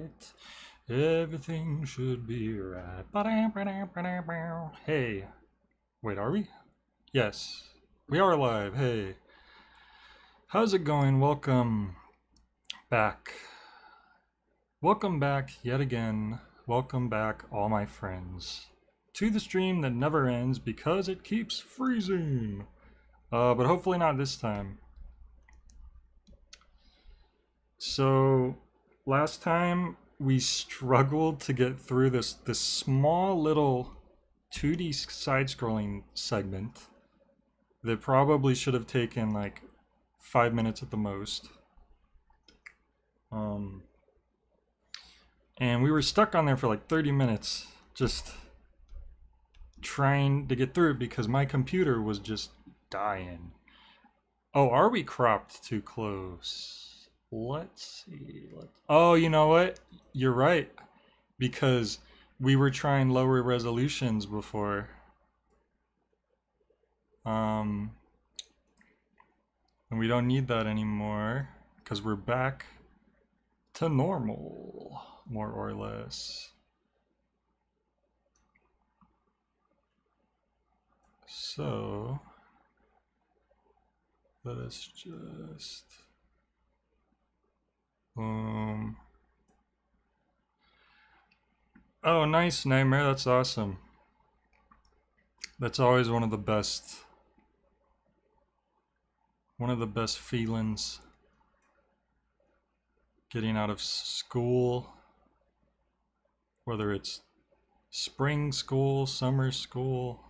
right. Everything should be right. Hey. Wait, are we? Yes. We are live. Hey. How's it going? Welcome back. Welcome back yet again. Welcome back, all my friends, to the stream that never ends because it keeps freezing. But hopefully not this time. So, last time we struggled to get through this small little 2D side-scrolling segment that probably should have taken like 5 minutes at the most. And we were stuck on there for like 30 minutes just trying to get through it because my computer was just dying. Oh, are we cropped too close? Let's see. Oh, you know what? You're right. Because we were trying lower resolutions before. And we don't need that anymore because we're back to normal, more or less. So let us just oh, nice, Nightmare. That's awesome. That's always one of the best feelings. Getting out of school, whether it's spring school, summer school,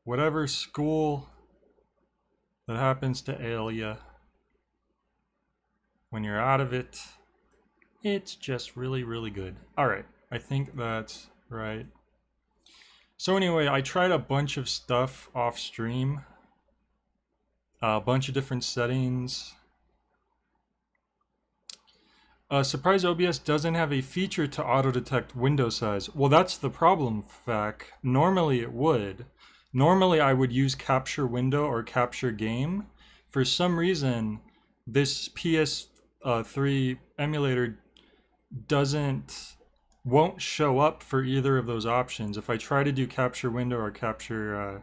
whatever school that happens to ail you. When you're out of it, it's just really, really good. All right, I think that's right. So anyway, I tried a bunch of stuff off stream, a bunch of different settings. Surprise, OBS doesn't have a feature to auto-detect window size. Well, that's the problem, Fac. Normally it would. Normally I would use capture window or capture game. For some reason, this PS3 emulator won't show up for either of those options. If I try to do capture window or capture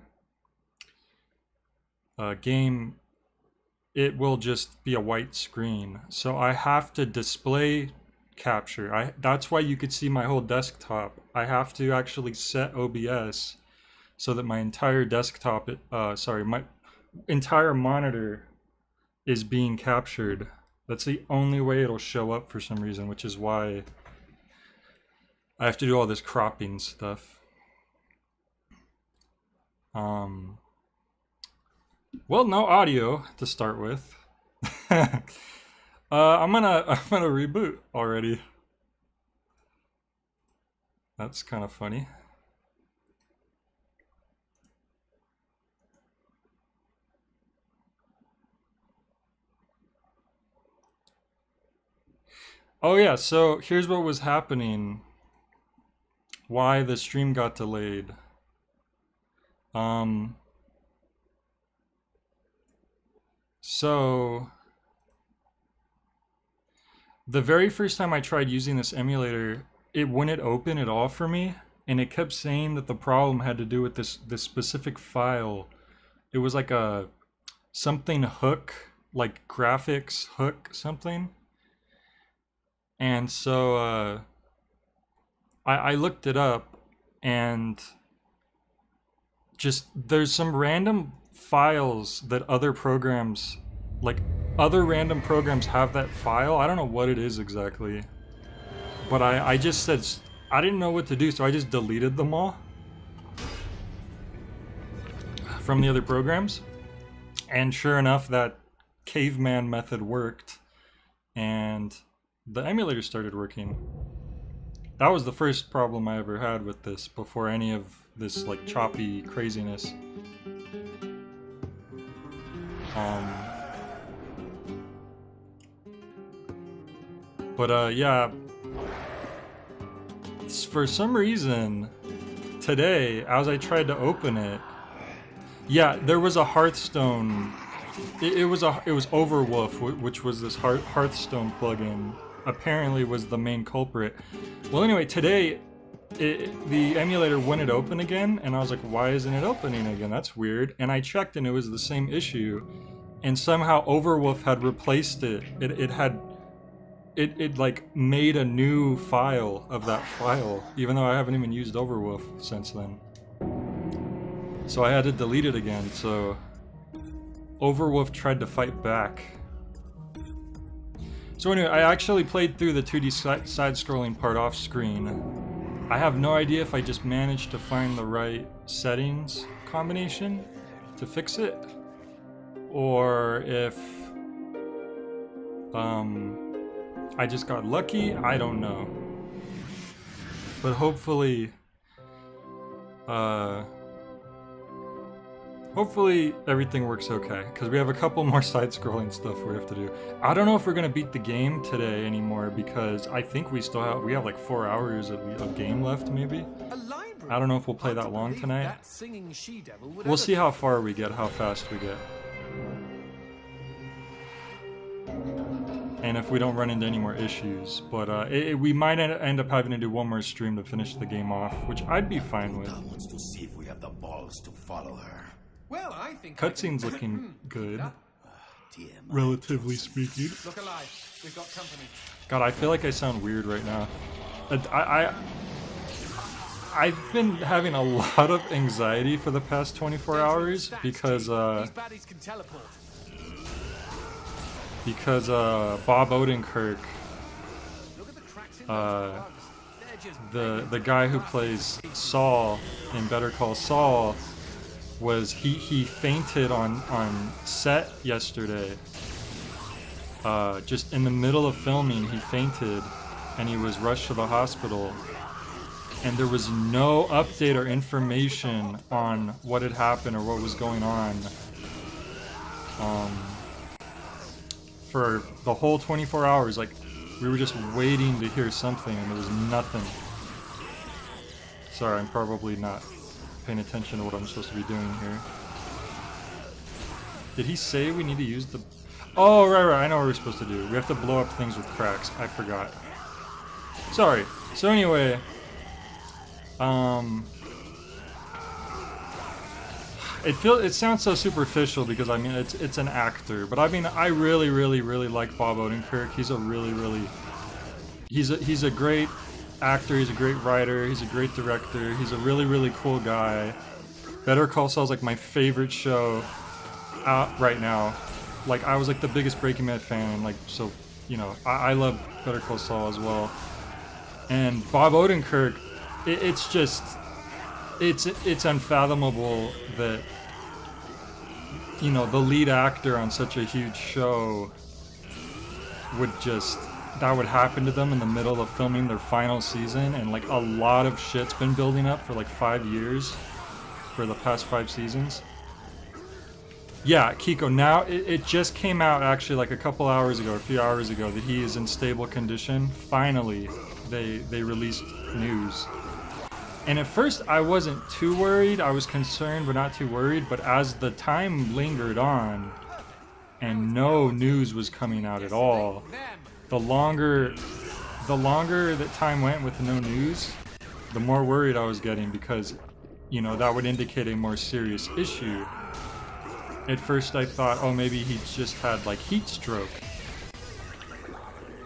game, it will just be a white screen. So I have to display capture. That's why you could see my whole desktop. I have to actually set OBS so that my entire desktop, my entire monitor is being captured. That's the only way it'll show up for some reason, which is why I have to do all this cropping stuff. Well, no audio to start with. I'm gonna reboot already. That's kind of funny. Oh yeah, so here's what was happening. Why the stream got delayed. So the very first time I tried using this emulator, it wouldn't open at all for me, and it kept saying that the problem had to do with this specific file. It was like a something hook, like graphics hook something. And so I looked it up, and just there's some random files that other programs, like other random programs have that file. I don't know what it is exactly, but I just said, I didn't know what to do, so I just deleted them all from the other programs. And sure enough, that caveman method worked, and the emulator started working. That was the first problem I ever had with this before any of this like choppy craziness. But yeah, for some reason today, as I tried to open it, yeah, there was a Hearthstone. It was Overwolf, which was this Hearthstone plugin apparently was the main culprit. Well, anyway, today the emulator wouldn't open again, and I was like, why isn't it opening again? That's weird. And I checked, and it was the same issue. And somehow Overwolf had replaced it. It like made a new file of that file, even though I haven't even used Overwolf since then. So I had to delete it again. So Overwolf tried to fight back. So anyway, I actually played through the 2D side-scrolling part off screen. I have no idea if I just managed to find the right settings combination to fix it, or if I just got lucky. I don't know. But hopefully hopefully everything works okay, because we have a couple more side-scrolling stuff we have to do. I don't know if we're gonna beat the game today anymore, because I think we have like 4 hours of game left, maybe. I don't know if we'll play that long tonight. We'll see how far we get, how fast we get. And if we don't run into any more issues. But we might end up having to do one more stream to finish the game off, which I'd be fine with. wants to see if we have the balls to follow her. Well, I think cutscene's looking good, Dear relatively speaking. Look alive. We've got company. God, I feel like I sound weird right now. I've been having a lot of anxiety for the past 24 hours because These baddies can teleport. Bob Odenkirk, Look at the cracks in those bugs. They're just the guy who plays Saul in Better Call Saul, he fainted on set yesterday. Just in the middle of filming, he fainted, and he was rushed to the hospital. And there was no update or information on what had happened or what was going on. For the whole 24 hours, like, we were just waiting to hear something, and there was nothing. Sorry, I'm probably not paying attention to what I'm supposed to be doing here. Did he say we need to use the... Oh, right, I know what we're supposed to do. We have to blow up things with cracks. I forgot. Sorry. So anyway... It sounds so superficial because, I mean, it's an actor, but I mean, I really like Bob Odenkirk. He's a really he's a great actor, he's a great writer, he's a great director, he's a really cool guy. Better Call Saul is like my favorite show out right now. Like, I was like the biggest Breaking Bad fan, like, so, you know, I love Better Call Saul as well. And Bob Odenkirk, it's just, it's unfathomable that, you know, the lead actor on such a huge show that would happen to them in the middle of filming their final season, and like a lot of shit's been building up for like 5 years, for the past 5 seasons. Yeah, Kiko, now it just came out actually like a few hours ago, that he is in stable condition. Finally, they released news. And at first I wasn't too worried, I was concerned but not too worried, but as the time lingered on and no news was coming out at all, the longer that time went with no news, the more worried I was getting, because, you know, that would indicate a more serious issue. At first I thought, oh, maybe he just had like heat stroke.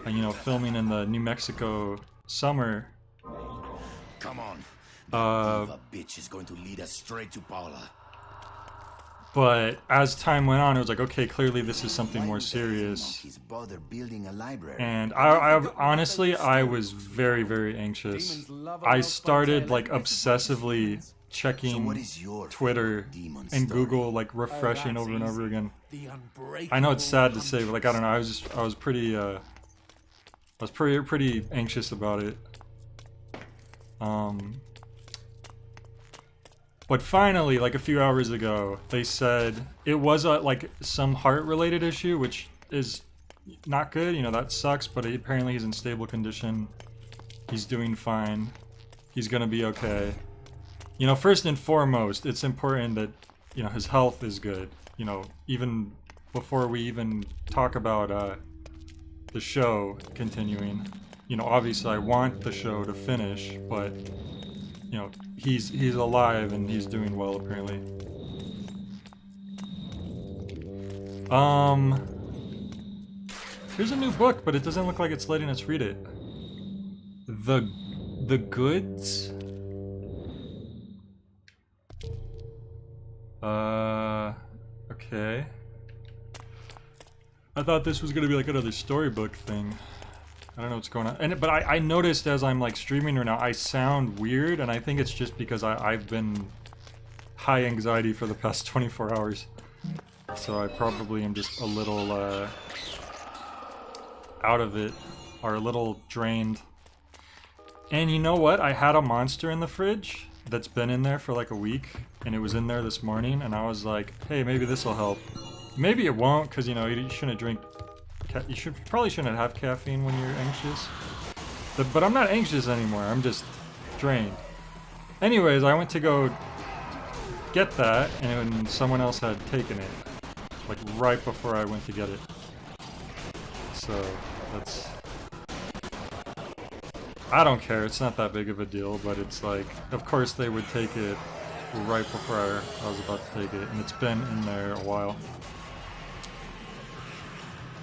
And, you know, filming in the New Mexico summer. Come on. Uh, Diva bitch is going to lead us straight to Paula. But as time went on, it was like, okay, clearly this is something more serious. He's bothered building a library. And I honestly, I was very anxious. I started like obsessively checking Twitter and Google, like refreshing over and over again. I know it's sad to say, but like, I don't know, I was pretty anxious about it. But finally, like a few hours ago, they said it was like some heart-related issue, which is not good. You know, that sucks. But apparently, he's in stable condition. He's doing fine. He's gonna be okay. You know, first and foremost, it's important that, you know, his health is good. You know, even before we even talk about the show continuing. You know, obviously I want the show to finish, but you know, he's alive and he's doing well apparently. Here's a new book, but it doesn't look like it's letting us read it. The Goods? Okay. I thought this was gonna be like another storybook thing. I don't know what's going on. But I noticed as I'm like streaming right now, I sound weird, and I think it's just because I've been high anxiety for the past 24 hours. So I probably am just a little out of it, or a little drained. And you know what? I had a monster in the fridge that's been in there for like a week, and it was in there this morning, and I was like, hey, maybe this will help. Maybe it won't, because you know, you shouldn't drink, you probably shouldn't have caffeine when you're anxious. But I'm not anxious anymore, I'm just drained. Anyways, I went to go get that, and someone else had taken it. Like right before I went to get it. So, that's... I don't care, it's not that big of a deal, but it's like, of course they would take it right before I was about to take it, and it's been in there a while.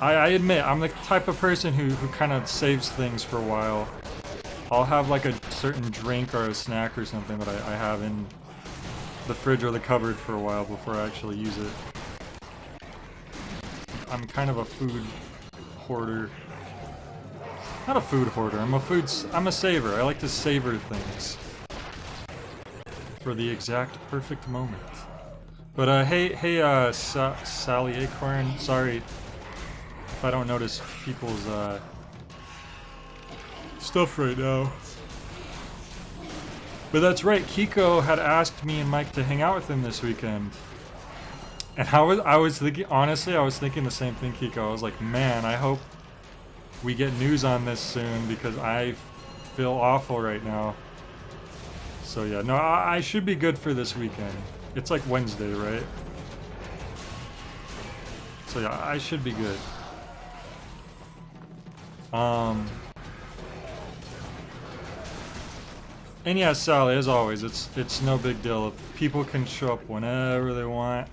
I admit, I'm the type of person who kind of saves things for a while. I'll have like a certain drink or a snack or something that I have in the fridge or the cupboard for a while before I actually use it. I'm kind of a food hoarder. Not a food hoarder, I'm a saver. I like to savor things for the exact perfect moment. But hey, Sally Acorn, sorry if I don't notice people's stuff right now. But that's right, Kiko had asked me and Mike to hang out with him this weekend. And I was thinking, honestly, I was thinking the same thing, Kiko. I was like, man, I hope we get news on this soon, because I feel awful right now. So yeah, no, I should be good for this weekend. It's like Wednesday, right? So yeah, I should be good. And yeah, Sally, as always, it's no big deal. People can show up whenever they want.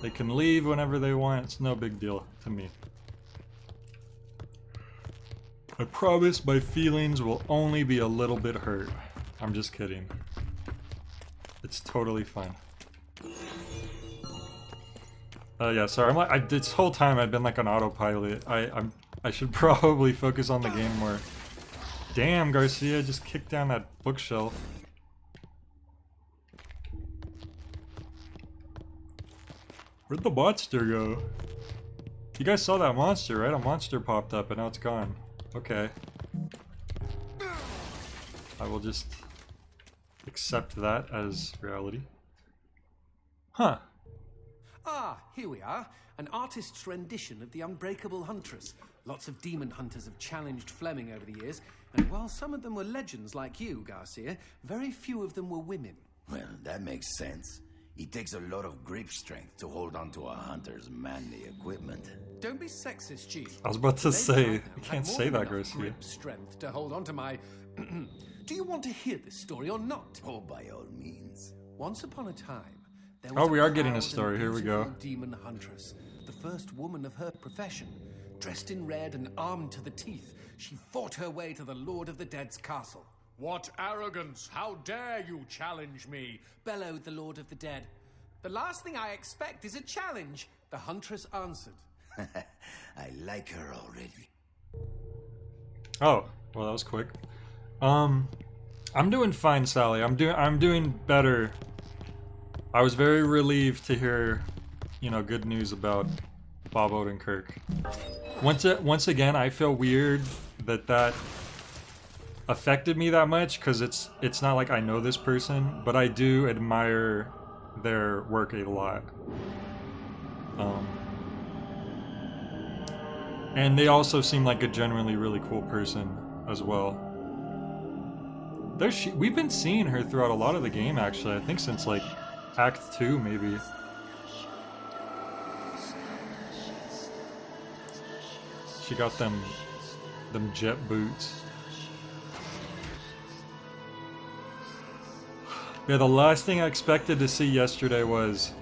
They can leave whenever they want. It's no big deal to me. I promise my feelings will only be a little bit hurt. I'm just kidding. It's totally fine. Yeah, sorry. This whole time I've been like on autopilot. I should probably focus on the game more. Damn, Garcia just kicked down that bookshelf. Where'd the monster go? You guys saw that monster, right? A monster popped up and now it's gone. Okay. I will just accept that as reality. Huh. Ah, here we are. An artist's rendition of the Unbreakable Huntress. Lots of demon hunters have challenged Fleming over the years, and while some of them were legends like you, Garcia, very few of them were women. Well, that makes sense. It takes a lot of grip strength to hold on to a hunter's manly equipment. Don't be sexist, Chief. I was about to say, Maybe I you had can't more say than that, enough Garcia. grip strength to hold on to my... Do you want to hear this story or not? Oh, by all means. Once upon a time, there was Oh, we are getting a proud story. and Here we go. beautiful demon huntress, the first woman of her profession. Dressed in red and armed to the teeth, she fought her way to the Lord of the Dead's castle. What arrogance! How dare you challenge me? Bellowed the Lord of the Dead. The last thing I expect is a challenge, the huntress answered. I like her already. Oh, well that was quick. I'm doing fine, Sally. I'm doing better. I was very relieved to hear, you know, good news about Bob Odenkirk. Once again, I feel weird that affected me that much, because it's not like I know this person, but I do admire their work a lot. And they also seem like a genuinely really cool person as well. We've been seeing her throughout a lot of the game, actually. I think since like Act 2, maybe. She got them Them jet boots. Yeah, the last thing I expected to see yesterday was...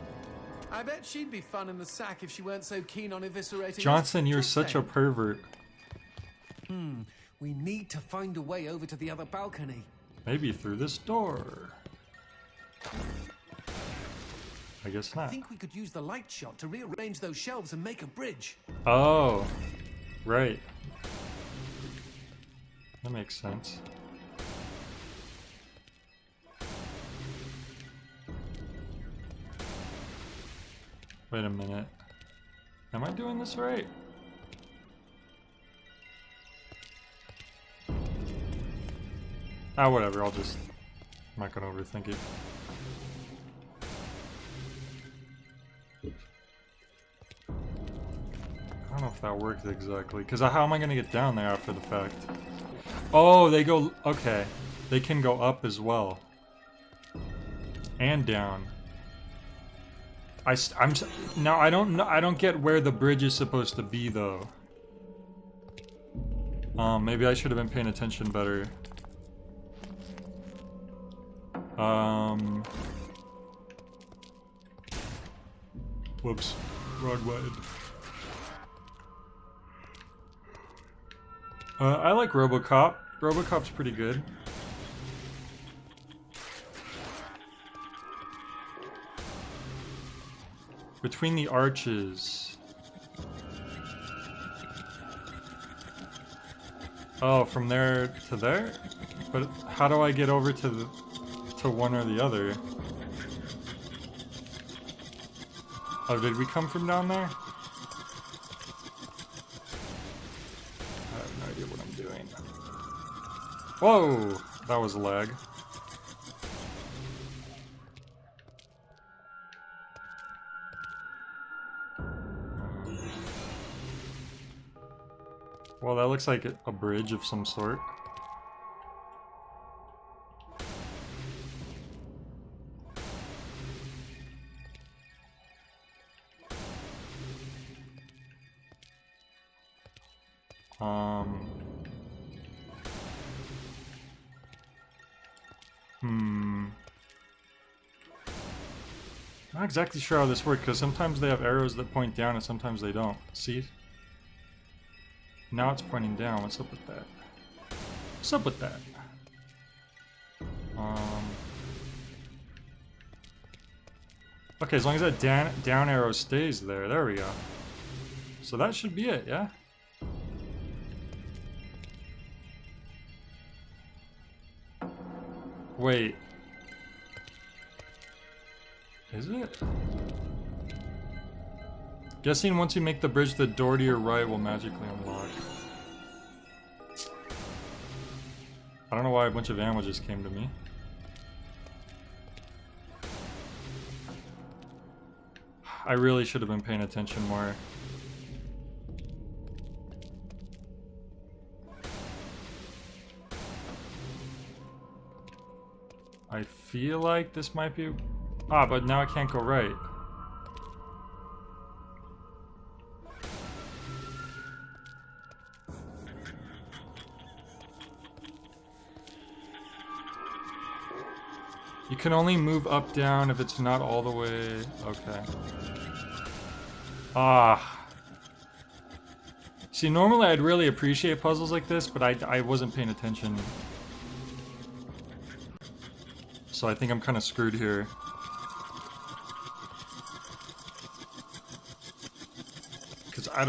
I bet she'd be fun in the sack if she weren't so keen on eviscerating us. Johnson, you're Just such a saying. pervert. We need to find a way over to the other balcony. Maybe through this door. I guess I not. think we could use the light shot to rearrange those shelves and make a bridge. Oh, right. That makes sense. Wait a minute. Am I doing this right? Ah, whatever. I'm not gonna overthink it. I don't know if that worked exactly. Because how am I gonna get down there after the fact? Oh, they go... Okay. They can go up as well. And down. Now I don't know. I don't get where the bridge is supposed to be though. Maybe I should have been paying attention better. Whoops. Wrong button. I like RoboCop. RoboCop's pretty good. Between the arches. Oh, from there to there? But how do I get over to one or the other? Oh, did we come from down there? I have no idea what I'm doing. Whoa! That was lag. Well, that looks like a bridge of some sort. Not exactly sure how this works, because sometimes they have arrows that point down and sometimes they don't. See? Now it's pointing down. What's up with that? What's up with that? Okay, as long as that down arrow stays there. There we go. So that should be it, yeah? Wait. Is it? Guessing once you make the bridge, the door to your right will magically unlock. I don't know why a bunch of ammo just came to me. I really should have been paying attention more. I feel like this might be... Ah, but now I can't go right. You can only move up, down if it's not all the way... Okay. Ah. See, normally I'd really appreciate puzzles like this, but I wasn't paying attention. So I think I'm kind of screwed here. Because I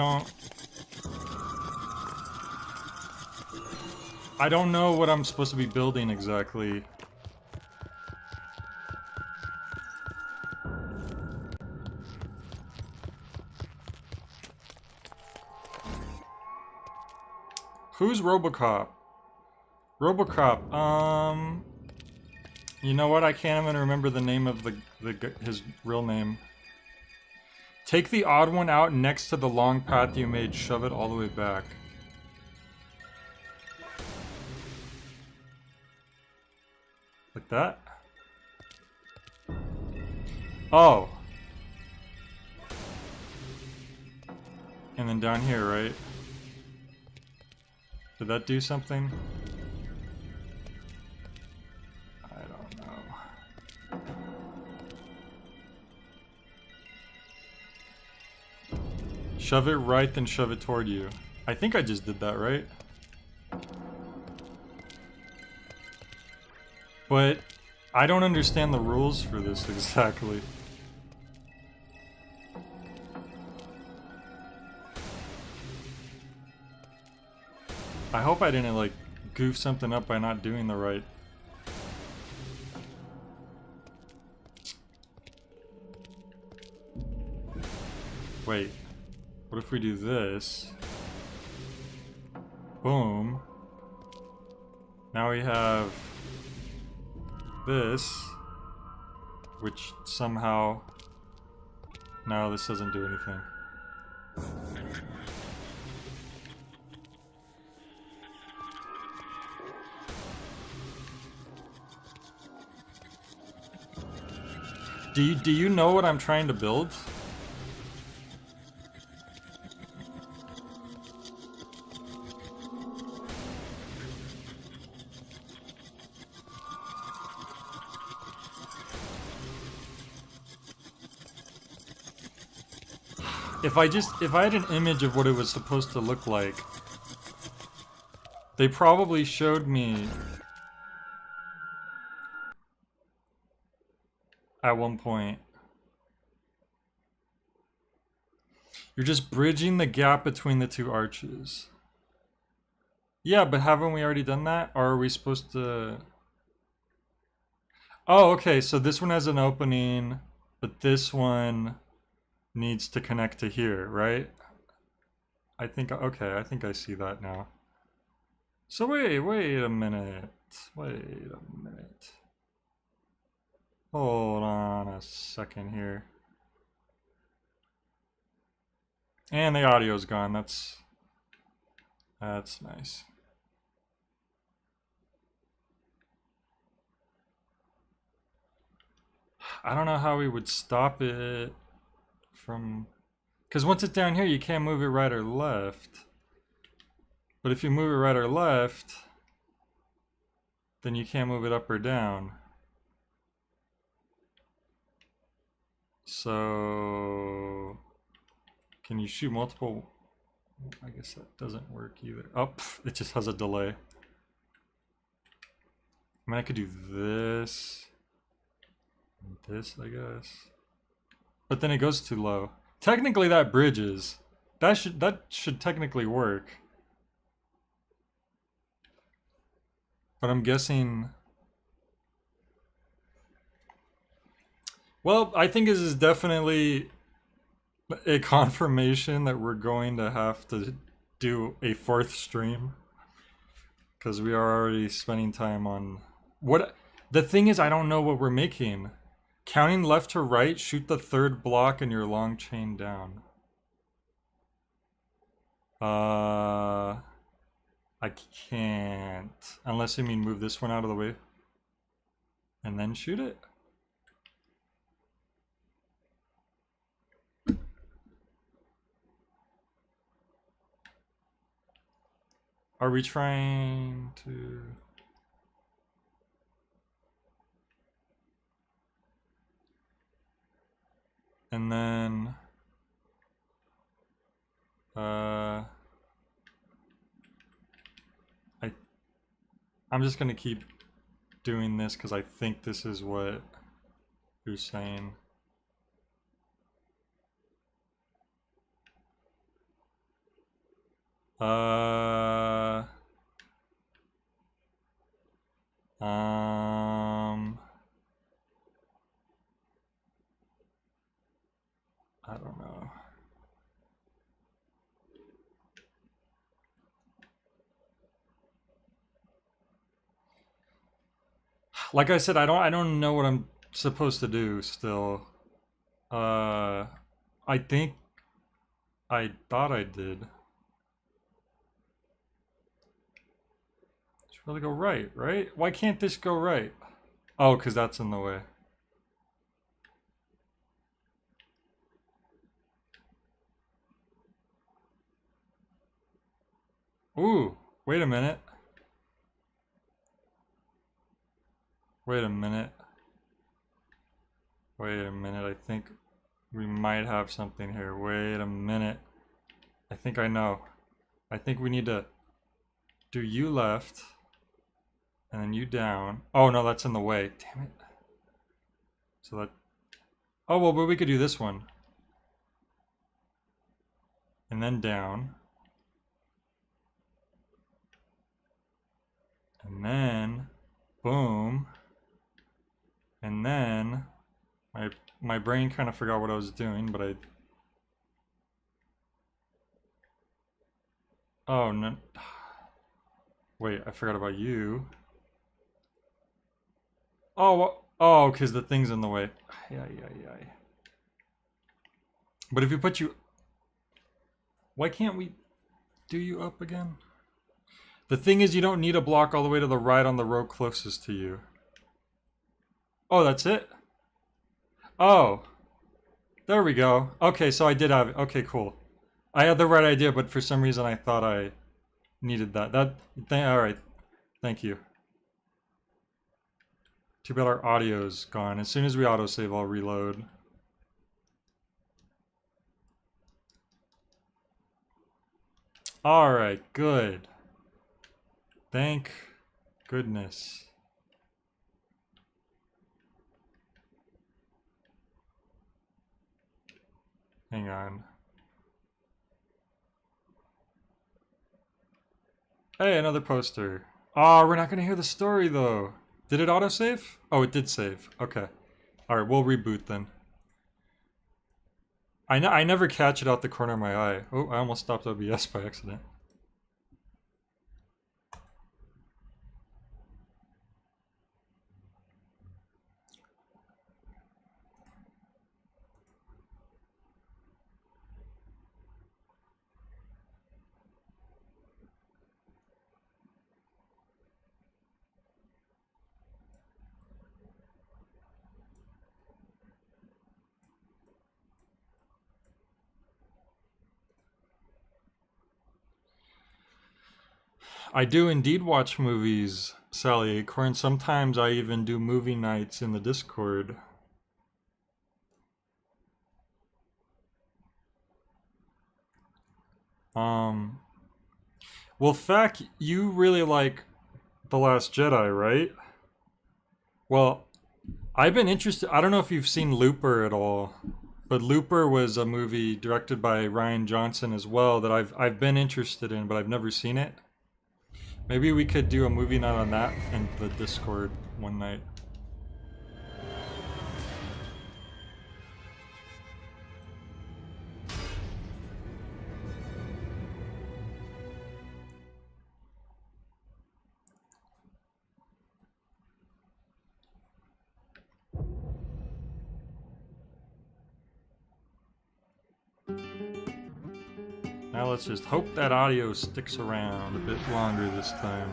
don't know what I'm supposed to be building exactly. Who's RoboCop? RoboCop, you know what? I can't even remember the name of his real name. Take the odd one out next to the long path you made. Shove it all the way back. Like that? Oh. And then down here, right? Did that do something? I don't know. Shove it right, then shove it toward you. I think I just did that, right? But I don't understand the rules for this exactly. I hope I didn't like goof something up by not doing the right. Wait, what if we do this? Boom. Now we have this, which somehow... No, this doesn't do anything. Do you know what I'm trying to build? If I had an image of what it was supposed to look like, they probably showed me at one point. You're just bridging the gap between the two arches. Yeah, but haven't we already done that? Or are we supposed to... Oh, okay, so this one has an opening, but this one needs to connect to here, right? I think, okay, I think I see that now. So wait a minute. Wait a minute. Hold on a second here. And the audio's gone. That's nice. I don't know how we would stop it from... Because once it's down here, you can't move it right or left. But if you move it right or left, then you can't move it up or down. So... Can you shoot multiple? I guess that doesn't work either. Oh, it just has a delay. I mean, I could do this. And this, I guess. But then it goes too low. Technically that bridges. That should technically work. But I'm guessing... Well, I think this is definitely a confirmation that we're going to have to do a 4th stream. Because we are already spending time on... What? The thing is, I don't know what we're making. Counting left to right, shoot the 3rd block and your long chain down. I can't. Unless you mean move this one out of the way. And then shoot it? Are we trying to... And then... I'm just gonna keep doing this because I think this is what you're saying. I don't know. Like I said, I don't know what I'm supposed to do still. I think I thought I did. Should really go right, right? Why can't this go right? Oh, because that's in the way. Ooh, Wait a minute. Wait a minute. Wait a minute. I think we might have something here. Wait a minute. I think I know. I think we need to do you left and then you down. Oh no, that's in the way. Damn it. So that... Oh, well, but we could do this one. And then down. And then, boom. And then, my brain kind of forgot what I was doing, but I... Oh, no. Wait, I forgot about you. Oh, because the thing's in the way. Yeah. But if you put you... Why can't we do you up again? The thing is, you don't need a block all the way to the right on the row closest to you. Oh, that's it? Oh. There we go. Okay, so I did have it. Okay, cool. I had the right idea, but for some reason I thought I needed that. Alright. Thank you. Too bad our audio's gone. As soon as we autosave, I'll reload. Alright, good. Thank goodness. Hang on. Hey, another poster. Oh, we're not gonna hear the story though. Did it autosave? Oh, it did save. Okay. Alright, we'll reboot then. I never catch it out the corner of my eye. Oh, I almost stopped OBS by accident. I do indeed watch movies, Sally Acorn. Sometimes I even do movie nights in the Discord. Well, Feck, you really like The Last Jedi, right? Well, I've been interested. I don't know if you've seen Looper at all, but Looper was a movie directed by Rian Johnson as well that I've been interested in, but I've never seen it. Maybe we could do a movie night on that in the Discord one night. Now let's just hope that audio sticks around a bit longer this time.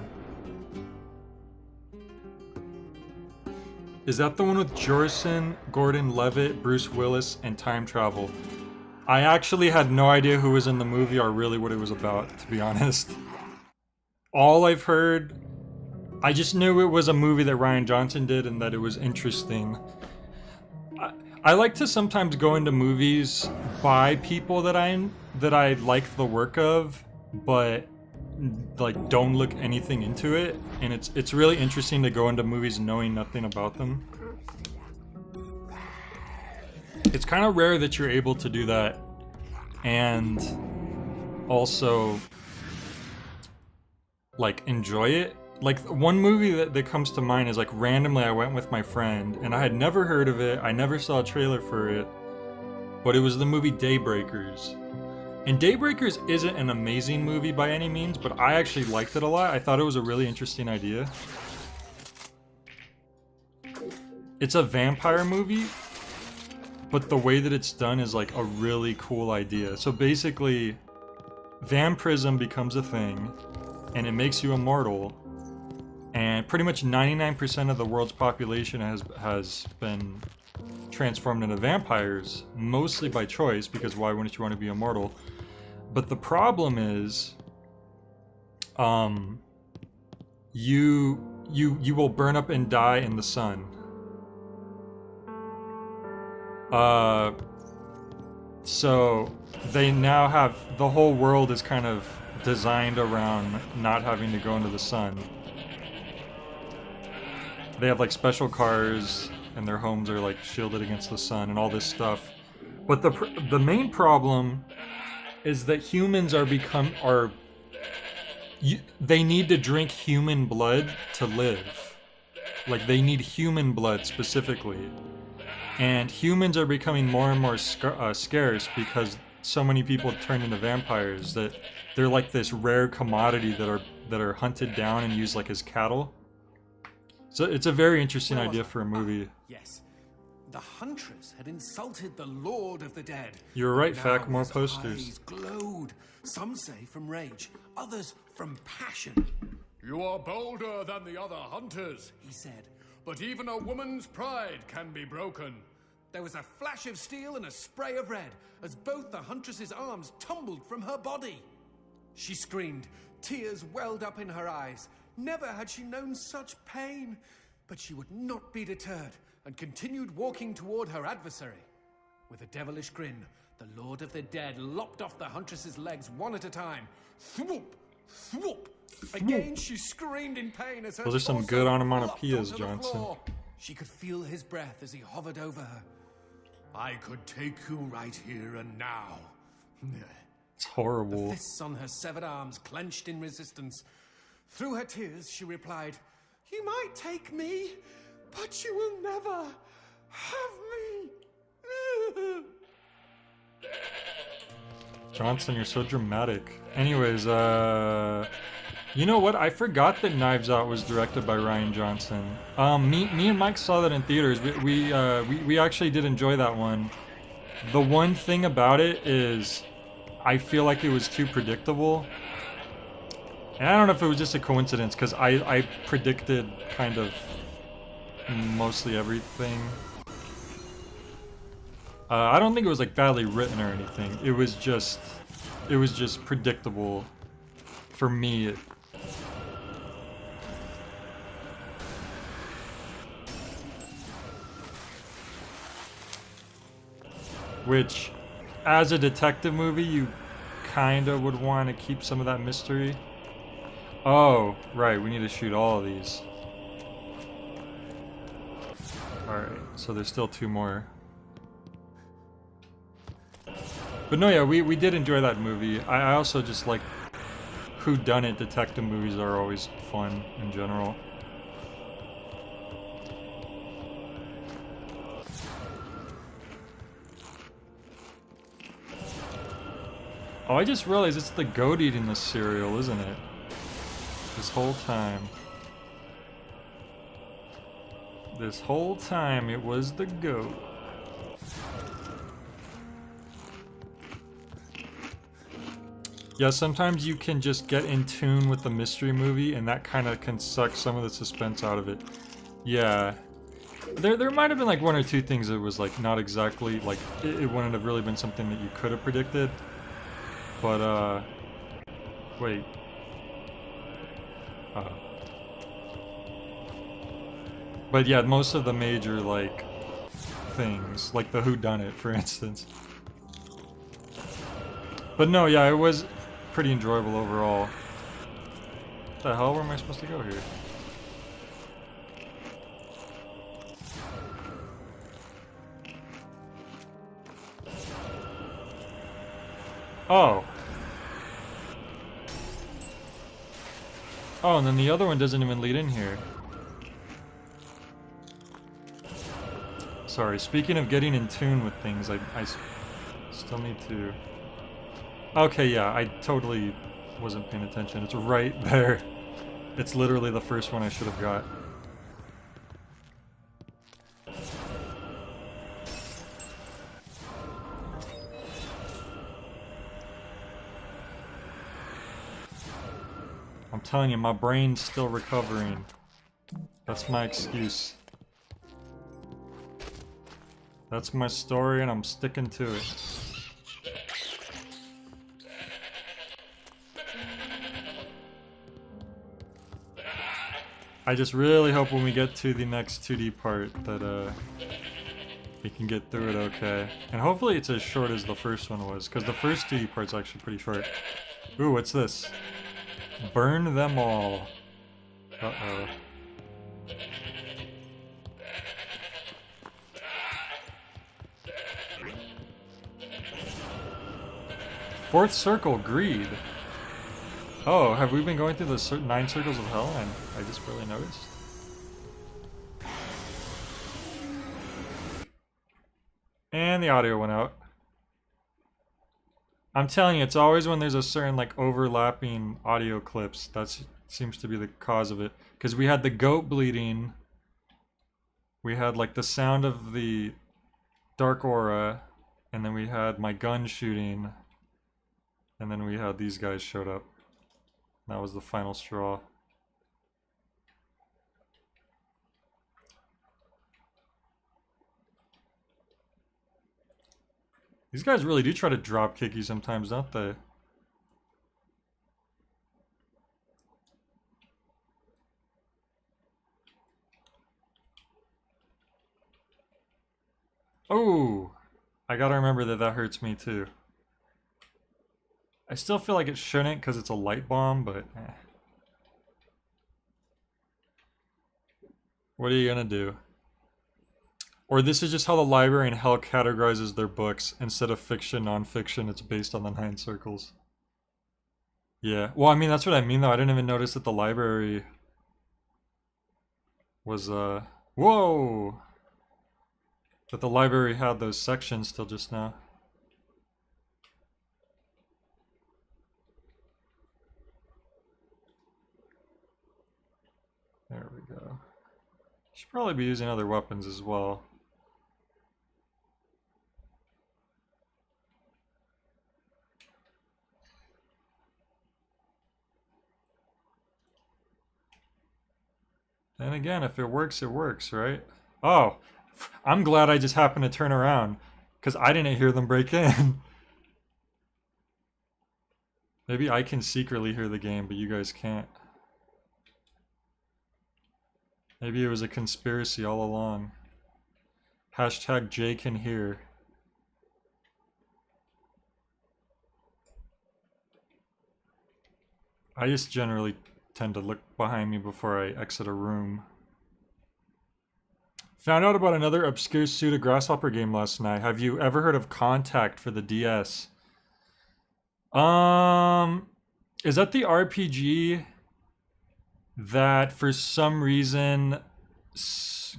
Is that the one with Jorson, Gordon Levitt, Bruce Willis, and time travel? I actually had no idea who was in the movie or really what it was about, to be honest. All I've heard... I just knew it was a movie that Rian Johnson did and that it was interesting. I like to sometimes go into movies by people that I like the work of, but like don't look anything into it, and it's really interesting to go into movies knowing nothing about them. It's kind of rare that you're able to do that, and also like enjoy it. Like one movie that comes to mind is like randomly I went with my friend and I had never heard of it. I never saw a trailer for it, but it was the movie Daybreakers. And Daybreakers isn't an amazing movie by any means, but I actually liked it a lot. I thought it was a really interesting idea. It's a vampire movie, but the way that it's done is like a really cool idea. So basically, vampirism becomes a thing, and it makes you immortal. And pretty much 99% of the world's population has been transformed into vampires, mostly by choice, because why wouldn't you want to be immortal? But the problem is, um, you will burn up and die in the sun. So they now have, the whole world is kind of designed around not having to go into the sun. They have like special cars, and their homes are like shielded against the sun and all this stuff. But the main problem is that humans they need to drink human blood to live. Like, they need human blood specifically. And humans are becoming more and more scarce because so many people turn into vampires that they're like this rare commodity that are hunted down and used like as cattle. So it's a very interesting idea for a movie. Yes. The Huntress had insulted the Lord of the Dead. You're right, Now Fac, more his posters. eyes glowed. Some say from rage, others from passion. You are bolder than the other hunters, He said. but even a woman's pride can be broken. There was a flash of steel and a spray of red as both the Huntress's arms tumbled from her body. She screamed. Tears welled up in her eyes. Never had she known such pain. But she would not be deterred and continued walking toward her adversary. With a devilish grin, the Lord of the Dead lopped off the Huntress's legs one at a time. Thwoop! Thwoop! Again she screamed in pain as her Those are some torso good flopped onomatopoeias, onto the Johnson. floor. She could feel his breath as he hovered over her. I could take you right here and now. It's horrible. Fists on her severed arms clenched in resistance. Through her tears, she replied, "You might take me, but you will never have me." Johnson, you're so dramatic. Anyways, you know what? I forgot that Knives Out was directed by Rian Johnson. Me and Mike saw that in theaters. We actually did enjoy that one. The one thing about it is, I feel like it was too predictable. And I don't know if it was just a coincidence, because I predicted kind of mostly everything. I don't think it was like badly written or anything. It was just predictable for me. Which, as a detective movie, you kind of would want to keep some of that mystery. Oh, right, we need to shoot all of these. Alright, so there's still 2 more. But no, yeah, we did enjoy that movie. I also just like whodunit detective movies are always fun in general. Oh, I just realized it's the goat eating the cereal, isn't it? This whole time. This whole time it was the goat. Yeah, sometimes you can just get in tune with the mystery movie, and that kind of can suck some of the suspense out of it. Yeah. There might have been like 1 or 2 things that was like not exactly, like, it wouldn't have really been something that you could have predicted. But, wait. But yeah, most of the major, like, things, like the whodunit, for instance. But no, yeah, it was pretty enjoyable overall. What the hell? Where am I supposed to go here? Oh. Oh, and then the other one doesn't even lead in here. Sorry, speaking of getting in tune with things, I still need to... Okay, yeah, I totally wasn't paying attention. It's right there. It's literally the first one I should have got. I'm telling you, my brain's still recovering. That's my excuse. That's my story, and I'm sticking to it. I just really hope when we get to the next 2D part that we can get through it okay. And hopefully it's as short as the first one was, because the first 2D part's actually pretty short. Ooh, what's this? Burn them all. Uh-oh. Fourth circle, greed. Oh, have we been going through the 9 circles of hell and I just barely noticed? And the audio went out. I'm telling you, it's always when there's a certain like overlapping audio clips that seems to be the cause of it. Because we had the goat bleeding, we had like the sound of the dark aura, and then we had my gun shooting, and then we had these guys showed up. That was the final straw. These guys really do try to drop kick you sometimes, don't they? Oh, I gotta remember that that hurts me too. I still feel like it shouldn't because it's a light bomb, but eh. What are you gonna do? Or this is just how the library in hell categorizes their books. Instead of fiction, non-fiction, it's based on the 9 circles. Yeah, well, I mean, that's what I mean, though. I didn't even notice that the library was, whoa! That the library had those sections till just now. There we go. Should probably be using other weapons as well. And again, if it works, right? Oh, I'm glad I just happened to turn around, because I didn't hear them break in. Maybe I can secretly hear the game, but you guys can't. Maybe it was a conspiracy all along. Hashtag Jay can hear. I just generally tend to look behind me before I exit a room. Found out about another obscure pseudo grasshopper game last night. Have you ever heard of Contact for the DS? Is that the RPG that for some reason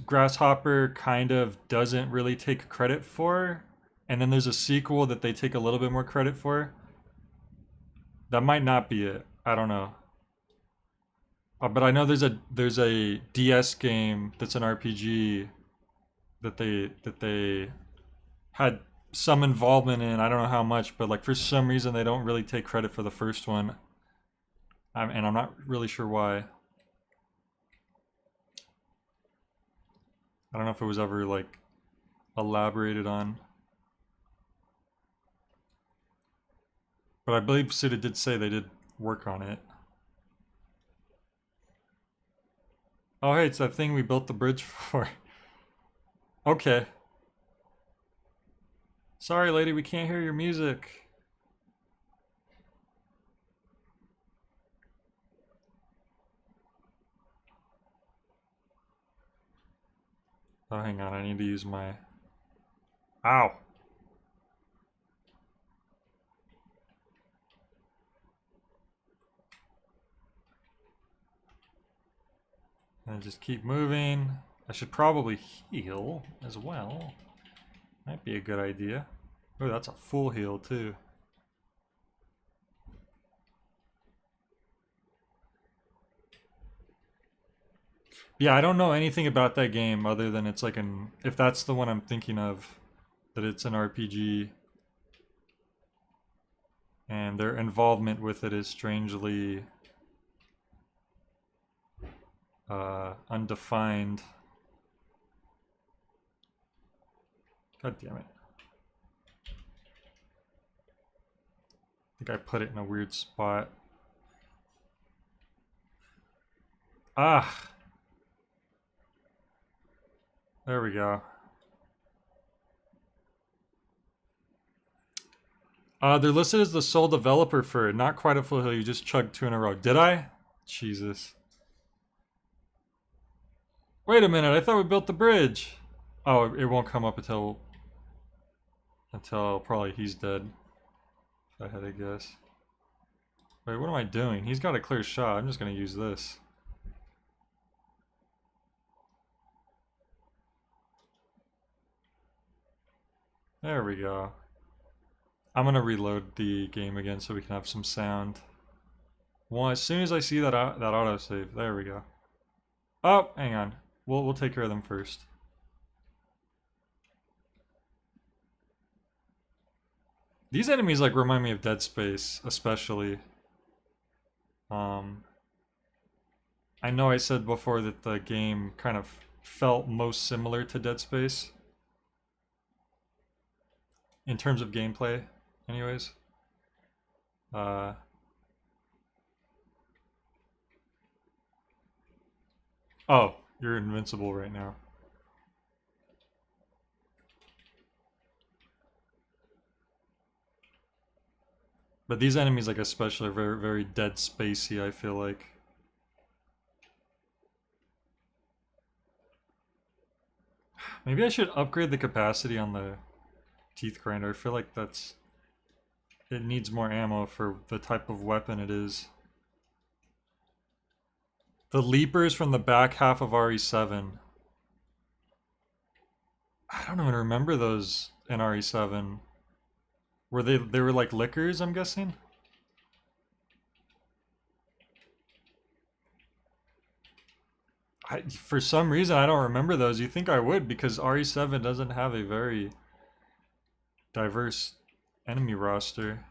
Grasshopper kind of doesn't really take credit for? And then there's a sequel that they take a little bit more credit for? That might not be it. I don't know. But I know there's a DS game that's an RPG that they had some involvement in. I don't know how much, but like for some reason they don't really take credit for the first one. And I'm not really sure why. I don't know if it was ever like elaborated on. But I believe Suda did say they did work on it. Oh hey, it's that thing we built the bridge for. Okay. Sorry lady, we can't hear your music. Oh, hang on, I need to use my... Ow! And just keep moving. I should probably heal as well. Might be a good idea. Oh, that's a full heal too. Yeah, I don't know anything about that game other than it's like an... If that's the one I'm thinking of, that it's an RPG. And their involvement with it is strangely... undefined. God damn it. I think I put it in a weird spot. Ah! There we go. They're listed as the sole developer for it. Not quite a full hill. You just chugged 2 in a row. Did I? Jesus. Wait a minute. I thought we built the bridge. Oh, it won't come up until probably he's dead. If I had to guess. Wait, what am I doing? He's got a clear shot. I'm just gonna use this. There we go. I'm gonna reload the game again so we can have some sound. Well, as soon as I see that that autosave, there we go. Oh, hang on. We'll take care of them first. These enemies like remind me of Dead Space, especially. I know I said before that the game kind of felt most similar to Dead Space in terms of gameplay, anyways. Oh, you're invincible right now. But these enemies, like especially, are very, very Dead Spacey, I feel like. Maybe I should upgrade the capacity on the teeth grinder. I feel like it needs more ammo for the type of weapon it is. The leapers from the back half of RE7. I don't even remember those in RE7. Were they were like lickers, I'm guessing? For some reason, I don't remember those. You think I would, because RE7 doesn't have a very diverse enemy roster.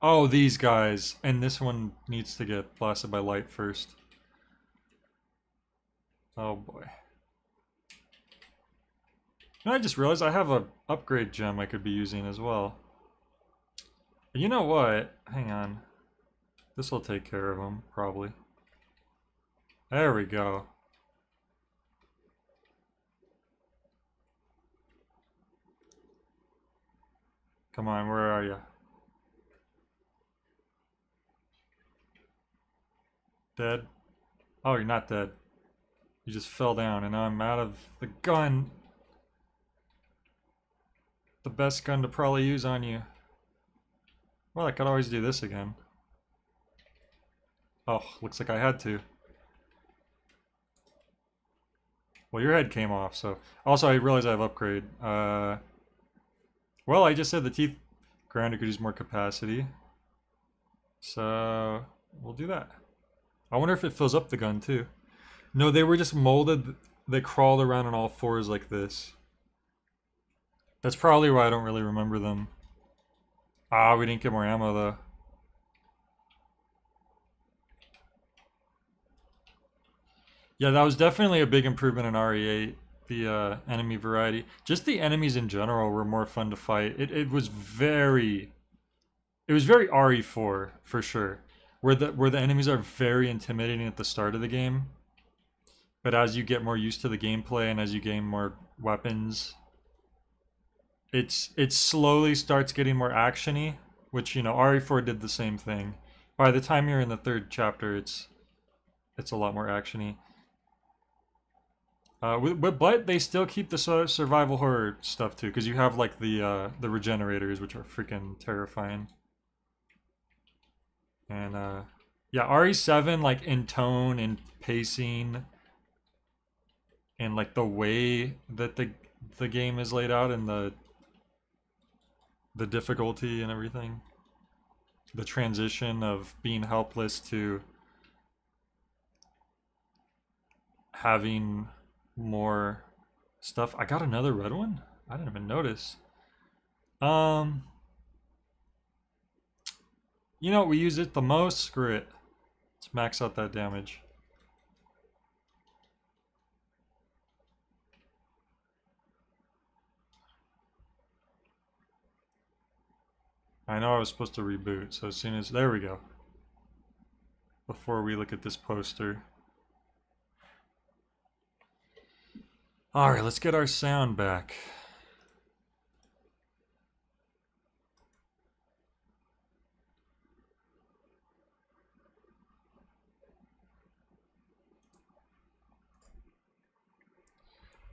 Oh, these guys. And this one needs to get blasted by light first. Oh boy. And I just realized I have a upgrade gem I could be using as well. But you know what? Hang on. This will take care of them, probably. There we go. Come on, where are you? Dead? Oh, you're not dead. You just fell down, and now I'm out of the gun. The best gun to probably use on you. Well, I could always do this again. Oh, looks like I had to. Well, your head came off, so... Also, I realized I have upgrade. Well, I just said the teeth grinder could use more capacity. So, we'll do that. I wonder if it fills up the gun, too. No, they were just molded. They crawled around on all fours like this. That's probably why I don't really remember them. Ah, we didn't get more ammo, though. Yeah, that was definitely a big improvement in RE8, the enemy variety. Just the enemies in general were more fun to fight. It was very RE4 for sure, where the enemies are very intimidating at the start of the game, but as you get more used to the gameplay and as you gain more weapons, it slowly starts getting more actiony, which, you know, RE4 did the same thing. By the time you're in the 3rd chapter, it's a lot more actiony. But they still keep the survival horror stuff too, because you have like the regenerators, which are freaking terrifying. And yeah, RE7, like in tone and pacing, and like the way that the game is laid out, and the difficulty and everything, the transition of being helpless to having more stuff. I got another red one? I didn't even notice. You know, we use it the most. Screw it. Let's max out that damage. I know I was supposed to reboot, so as soon as... There we go. Before we look at this poster. Alright, let's get our sound back.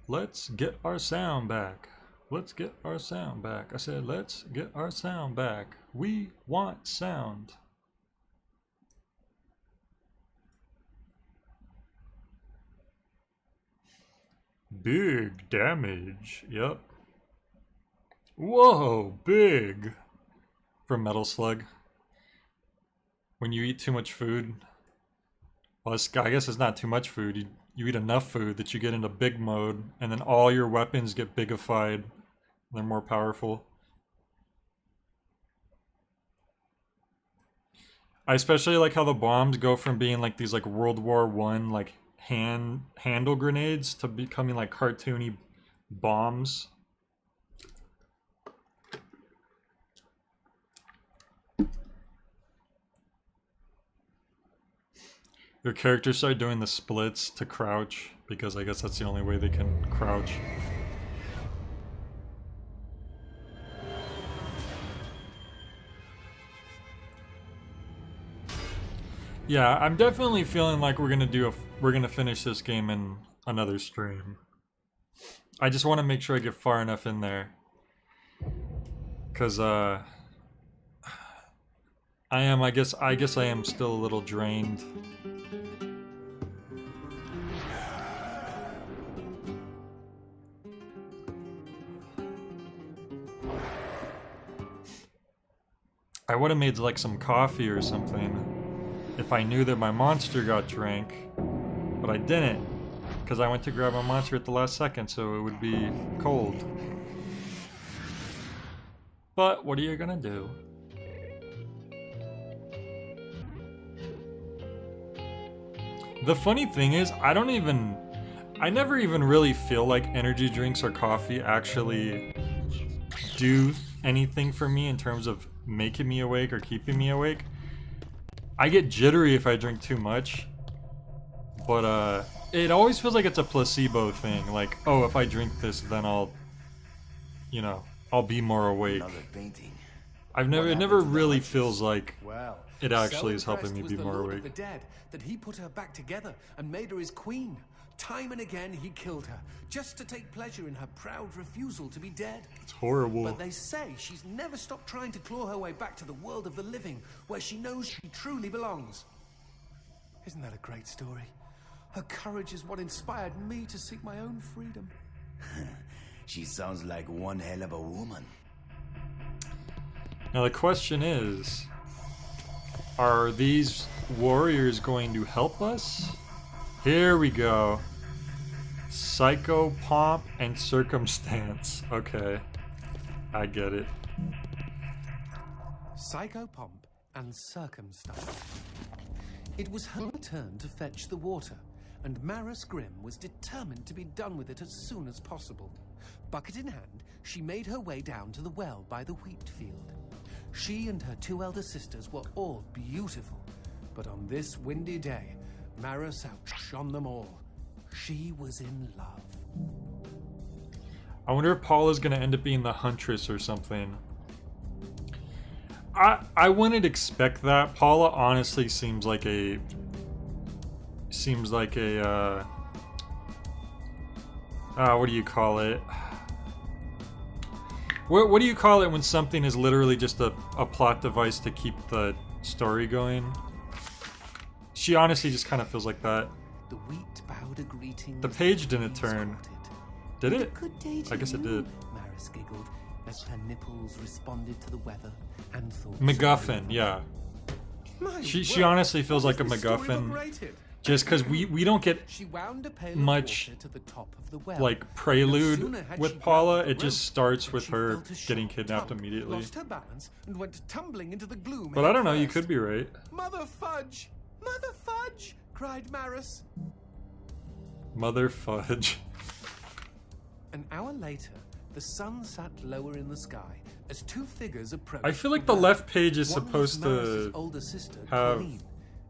Let's get our sound back. Let's get our sound back. I said, let's get our sound back. We want sound. Big damage. Yep. Whoa, big. From Metal Slug. When you eat too much food. Well, I guess it's not too much food. You eat enough food that you get into big mode, and then all your weapons get bigified. They're more powerful. I especially like how the bombs go from being like these like World War I like handle grenades to becoming like cartoony bombs. Your characters start doing the splits to crouch, because I guess that's the only way they can crouch. Yeah, I'm definitely feeling like we're gonna finish this game in another stream. I just want to make sure I get far enough in there. 'Cause I guess I am still a little drained. I would have made like some coffee or something if I knew that my monster got drank, but I didn't, because I went to grab my monster at the last second, so it would be cold. But what are you gonna do? The funny thing is, I never even really feel like energy drinks or coffee actually do anything for me in terms of making me awake or keeping me awake. I get jittery if I drink too much, but it always feels like it's a placebo thing. Like, oh, if I drink this, then I'll be more awake. Another painting. It never really feels like Well, it actually so is helping me impressed be was more the Lord of awake. the dead that he put her back together and made her his queen. Time and again he killed her, just to take pleasure in her proud refusal to be dead. It's horrible. But they say she's never stopped trying to claw her way back to the world of the living, where she knows she truly belongs. Isn't that a great story? Her courage is what inspired me to seek my own freedom. She sounds like one hell of a woman. Now the question is, are these warriors going to help us? Here we go. Psycho, pomp, and circumstance. Okay, I get it. Psychopomp and circumstance. It was her turn to fetch the water, and Maris Grimm was determined to be done with it as soon as possible. Bucket in hand, she made her way down to the well by the wheat field. She and her two elder sisters were all beautiful, but on this windy day, Maris outshone them all. She was in love. I wonder if Paula's gonna end up being the huntress or something. I wouldn't expect that. Paula honestly seems like a what do you call it? What do you call it when something is literally just a plot device to keep the story going? She honestly just kind of feels like that. The wheat bowed a greeting. The page didn't turn. Did it? Good day to I guess it you, did. Maris giggled as her nipples responded to the weather and thought. MacGuffin, yeah. My She word, honestly feels what like a is this story MacGuffin. rated? Just because we don't get She wound a pail much, of water to the top of the well. like No sooner prelude had she with grabbed Paula, the it just rope starts than with she her felt a getting sharp kidnapped tug, immediately. Lost her balance and went tumbling into the gloom. But I don't know, you head could first. be right. Mother fudge! Mother fudge! Cried Maris. Mother fudge. An hour later, the sun sat lower in the sky as two figures approached. I feel like the well. left page is One was supposed Maris's to older sister, have Colleen,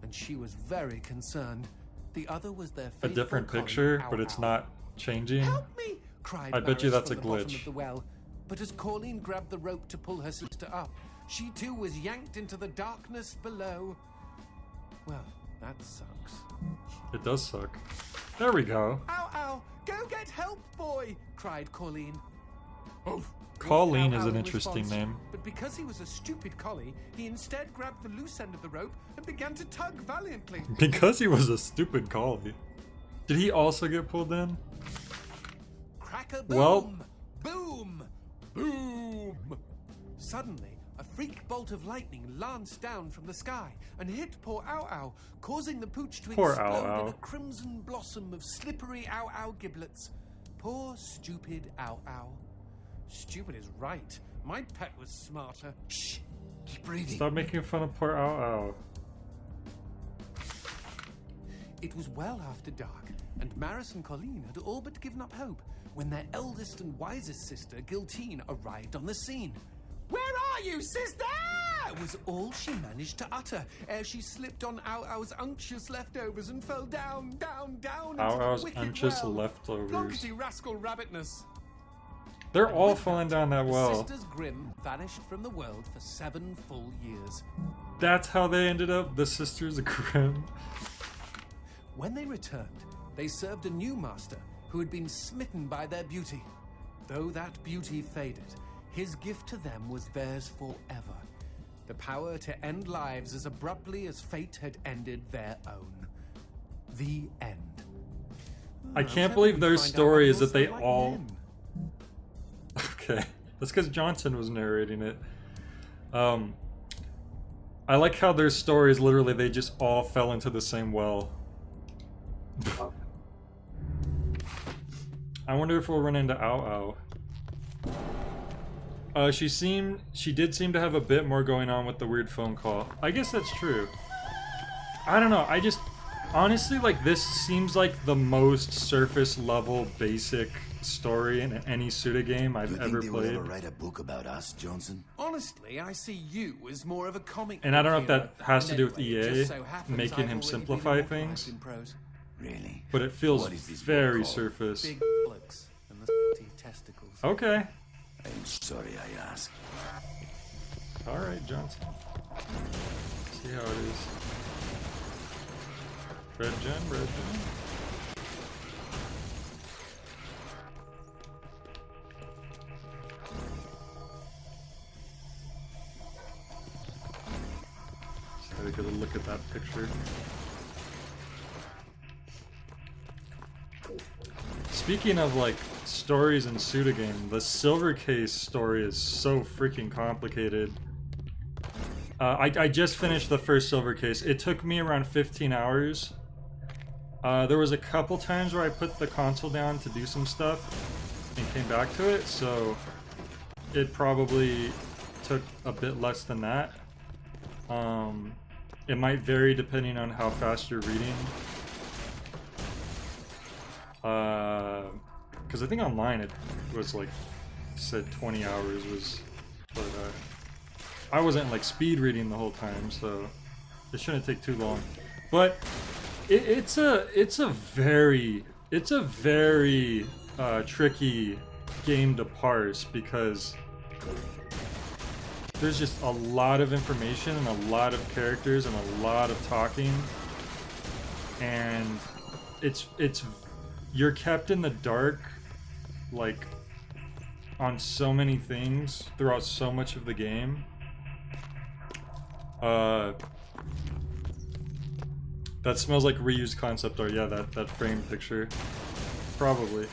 and she was very concerned. The other was their a faithful different collie, picture, Ow but it's Ow. not changing. Help me! Cried I bet you Maris that's a from the bottom glitch. of the well. But as Colleen grabbed the rope to pull her sister up, she too was yanked into the darkness below. Well, that sucks. It does suck. There we go. Ow, ow! Go get help, boy! Cried Colleen. Oh, Colleen Ow, is ow an in interesting response, name. But because he was a stupid collie, he instead grabbed the loose end of the rope and began to tug valiantly. Because he was a stupid collie. Did he also get pulled in? Crack-a boom! Well- Boom! Boom! Suddenly, a freak bolt of lightning lanced down from the sky and hit poor Ow Ow, causing the pooch to Poor explode Ow Ow. in a crimson blossom of slippery Ow Ow giblets. Poor stupid Ow Ow. Stupid is right. My pet was smarter. Shh. Keep reading. Stop making fun of poor Ow Ow. It was well after dark, and Maris and Colleen had all but given up hope when their eldest and wisest sister, Giltine, arrived on the scene. "Where are you, sister?" was all she managed to utter ere she slipped on Ow Ow's unctuous leftovers and fell down, down, down Ow into Ow's the wicked unctuous well. leftovers. Blankety rascal rabbitness. They're all With falling that, down that the well. sisters Grimm vanished from the world for 7 full years. That's how they ended up, the Sisters Grimm. When they returned, they served a new master who had been smitten by their beauty. Though that beauty faded, his gift to them was theirs forever. The power to end lives as abruptly as fate had ended their own. The end. I was can't hoping believe we'd their find out story what is they that they were like all... then. Okay, that's because Johnson was narrating it. I like how their stories, literally, they just all fell into the same well. I wonder if we'll run into Ow Ow. She did seem to have a bit more going on with the weird phone call. I guess that's true. I don't know, honestly, like, this seems like the most surface level basic story in any Suda game Do you I've think ever they will played. ever write a book about us, Johnson? Honestly, I see you as more of a comic And I don't know if book that hero. has to do with And anyway, it EA just so happens making I've him already been simplify immortalized things. in prose. Really? But it feels What is this book very called? surface. Big bullocks and the testicles. Okay. I'm sorry I asked. Alright, Johnson. See how it is. Red gen, red gen. Just gotta get a look at that picture. Speaking of, like, stories in Suda game, the Silver Case story is so freaking complicated. I just finished the first Silver Case. It took me around 15 hours. There was a couple times where I put the console down to do some stuff and came back to it, so it probably took a bit less than that. It might vary depending on how fast you're reading. Because I think online it was like, said 20 hours was, but I wasn't like speed reading the whole time, so it shouldn't take too long. But it's a very tricky game to parse because there's just a lot of information and a lot of characters and a lot of talking, and you're kept in the dark, like, on so many things throughout so much of the game. That smells like reused concept art. Yeah, that framed picture. Probably.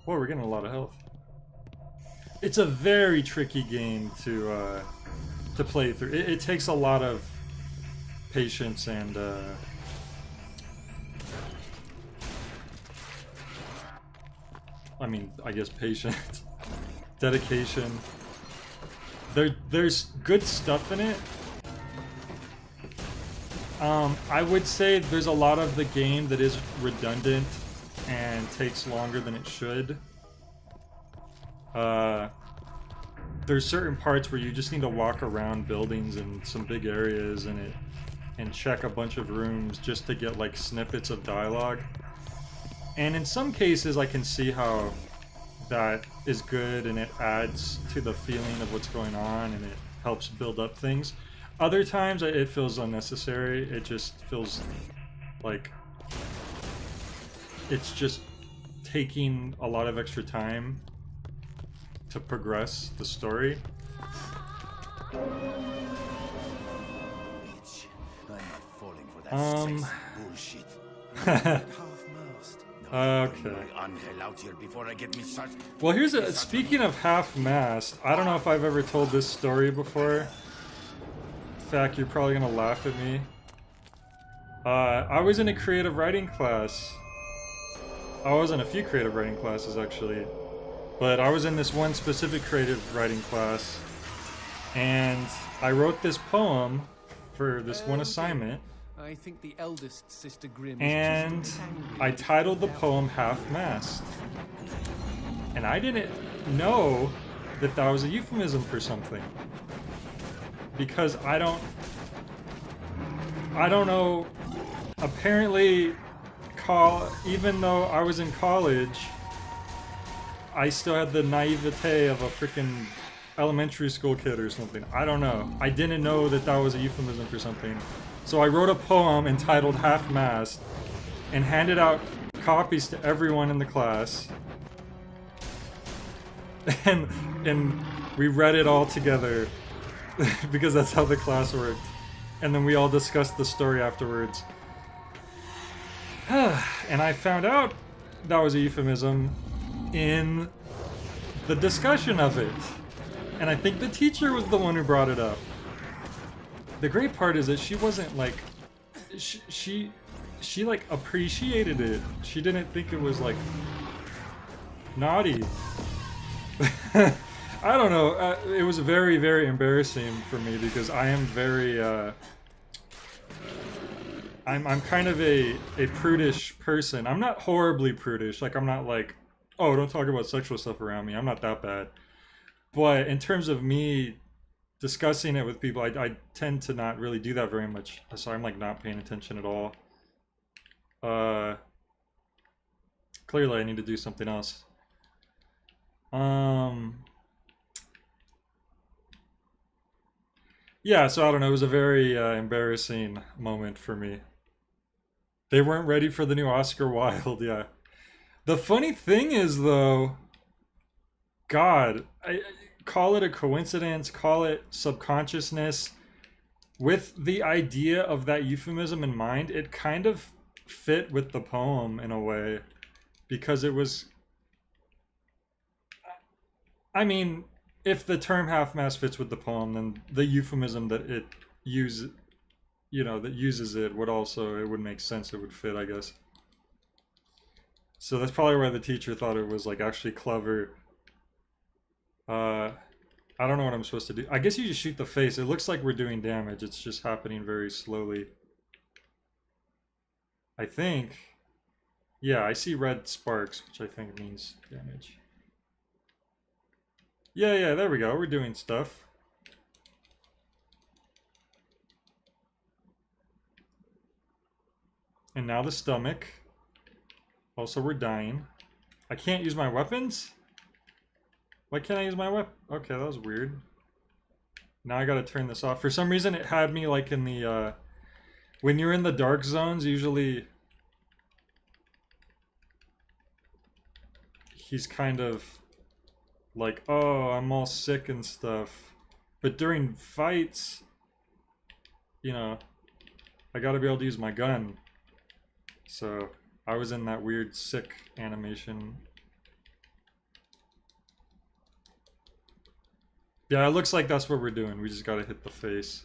Whoa, we're getting a lot of health. It's a very tricky game to play through. It takes a lot of patience and I mean, I guess patience, dedication. There's good stuff in it. I would say there's a lot of the game that is redundant and takes longer than it should. There's certain parts where you just need to walk around buildings in some big areas and check a bunch of rooms just to get like snippets of dialogue. And in some cases, I can see how that is good and it adds to the feeling of what's going on and it helps build up things. Other times, it feels unnecessary. It just feels like it's just taking a lot of extra time to progress the story. Bitch, I'm not falling for that sexy bullshit. Half-mast. Okay. Angel out here before I get me such. Well, here's a. Speaking of half-mast, I don't know if I've ever told this story before. In fact, you're probably gonna laugh at me. I was in a creative writing class. I was in a few creative writing classes actually, but I was in this one specific creative writing class, and I wrote this poem for this one assignment. I think the eldest Sister Grimm is And just angry I with titled the doubt. poem Half-Mast. And I didn't know that that was a euphemism for something. Because I don't know, apparently, even though I was in college, I still had the naivete of a freaking elementary school kid or something. I don't know. I didn't know that that was a euphemism for something. So I wrote a poem entitled Half-Mast and handed out copies to everyone in the class. And we read it all together because that's how the class worked. And then we all discussed the story afterwards. And I found out that was a euphemism in the discussion of it. And I think the teacher was the one who brought it up. The great part is that she wasn't like, she like appreciated it. She didn't think it was like naughty. I don't know. It was very, very embarrassing for me because I am very, I'm kind of a prudish person. I'm not horribly prudish. Like, I'm not like, oh, don't talk about sexual stuff around me. I'm not that bad. But in terms of me discussing it with people, I tend to not really do that very much. So I'm like not paying attention at all. Clearly I need to do something else. Yeah, so I don't know, it was a very embarrassing moment for me. They weren't ready for the new Oscar Wilde, yeah. The funny thing is though, God, I call it a coincidence, call it subconsciousness. With the idea of that euphemism in mind, it kind of fit with the poem in a way. Because it was... I mean, if the term half-mast fits with the poem, then the euphemism that it uses, that uses it would also, it would make sense, it would fit, I guess. So that's probably why the teacher thought it was like actually clever. I don't know what I'm supposed to do. I guess you just shoot the face. It looks like we're doing damage. It's just happening very slowly. I think. Yeah, I see red sparks, which I think means damage. Yeah, there we go. We're doing stuff. And now the stomach. Also, we're dying. I can't use my weapons? Why can't I use my weapon? Okay, that was weird. Now I gotta turn this off. For some reason, it had me like in the, when you're in the dark zones, usually he's kind of like, oh, I'm all sick and stuff. But during fights, I gotta be able to use my gun. So I was in that weird sick animation. Yeah, it looks like that's what we're doing. We just gotta hit the face.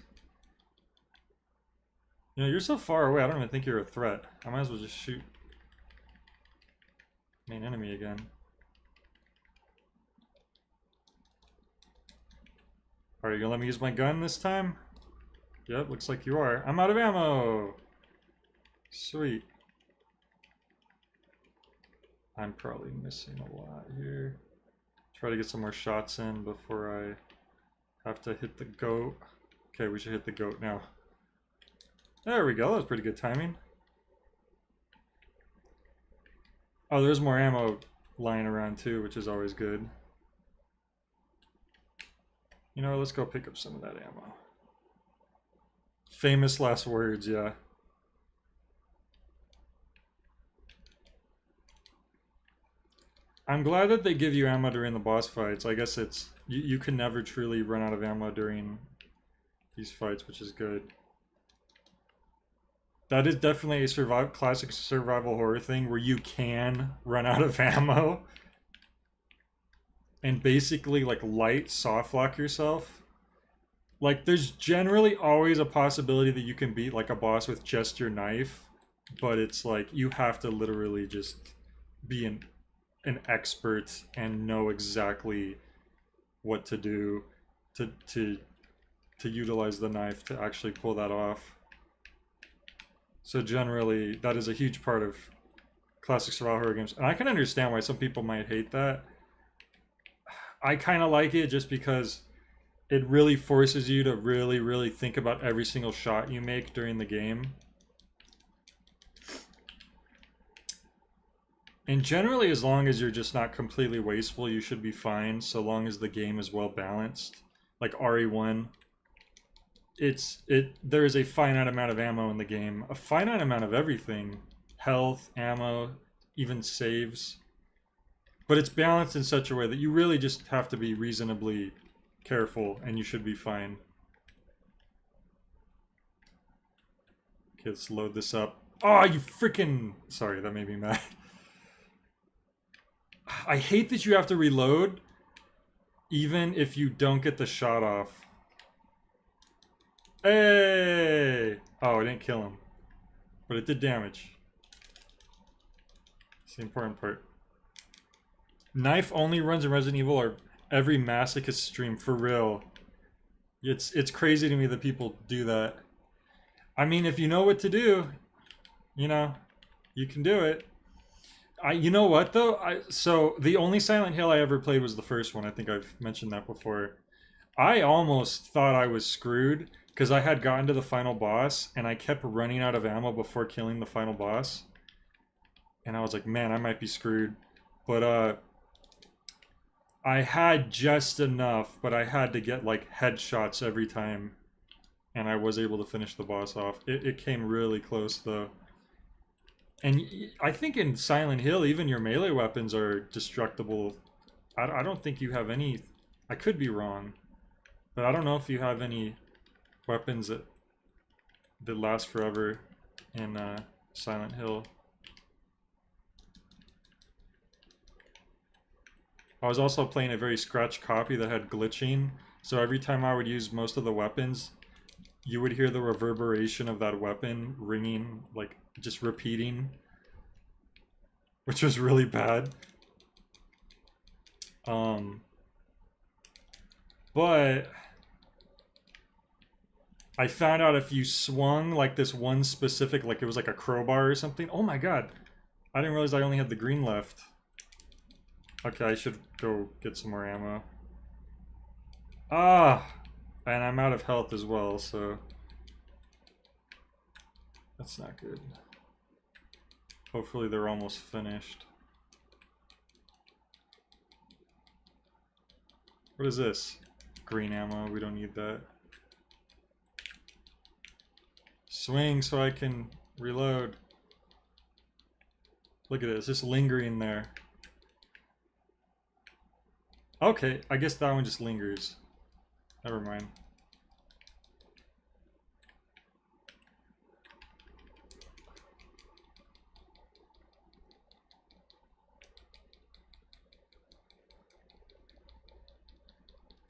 You're so far away, I don't even think you're a threat. I might as well just shoot main enemy again. Are you gonna let me use my gun this time? Yep, looks like you are. I'm out of ammo! Sweet. I'm probably missing a lot here. Try to get some more shots in before I have to hit the goat. Okay, we should hit the goat now. There we go, that was pretty good timing. Oh, there's more ammo lying around too, which is always good. You know, let's go pick up some of that ammo. Famous last words, yeah. I'm glad that they give you ammo during the boss fights. I guess it's you can never truly run out of ammo during these fights, which is good. That is definitely a classic survival horror thing where you can run out of ammo and basically like light soft lock yourself. Like there's generally always a possibility that you can beat like a boss with just your knife, but it's like you have to literally just be an expert and know exactly what to do to utilize the knife to actually pull that off. So generally, that is a huge part of classic survival horror games, and I can understand why some people might hate that. I kind of like it just because it really forces you to really think about every single shot you make during the game. And generally, as long as you're just not completely wasteful, you should be fine, so long as the game is well balanced. Like RE1, there is a finite amount of ammo in the game, a finite amount of everything, health, ammo, even saves. But it's balanced in such a way that you really just have to be reasonably careful, and you should be fine. Okay, let's load this up. Oh, you freaking... Sorry, that made me mad. I hate that you have to reload even if you don't get the shot off. Hey! Oh, I didn't kill him. But it did damage. It's the important part. Knife only runs in Resident Evil or every masochist stream, for real. It's crazy to me that people do that. I mean, if you know what to do, you know, you can do it. You know what though? So the only Silent Hill I ever played was the first one. I think I've mentioned that before. I almost thought I was screwed because I had gotten to the final boss and I kept running out of ammo before killing the final boss. And I was like, man, I might be screwed. But I had just enough, but I had to get like headshots every time. And I was able to finish the boss off. It came really close though. And I think in Silent Hill, even your melee weapons are destructible. I don't think you have any... I could be wrong. But I don't know if you have any weapons that last forever in Silent Hill. I was also playing a very scratched copy that had glitching. So every time I would use most of the weapons, you would hear the reverberation of that weapon ringing, like, just repeating. Which was really bad. But I found out if you swung like this one specific, like it was like a crowbar or something. Oh my god. I didn't realize I only had the green left. Okay, I should go get some more ammo. Ah! And I'm out of health as well, so... That's not good. Hopefully they're almost finished. What is this? Green ammo, we don't need that. Swing so I can reload. Look at it, it's just lingering there. Okay, I guess that one just lingers. Never mind.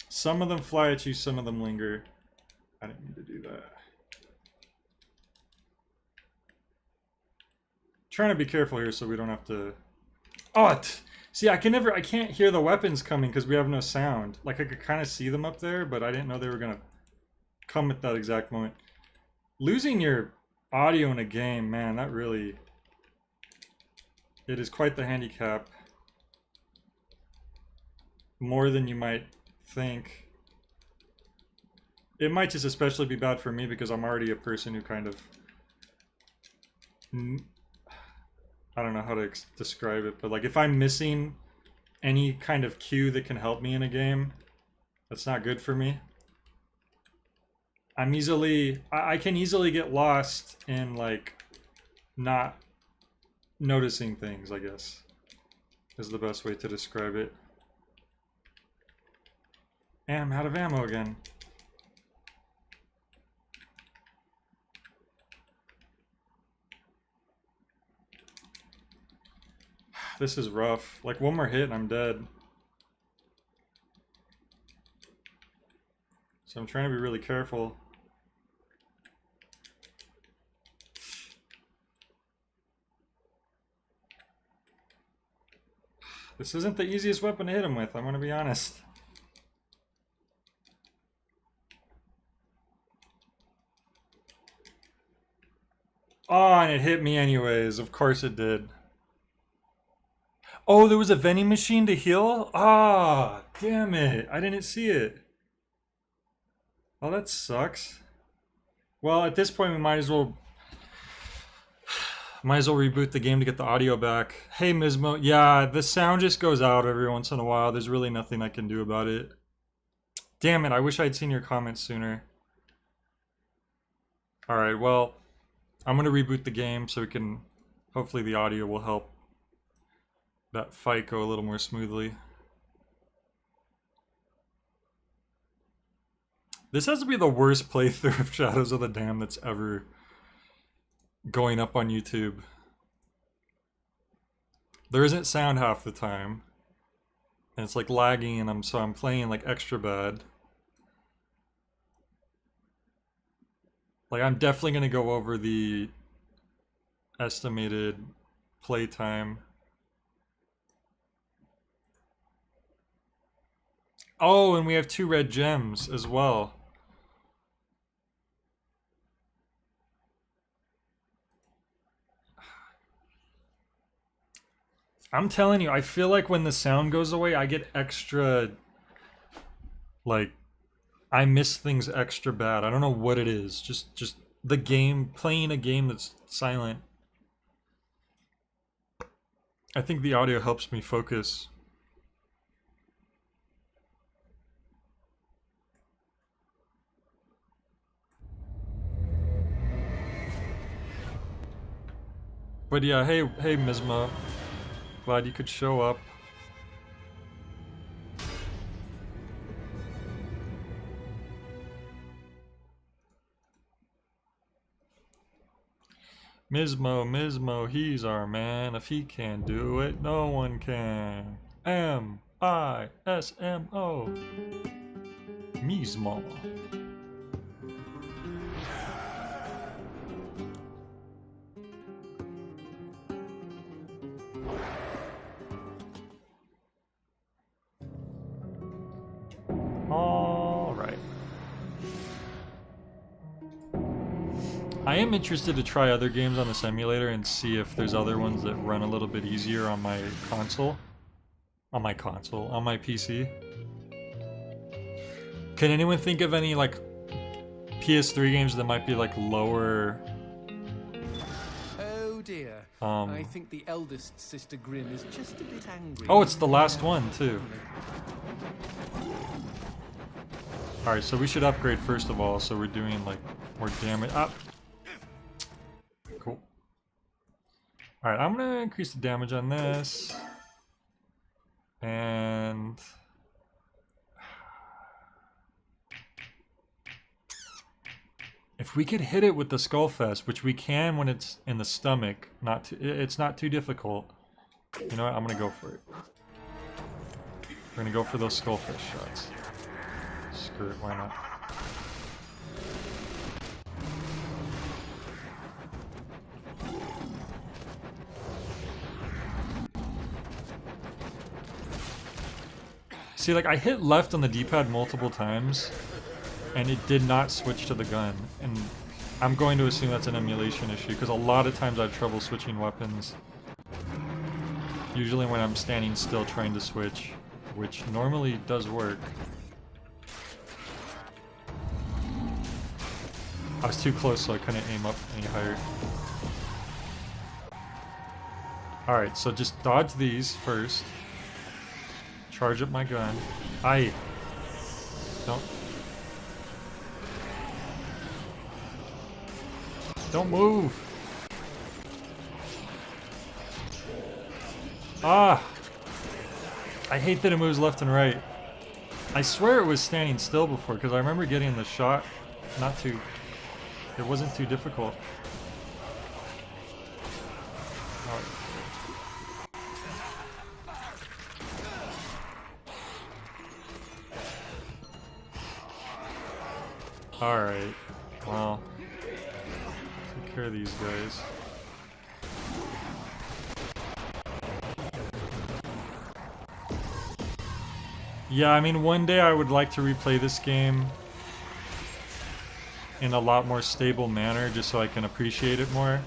Some of them fly at you, some of them linger. I didn't mean to do that. Trying to be careful here so we don't have to... Oh, see, I can't hear the weapons coming because we have no sound. Like, I could kind of see them up there, but I didn't know they were going to come at that exact moment. Losing your audio in a game, man, that really... It is quite the handicap. More than you might think. It might just especially be bad for me because I'm already a person who kind of... I don't know how to describe it, but like if I'm missing any kind of cue that can help me in a game, that's not good for me. I can easily get lost in like not noticing things, I guess, is the best way to describe it. And I'm out of ammo again. This is rough. Like one more hit and I'm dead. So I'm trying to be really careful. This isn't the easiest weapon to hit him with, I'm gonna be honest. Oh, and it hit me anyways. Of course it did. Oh, there was a vending machine to heal? Ah, damn it. I didn't see it. Oh, that sucks. Well, at this point we might as well reboot the game to get the audio back. Hey, Mismo. Yeah, the sound just goes out every once in a while. There's really nothing I can do about it. Damn it, I wish I'd seen your comments sooner. Alright, well, I'm gonna reboot the game so we can... Hopefully the audio will help that fight go a little more smoothly. This has to be the worst playthrough of Shadows of the Dam that's ever going up on YouTube. There isn't sound half the time. And it's like lagging and so I'm playing like extra bad. Like I'm definitely gonna go over the estimated playtime. Oh, and we have 2 red gems as well. I'm telling you, I feel like when the sound goes away, I get extra, like, I miss things extra bad. I don't know what it is. Just the game, playing a game that's silent. I think the audio helps me focus. But yeah, hey Misma. Glad you could show up. Mismo, he's our man. If he can't do it, no one can. M-I-S-M-O. Mismo. Alright. I am interested to try other games on the simulator and see if there's other ones that run a little bit easier on my console. On my PC. Can anyone think of any, like, PS3 games that might be, like, lower... Oh dear. I think the eldest sister Grimm is just a bit angry. Oh, it's the last one, too. Alright, so we should upgrade first of all, so we're doing, like, more damage. Cool. Alright, I'm gonna increase the damage on this. And... if we could hit it with the Skullfest, which we can when it's in the stomach, it's not too difficult. You know what, I'm gonna go for it. We're gonna go for those Skullfest shots. Screw it, why not? See, like, I hit left on the D-pad multiple times, and it did not switch to the gun. And I'm going to assume that's an emulation issue, because a lot of times I have trouble switching weapons. Usually when I'm standing still trying to switch, which normally does work. I was too close, so I couldn't aim up any higher. Alright, so just dodge these first. Charge up my gun. Aye. Don't. Don't move. Ah! I hate that it moves left and right. I swear it was standing still before, because I remember getting the shot it wasn't too difficult. Alright, well, take care of these guys. Yeah, I mean, one day I would like to replay this game in a lot more stable manner, just so I can appreciate it more.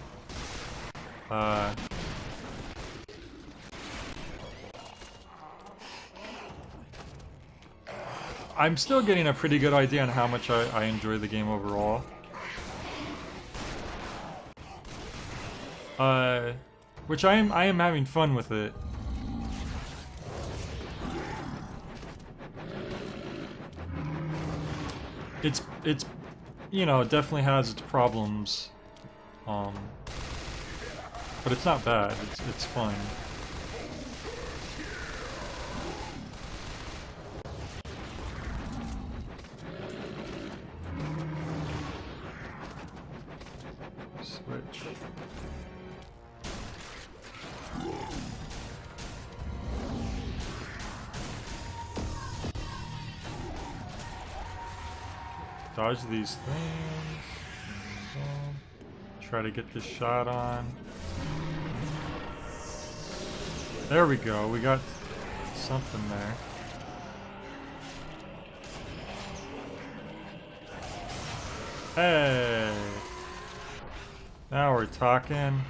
I'm still getting a pretty good idea on how much I enjoy the game overall. Which I am having fun with it. It's you know, it definitely has its problems. But it's not bad. It's fun. Switch. Dodge these things. Try to get this shot on. There we go. We got something there. Hey! Now we're talking.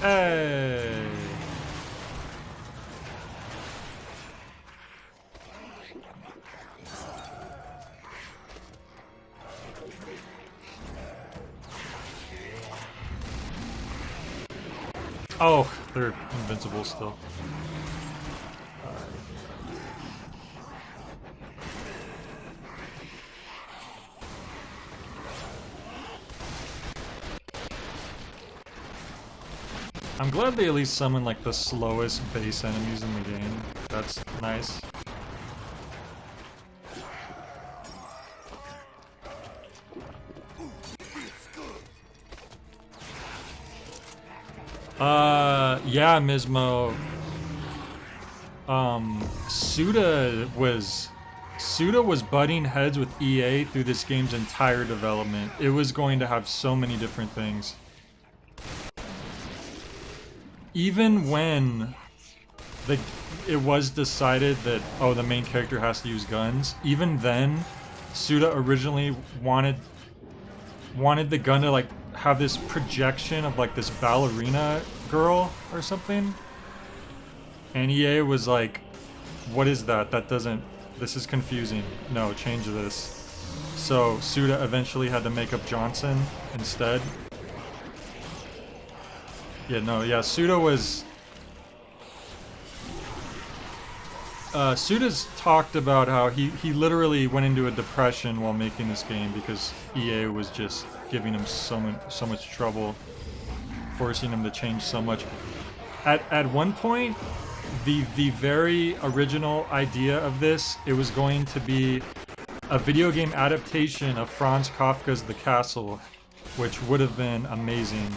Hey! Oh, they're invincible still. I'm glad they at least summon like the slowest base enemies in the game. That's nice. Yeah, Mismo. Suda was butting heads with EA through this game's entire development. It was going to have so many different things. Even when it was decided that, oh, the main character has to use guns, even then, Suda originally wanted the gun to like have this projection of like this ballerina girl or something. And EA was like, what is that? This is confusing. No, change this. So Suda eventually had to make up Johnson instead. Yeah, no, yeah, Suda was... Suda's talked about how he literally went into a depression while making this game because EA was just giving him so much trouble, forcing him to change so much. At one point, the very original idea of this, it was going to be a video game adaptation of Franz Kafka's The Castle, which would have been amazing.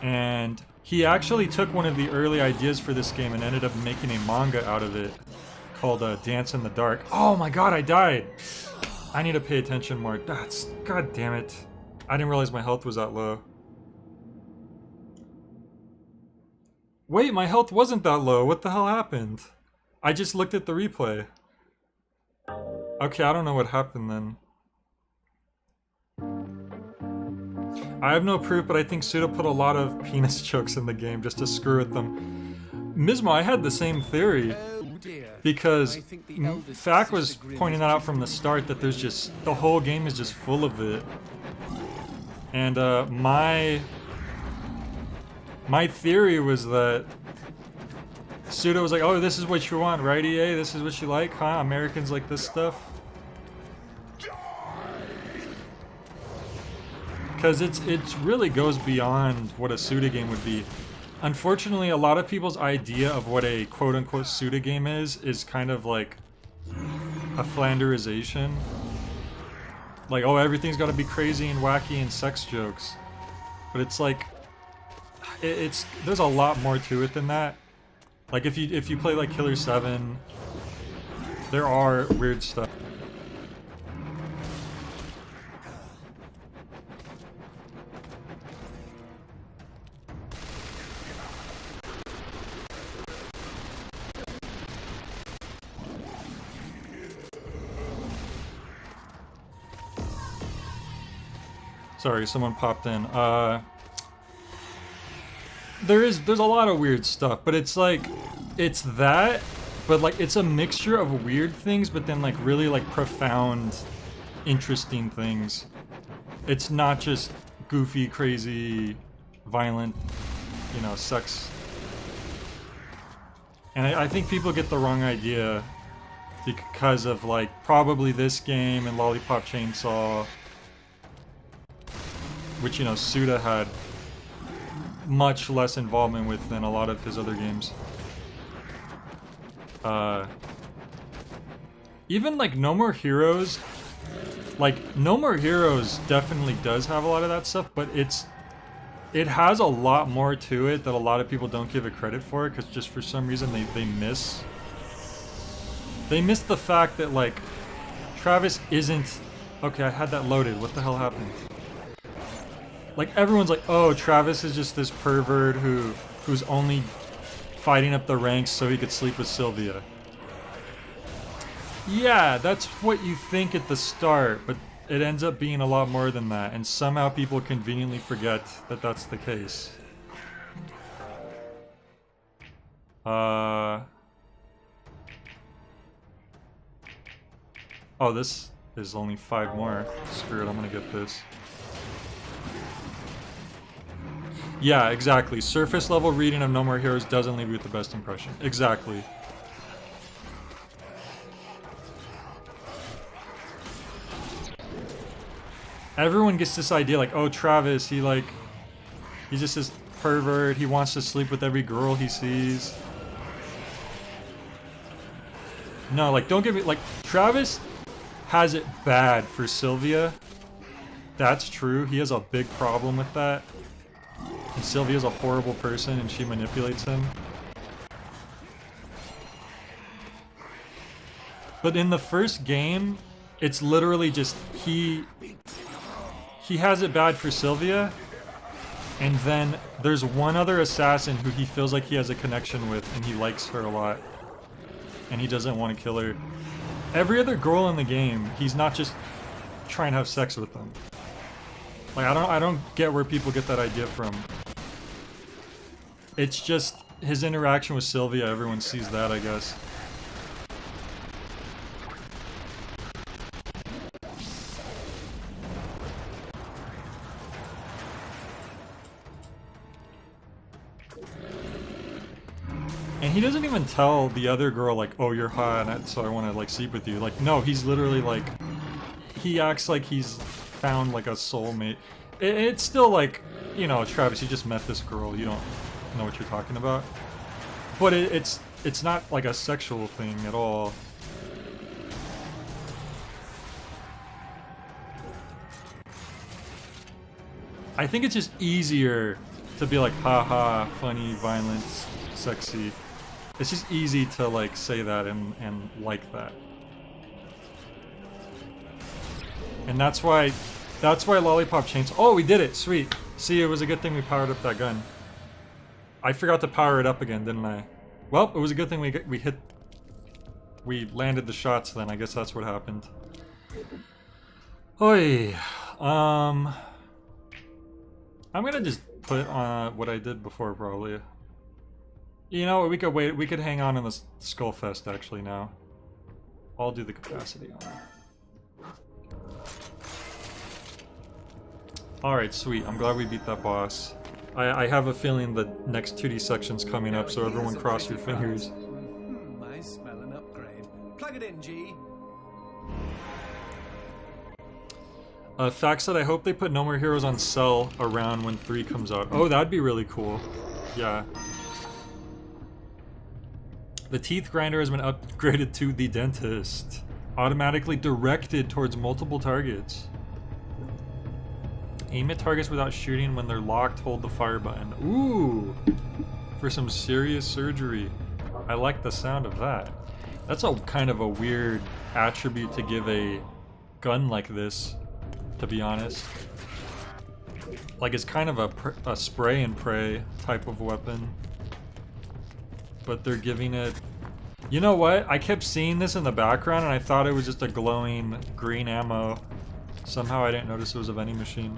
And he actually took one of the early ideas for this game and ended up making a manga out of it called Dance in the Dark. Oh my god, I died! I need to pay attention more. God damn it. I didn't realize my health was that low. Wait, my health wasn't that low. What the hell happened? I just looked at the replay. Okay, I don't know what happened then. I have no proof, but I think Suda put a lot of penis jokes in the game just to screw with them. Mismo, I had the same theory. dear. Because I think the eldest Fac was sister Grimm pointing is that out due from the start that there's just the whole game is just full of it. And my theory was that Suda was like, "Oh, this is what you want, right, EA? This is what you like, huh? Americans like this stuff." Because it really goes beyond what a Suda game would be. Unfortunately, a lot of people's idea of what a quote-unquote Suda game is kind of like a Flanderization. Like, oh, everything's gotta be crazy and wacky and sex jokes. But it's like, there's a lot more to it than that. Like, if you play like Killer 7, there are weird stuff. Sorry, someone popped in. There's a lot of weird stuff, but it's like, it's that, but like it's a mixture of weird things, but then like really like profound, interesting things. It's not just goofy, crazy, violent, you know, sex. And I think people get the wrong idea because of like probably this game and Lollipop Chainsaw, which, you know, Suda had much less involvement with than a lot of his other games. Even like No More Heroes, definitely does have a lot of that stuff, but it has a lot more to it that a lot of people don't give it credit for, because just for some reason they miss the fact that like Travis isn't okay. I had that loaded. What the hell happened? Like, everyone's like, oh, Travis is just this pervert who's only fighting up the ranks so he could sleep with Sylvia. Yeah, that's what you think at the start, but it ends up being a lot more than that, and somehow people conveniently forget that that's the case. Oh, this is only 5 more. Screw it, I'm gonna get this. Yeah, exactly. Surface level reading of No More Heroes doesn't leave you with the best impression. Exactly. Everyone gets this idea like, oh, Travis, he's just this pervert, he wants to sleep with every girl he sees. No, like, don't get me, like, Travis has it bad for Sylvia. That's true, he has a big problem with that. And Sylvia's a horrible person and she manipulates him. But in the first game, it's literally just he has it bad for Sylvia, and then there's one other assassin who he feels like he has a connection with and he likes her a lot. And he doesn't want to kill her. Every other girl in the game, he's not just trying to have sex with them. Like, I don't get where people get that idea from. It's just his interaction with Sylvia, everyone sees that, I guess. And he doesn't even tell the other girl, like, oh, you're hot, so I want to, like, sleep with you. Like, no, he's literally, like, he acts like he's found, like, a soulmate. It's still, like, you know, Travis, you just met this girl, you don't know what you're talking about. But it's not, like, a sexual thing at all. I think it's just easier to be like, haha, funny, violent, sexy. It's just easy to, like, say that and like that. And that's why Lollipop Chainsaw. Oh, we did it! Sweet. See, it was a good thing we powered up that gun. I forgot to power it up again, didn't I? Well, it was a good thing we landed the shots then. I guess that's what happened. Oi. I'm gonna just put on what I did before, probably. You know what, we could wait, we could hang on in the Skullfest actually now. I'll do the capacity on it. Alright, sweet. I'm glad we beat that boss. I have a feeling the next 2D section's coming up, so everyone cross your fingers. I smell an upgrade. Plug it in, G. Fact said, I hope they put No More Heroes on sale around when 3 comes out. Oh, that'd be really cool. Yeah. The teeth grinder has been upgraded to the dentist. Automatically directed towards multiple targets. Aim at targets without shooting. When they're locked, hold the fire button. Ooh! For some serious surgery. I like the sound of that. That's a kind of a weird attribute to give a gun like this, to be honest. Like, it's kind of a spray and pray type of weapon. But they're giving it... You know what? I kept seeing this in the background and I thought it was just a glowing green ammo. Somehow I didn't notice it was a vending machine.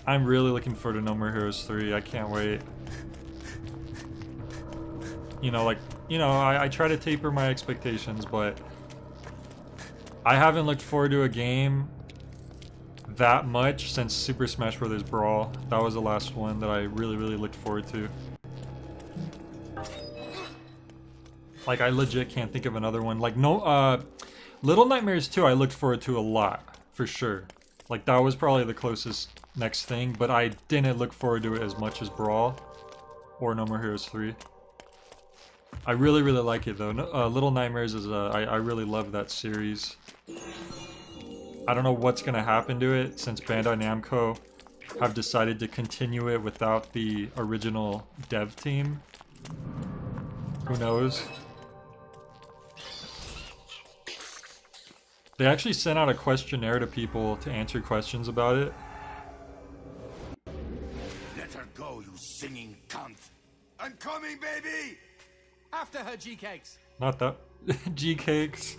I'm really looking forward to No More Heroes 3. I can't wait. You know, like, I try to taper my expectations, but I haven't looked forward to a game that much since Super Smash Bros. Brawl. That was the last one that I really, really looked forward to. Like, I legit can't think of another one. Like, no, Little Nightmares 2 I looked forward to a lot, for sure. Like, that was probably the closest next thing, but I didn't look forward to it as much as Brawl or No More Heroes 3. I really, really like it, though. Little Nightmares is I really love that series. I don't know what's gonna happen to it since Bandai Namco have decided to continue it without the original dev team. Who knows? They actually sent out a questionnaire to people to answer questions about it. Let her go, you singing cunt. I'm coming, baby! After her, G-Cakes. Not that. G-Cakes.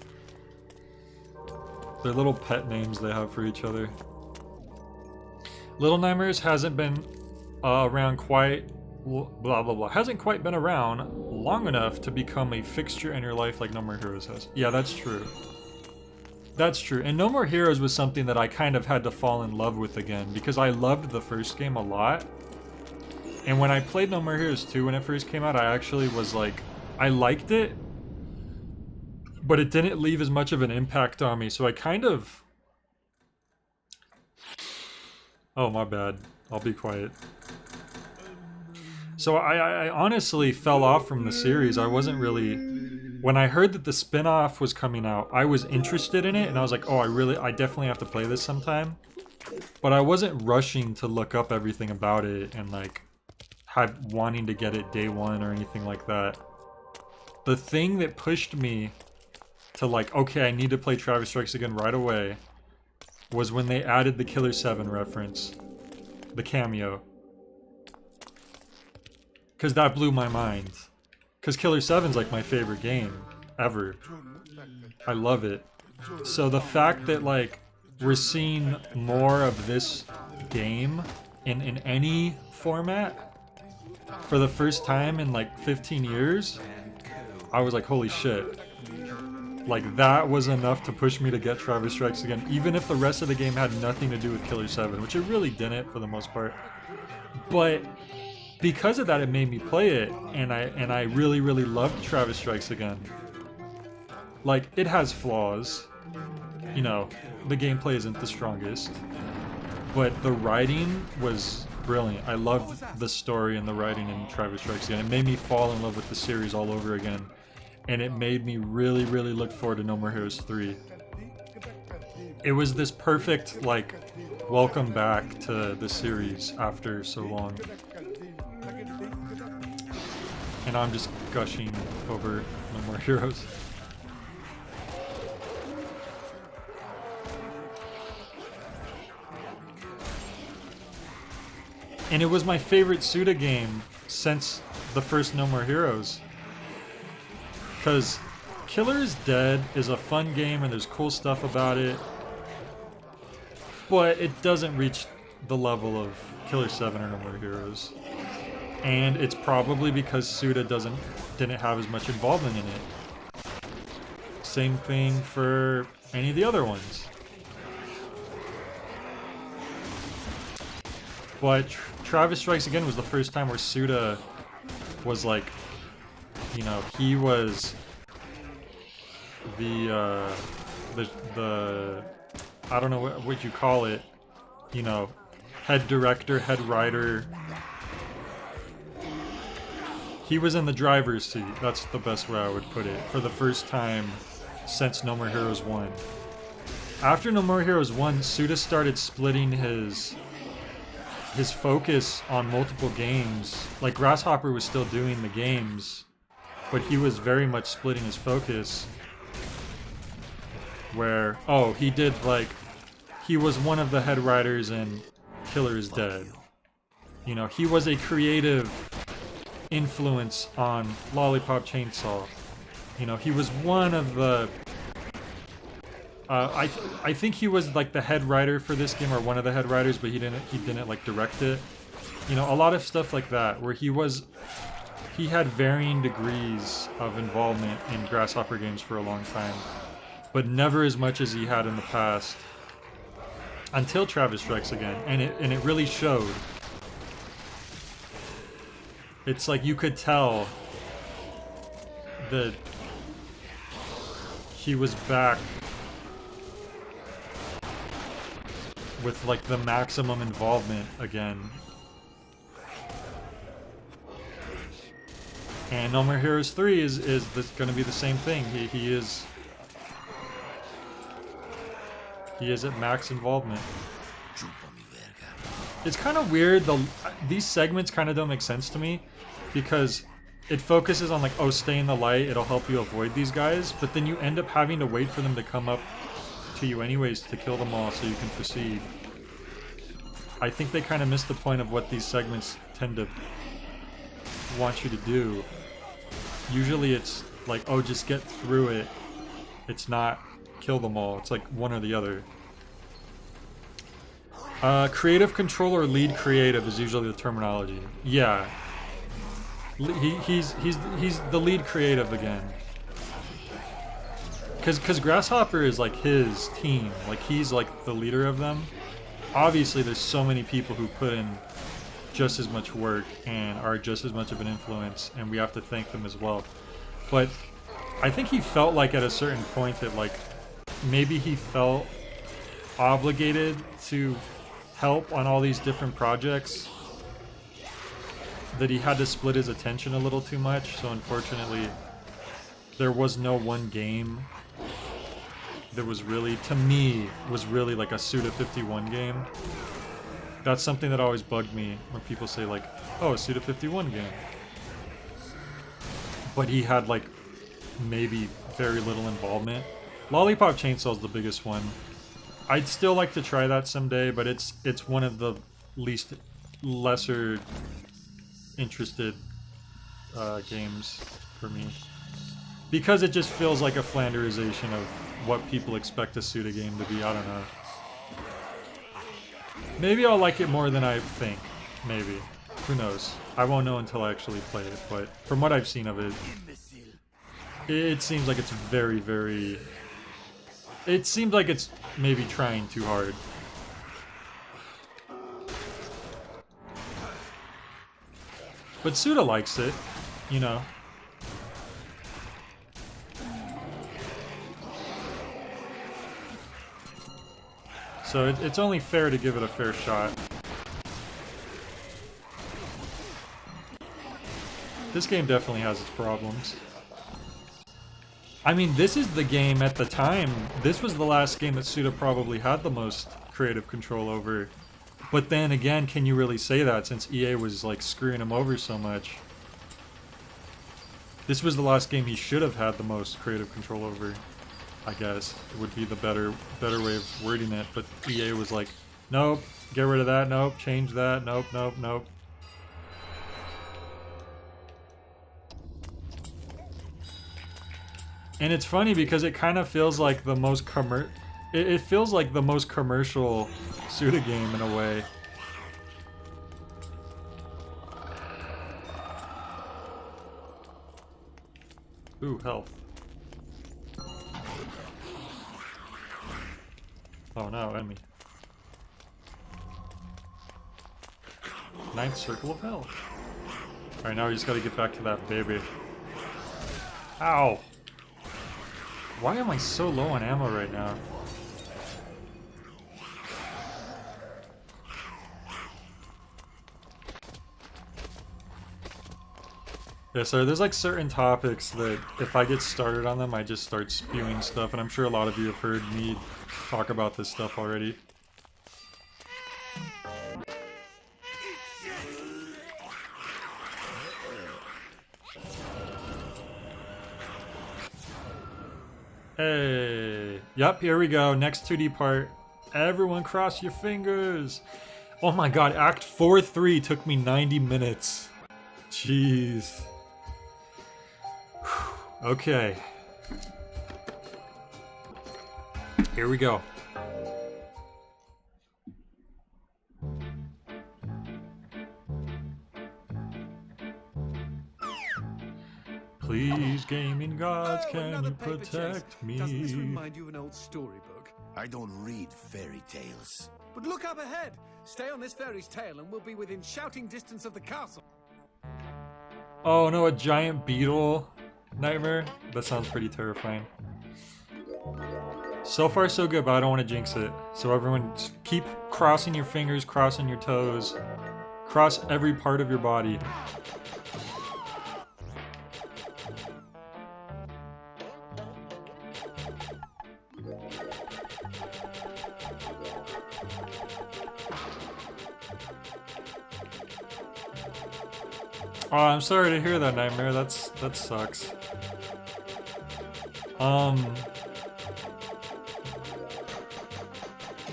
They're little pet names they have for each other. Little Nightmares hasn't been around quite... blah blah blah. Hasn't quite been around long enough to become a fixture in your life like No More Heroes has. Yeah, that's true. That's true. And No More Heroes was something that I kind of had to fall in love with again because I loved the first game a lot. And when I played No More Heroes 2 when it first came out, I actually was like, I liked it, but it didn't leave as much of an impact on me, so I kind of... Oh, my bad. I'll be quiet. So I honestly fell off from the series. I wasn't really... When I heard that the spin-off was coming out, I was interested in it, and I was like, oh, I definitely have to play this sometime. But I wasn't rushing to look up everything about it and, like, wanting to get it day one or anything like that. The thing that pushed me to, like, okay, I need to play Travis Strikes Again right away was when they added the Killer 7 reference. The cameo. Because that blew my mind. Because Killer 7's like my favorite game ever. I love it. So the fact that, like, we're seeing more of this game in any format for the first time in like 15 years, I was like, holy shit. Like, that was enough to push me to get Travis Strikes Again, even if the rest of the game had nothing to do with Killer 7, which it really didn't for the most part. But because of that, it made me play it, and I really, really loved Travis Strikes Again. Like, it has flaws. You know, the gameplay isn't the strongest. But the writing was brilliant. I loved the story and the writing in Travis Strikes Again. It made me fall in love with the series all over again. And it made me really, really look forward to No More Heroes 3. It was this perfect, like, welcome back to the series after so long. And I'm just gushing over No More Heroes. And it was my favorite Suda game since the first No More Heroes. Because Killer is Dead is a fun game and there's cool stuff about it. But it doesn't reach the level of Killer 7 or No More Heroes. And it's probably because Suda didn't have as much involvement in it. Same thing for any of the other ones. But Travis Strikes Again was the first time where Suda was like, you know, he was the I don't know what you call it, you know, head director, head writer. He was in the driver's seat. That's the best way I would put it. For the first time since No More Heroes 1. After No More Heroes 1, Suda started splitting his focus on multiple games. Like, Grasshopper was still doing the games, but he was very much splitting his focus. Where, oh, he did, like, he was one of the head writers in Killer is Dead. You know, he was a creative influence on Lollipop Chainsaw. You know, he was one of the... I think he was like the head writer for this game, or one of the head writers, but he didn't like direct it. You know, a lot of stuff like that, where he had varying degrees of involvement in Grasshopper games for a long time, but never as much as he had in the past. Until Travis Strikes Again, and it really showed. It's like you could tell that he was back with like the maximum involvement again. And No More Heroes 3 is going to be the same thing. He is at max involvement. It's kind of weird, these segments kind of don't make sense to me, because it focuses on like, oh, stay in the light, it'll help you avoid these guys, but then you end up having to wait for them to come up to you anyways to kill them all so you can proceed. I think they kind of missed the point of what these segments tend to want you to do. Usually it's like, oh, just get through it. It's not kill them all, it's like one or the other. Creative control or lead creative is usually the terminology. Yeah. He's the lead creative again. Cause Grasshopper is like his team. Like, he's like the leader of them. Obviously there's so many people who put in just as much work and are just as much of an influence, and we have to thank them as well. But I think he felt like at a certain point that like maybe he felt obligated to help on all these different projects, that he had to split his attention a little too much. So unfortunately there was no one game that was really, to me, was really like a Suda 51 game. That's something that always bugged me when people say like, oh, a Suda 51 game. But he had like maybe very little involvement. Lollipop Chainsaw is the biggest one. I'd still like to try that someday, but it's one of the lesser interested games for me, because it just feels like a Flanderization of what people expect a Suda game to be. I don't know. Maybe I'll like it more than I think. Maybe. Who knows? I won't know until I actually play it, but from what I've seen of it, it seems like it's very, very... It seems like it's maybe trying too hard. But Suda likes it, you know. So it's only fair to give it a fair shot. This game definitely has its problems. I mean, this is the game at the time. This was the last game that Suda probably had the most creative control over. But then again, can you really say that, since EA was like screwing him over so much? This was the last game he should have had the most creative control over, I guess. It would be the better way of wording it, but EA was like, nope, get rid of that, nope, change that, nope, nope, nope. And it's funny because it kind of feels like the most it feels like the most commercial Suda game in a way. Ooh, health. Oh no, enemy. Ninth circle of hell. Alright, now we just gotta get back to that baby. Ow! Why am I so low on ammo right now? Yeah, so there's like certain topics that if I get started on them, I just start spewing stuff, and I'm sure a lot of you have heard me talk about this stuff already. Hey, yep, here we go. Next 2D part. Everyone cross your fingers. Oh my god, Act 4-3 took me 90 minutes. Jeez. Okay. Here we go. Please, gaming gods, can another you paper chase. protect me? Doesn't this remind you of an old storybook? I don't read fairy tales. But look up ahead. Stay on this fairy's tail and we'll be within shouting distance of the castle. Oh no, a giant beetle nightmare? That sounds pretty terrifying. So far so good, but I don't want to jinx it. So everyone, keep crossing your fingers, crossing your toes. Cross every part of your body. Oh, I'm sorry to hear that, Nightmare. That sucks.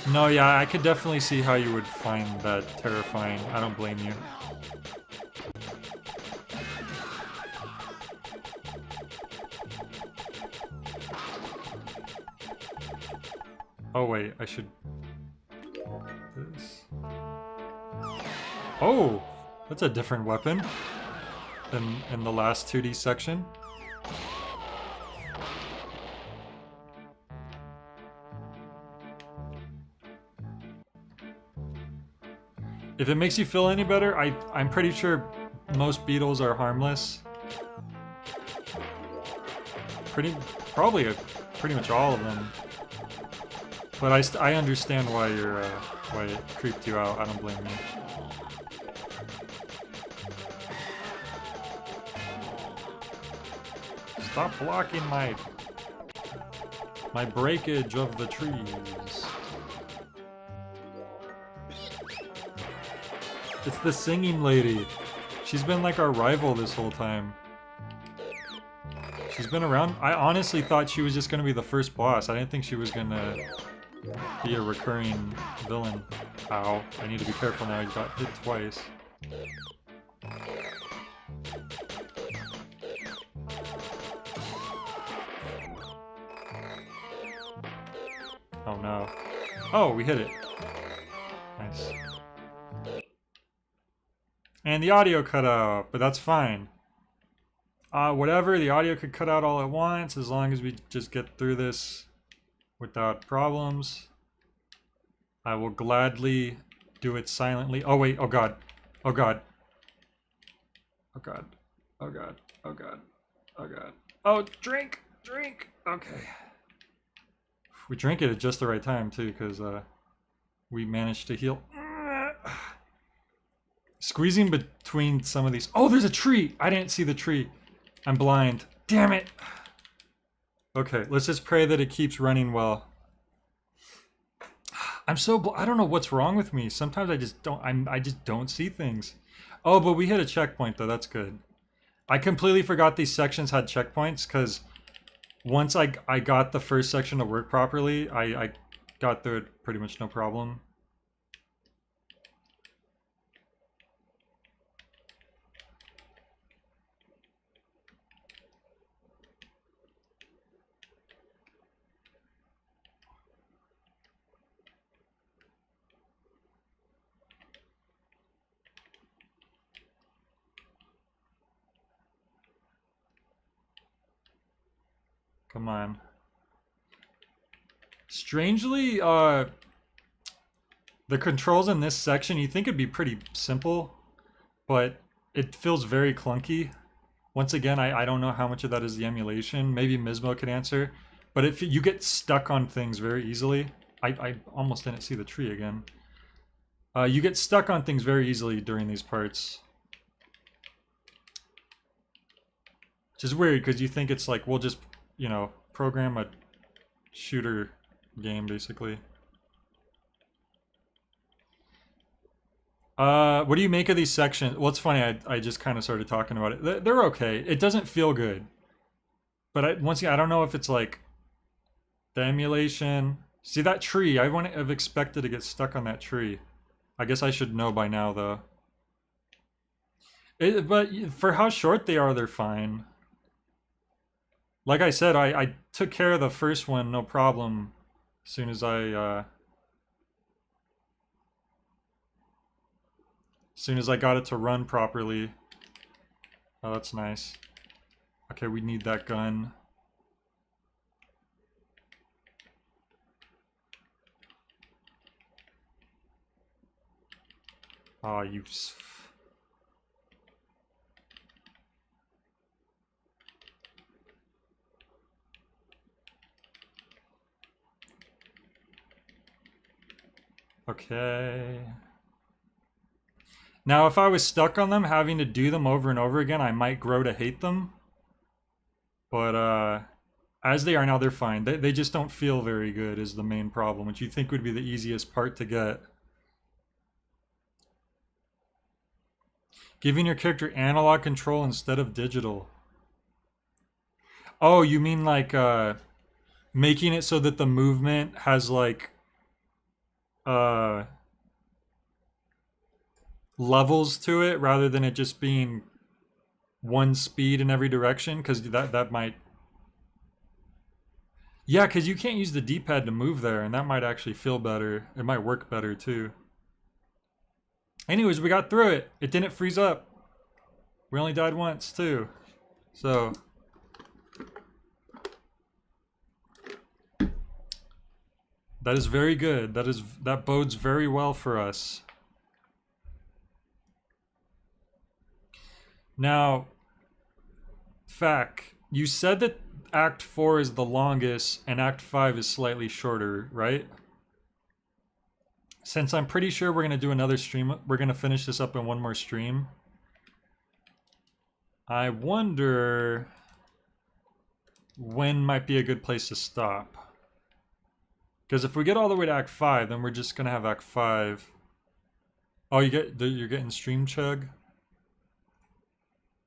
No, yeah, I could definitely see how you would find that terrifying. I don't blame you. Oh wait, I should... This... Oh! That's a different weapon than in the last 2D section. If it makes you feel any better, I'm pretty sure most beetles are harmless. Pretty much all of them. But I understand why why it creeped you out. I don't blame you. Stop blocking my breakage of the trees. It's the singing lady. She's been like our rival this whole time. She's been around. I honestly thought she was just gonna be the first boss. I didn't think she was gonna be a recurring villain. Ow. I need to be careful now. He got hit twice. Oh no. Oh, we hit it. Nice. And the audio cut out, but that's fine. Whatever, the audio could cut out all at once, as long as we just get through this without problems. I will gladly do it silently. Oh wait, oh god. Oh god. Oh god. Oh god. Oh god. Oh god. Oh, drink! Drink! Okay. We drank it at just the right time too, because we managed to heal. Squeezing between some of these. Oh, there's a tree! I didn't see the tree. I'm blind. Damn it! Okay, let's just pray that it keeps running well. I'm so I don't know what's wrong with me. Sometimes I just don't see things. Oh, but we hit a checkpoint though. That's good. I completely forgot these sections had checkpoints because once I got the first section to work properly, I got through it pretty much no problem. Come on. Strangely, the controls in this section, you think it'd be pretty simple, but it feels very clunky. Once again, I don't know how much of that is the emulation. Maybe Mismo could answer. But if you get stuck on things very easily, I almost didn't see the tree again. You get stuck on things very easily during these parts. Which is weird, because you think it's like, we'll just, you know, program a shooter game, basically. What do you make of these sections? Well, it's funny, I just kind of started talking about it. They're okay. It doesn't feel good. But once again, I don't know if it's like the emulation. See that tree? I wouldn't have expected to get stuck on that tree. I guess I should know by now, though. But for how short they are, they're fine. Like I said, I took care of the first one, no problem, as soon as I got it to run properly. Oh, that's nice. Okay, we need that gun. Oh, you... Okay. Now, if I was stuck on them, having to do them over and over again, I might grow to hate them. But, as they are now, they're fine. They just don't feel very good is the main problem, which you think would be the easiest part to get. Giving your character analog control instead of digital. Oh, you mean like, making it so that the movement has like, levels to it rather than it just being one speed in every direction, because that might... Yeah, because you can't use the D-pad to move there, and that might actually feel better. It might work better, too. Anyways, we got through it. It didn't freeze up. We only died once, too. So... that is very good. That bodes very well for us. Now, Fac, you said that Act 4 is the longest and Act 5 is slightly shorter, right? Since I'm pretty sure we're going to do another stream, we're going to finish this up in one more stream. I wonder when might be a good place to stop. Because if we get all the way to Act 5, then we're just going to have Act 5. Oh, you're getting stream chug?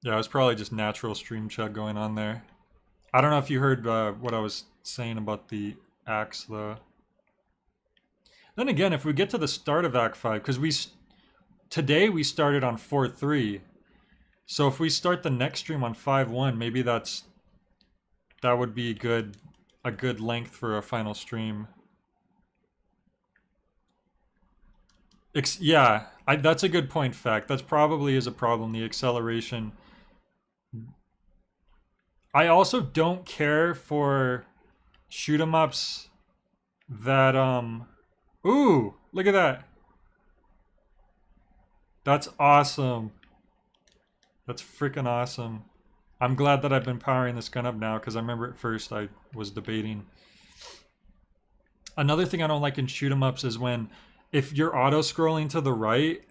Yeah, it was probably just natural stream chug going on there. I don't know if you heard what I was saying about the acts, though. Then again, if we get to the start of Act 5, because today we started on 4-3. So if we start the next stream on 5-1, maybe that would be a good length for a final stream. Yeah, that's a good point, Fact. That's probably is a problem, the acceleration. I also don't care for shoot 'em ups that ooh, look at that. That's awesome. That's freaking awesome. I'm glad that I've been powering this gun up now, because I remember at first I was debating. Another thing I don't like in shoot 'em ups is when if you're auto scrolling to the right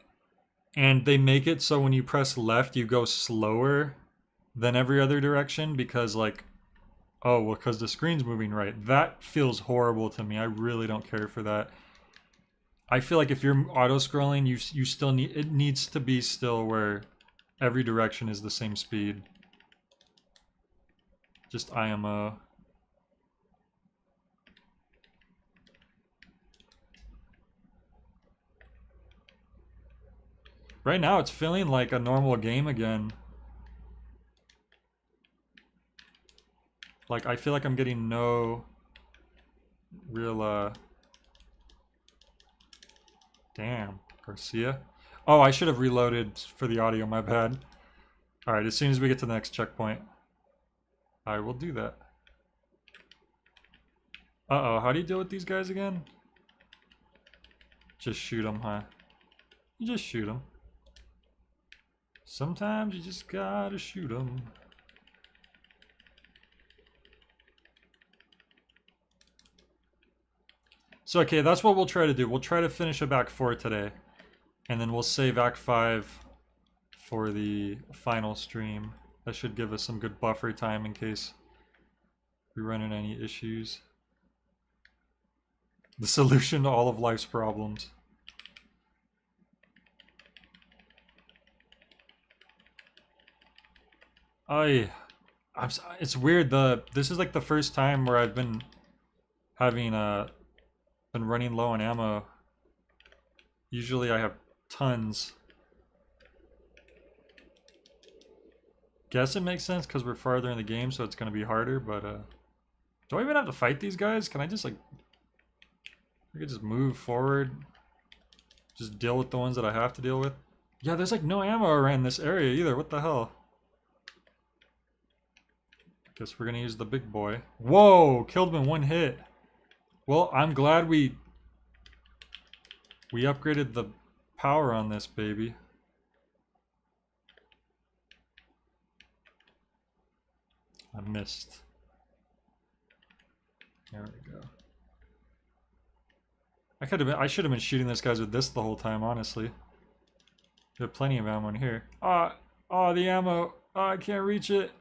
and they make it so when you press left you go slower than every other direction, because like, oh, well, because the screen's moving right. That feels horrible to me. I really don't care for that. I feel like if you're auto-scrolling, you still need... it needs to be still where every direction is the same speed. Just IMO. Right now, it's feeling like a normal game again. Like, I feel like I'm getting no real, Damn, Garcia. Oh, I should have reloaded for the audio, my bad. Alright, as soon as we get to the next checkpoint, I will do that. Uh-oh, how do you deal with these guys again? Just shoot them, huh? You just shoot them. Sometimes you just gotta shoot them. So, okay, that's what we'll try to do. We'll try to finish up Act 4 today. And then we'll save Act 5 for the final stream. That should give us some good buffer time in case we run into any issues. The solution to all of life's problems. It's weird. This is like the first time where I've been having been running low on ammo. Usually I have tons. Guess it makes sense because we're farther in the game, so it's gonna be harder. But do I even have to fight these guys? Can I just like? I could just move forward. Just deal with the ones that I have to deal with. Yeah, there's like no ammo around this area either. What the hell? Guess we're gonna use the big boy. Whoa! Killed him in one hit. Well, I'm glad we upgraded the power on this baby. I missed. There we go. I should have been shooting these guys with this the whole time, honestly. We have plenty of ammo in here. Oh, the ammo. Oh, I can't reach it.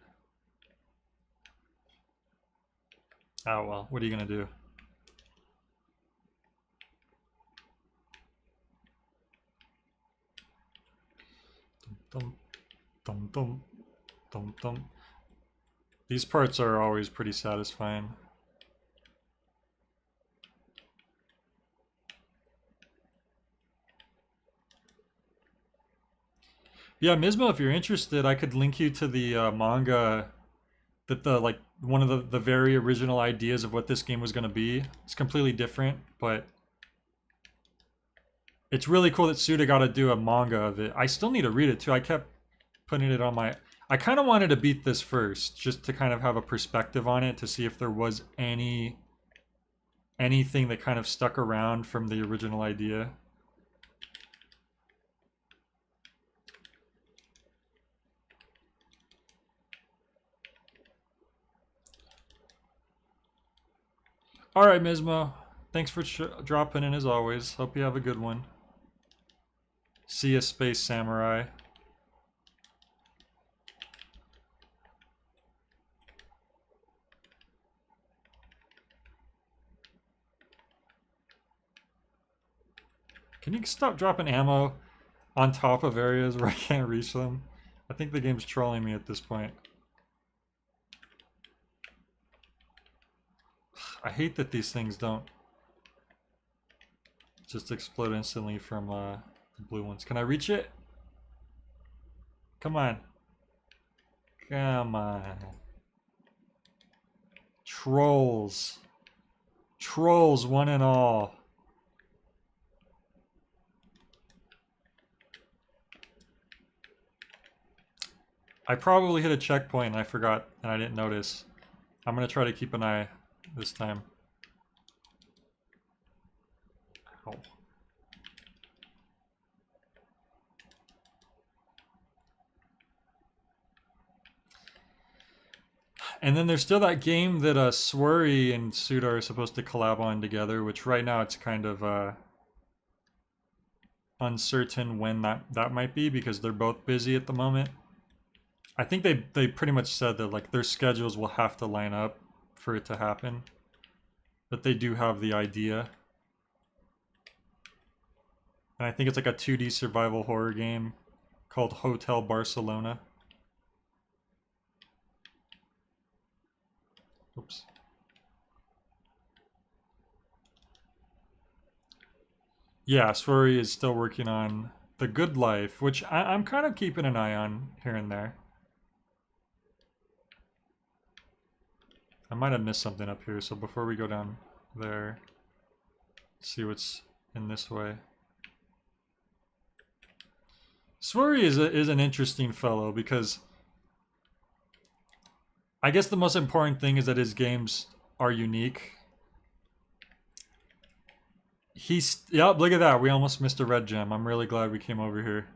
Oh well, what are you gonna do? Dum dum dum dum dum. These parts are always pretty satisfying. Yeah, Mismo, if you're interested, I could link you to the manga that like one of the very original ideas of what this game was going to be. It's completely different, but it's really cool that Suda got to do a manga of it. I still need to read it too. I kept putting it on my... I kind of wanted to beat this first, just to kind of have a perspective on it, to see if there was anything that kind of stuck around from the original idea. Alright, Mismo. Thanks for dropping in as always. Hope you have a good one. See ya, Space Samurai. Can you stop dropping ammo on top of areas where I can't reach them? I think the game's trolling me at this point. I hate that these things don't just explode instantly from the blue ones. Can I reach it? Come on. Come on. Trolls. Trolls, one and all. I probably hit a checkpoint and I forgot and I didn't notice. I'm gonna try to keep an eye this time. Ow. And then there's still that game that Swery and Suda are supposed to collab on together, which right now it's kind of uncertain when that might be because they're both busy at the moment. I think they pretty much said that like their schedules will have to line up for it to happen. But they do have the idea. And I think it's like a 2D survival horror game called Hotel Barcelona. Oops. Yeah, Swery is still working on The Good Life, which I'm kind of keeping an eye on here and there. I might have missed something up here, so before we go down there, see what's in this way. Swery is an interesting fellow because I guess the most important thing is that his games are unique. Yep, look at that. We almost missed a red gem. I'm really glad we came over here.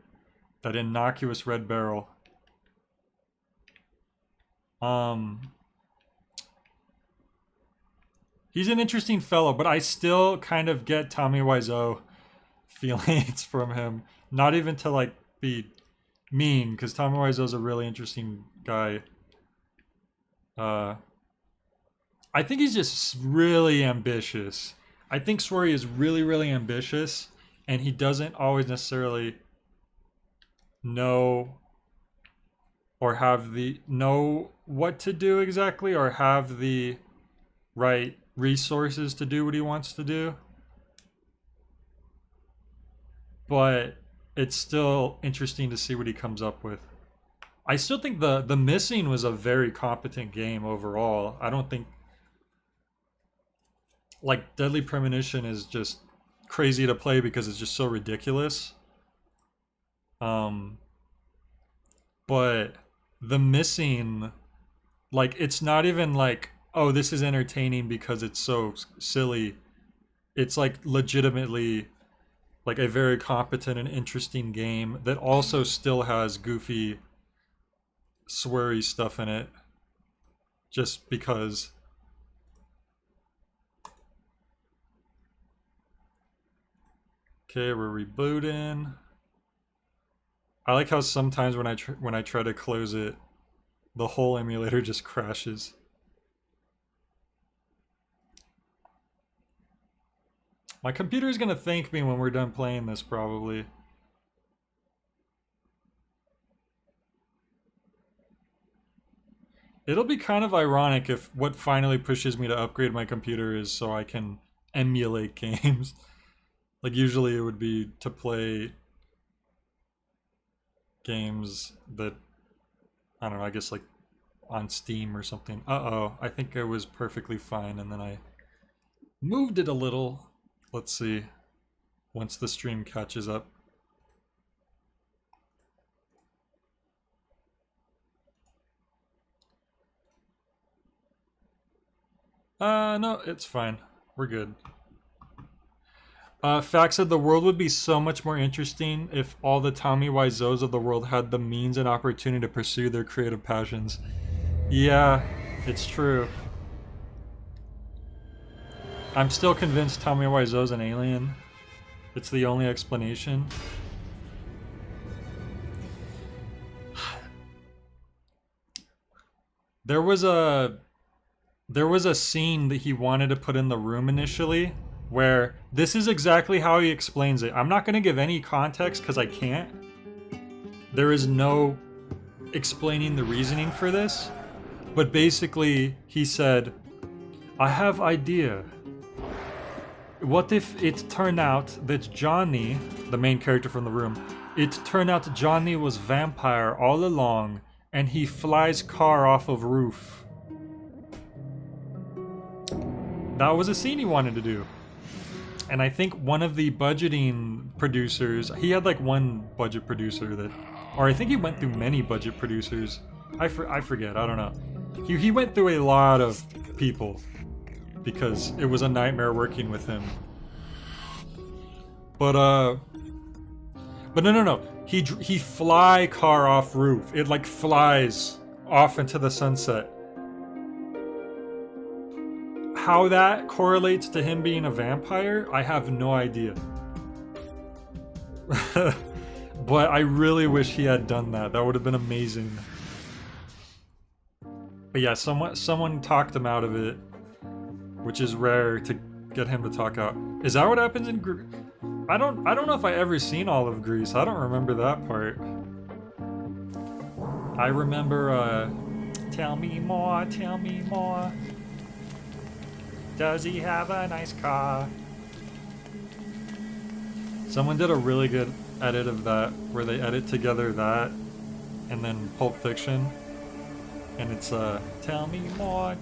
That innocuous red barrel. He's an interesting fellow, but I still kind of get Tommy Wiseau feelings from him. Not even to like be mean, because Tommy Wiseau's a really interesting guy. I think he's just really ambitious. I think Swery is really, really ambitious, and he doesn't always necessarily know or know what to do exactly, or have the right resources to do what he wants to do. But it's still interesting to see what he comes up with. I still think the Missing was a very competent game overall. I don't think like Deadly Premonition is just crazy to play because it's just so ridiculous. But the Missing, like, it's not even like, oh, this is entertaining because it's so silly. It's like legitimately like a very competent and interesting game that also still has goofy, sweary stuff in it. Just because. Okay, we're rebooting. I like how sometimes when I try to close it, the whole emulator just crashes. My computer is gonna thank me when we're done playing this, probably. It'll be kind of ironic if what finally pushes me to upgrade my computer is so I can emulate games. Like, usually it would be to play games that, I don't know, I guess like on Steam or something. Uh-oh, I think it was perfectly fine and then I moved it a little. Let's see, once the stream catches up. No, it's fine. We're good. Fact said the world would be so much more interesting if all the Tommy Wiseaus of the world had the means and opportunity to pursue their creative passions. Yeah, it's true. I'm still convinced Tommy Wiseau's an alien. It's the only explanation. There was a scene that he wanted to put in the room initially where this is exactly how he explains it. I'm not going to give any context because I can't. There is no explaining the reasoning for this. But basically, he said, I have idea. What if it turned out that Johnny, the main character from the room, it turned out Johnny was vampire all along and he flies car off of roof. That was a scene he wanted to do. And I think one of the budgeting producers, he had like one budget producer that, or I think he went through many budget producers. I forget, I don't know. He went through a lot of people because it was a nightmare working with him. But no. He fly car off roof. It like flies off into the sunset. How that correlates to him being a vampire, I have no idea. But I really wish he had done that. That would have been amazing. But yeah, someone talked him out of it, which is rare to get him to talk out. Is that what happens in Greece? I don't know if I ever seen all of Greece. I don't remember that part. I remember tell me more, tell me more. Does he have a nice car? Someone did a really good edit of that where they edit together that and then Pulp Fiction. And it's tell me more,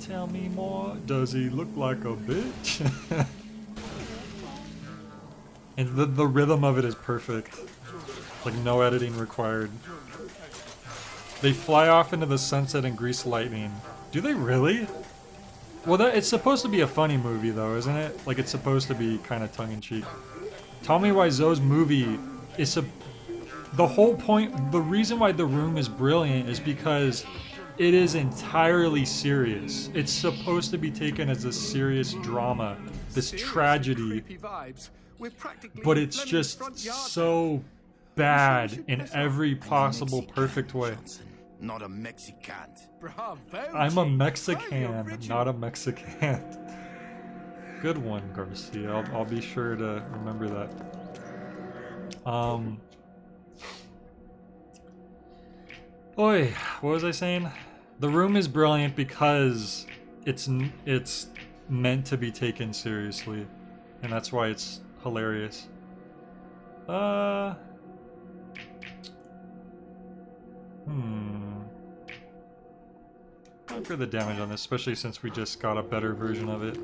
does he look like a bitch? And the rhythm of it is perfect. Like no editing required. They fly off into the sunset and grease lightning. Do they really? Well, it's supposed to be a funny movie, though, isn't it? Like, it's supposed to be kind of tongue-in-cheek. Tommy Wiseau's movie is the whole point, the reason why The Room is brilliant is because it is entirely serious. It's supposed to be taken as a serious drama, this tragedy, but it's just so bad in every possible perfect way. Not a Mexican. Bravo, I'm a Chief. Mexican, Very original. not a Mexican. Good one, Garcia. I'll be sure to remember that. Oi, what was I saying? The Room is brilliant because it's meant to be taken seriously, and that's why it's hilarious. Conquer the damage on this, especially since we just got a better version of it.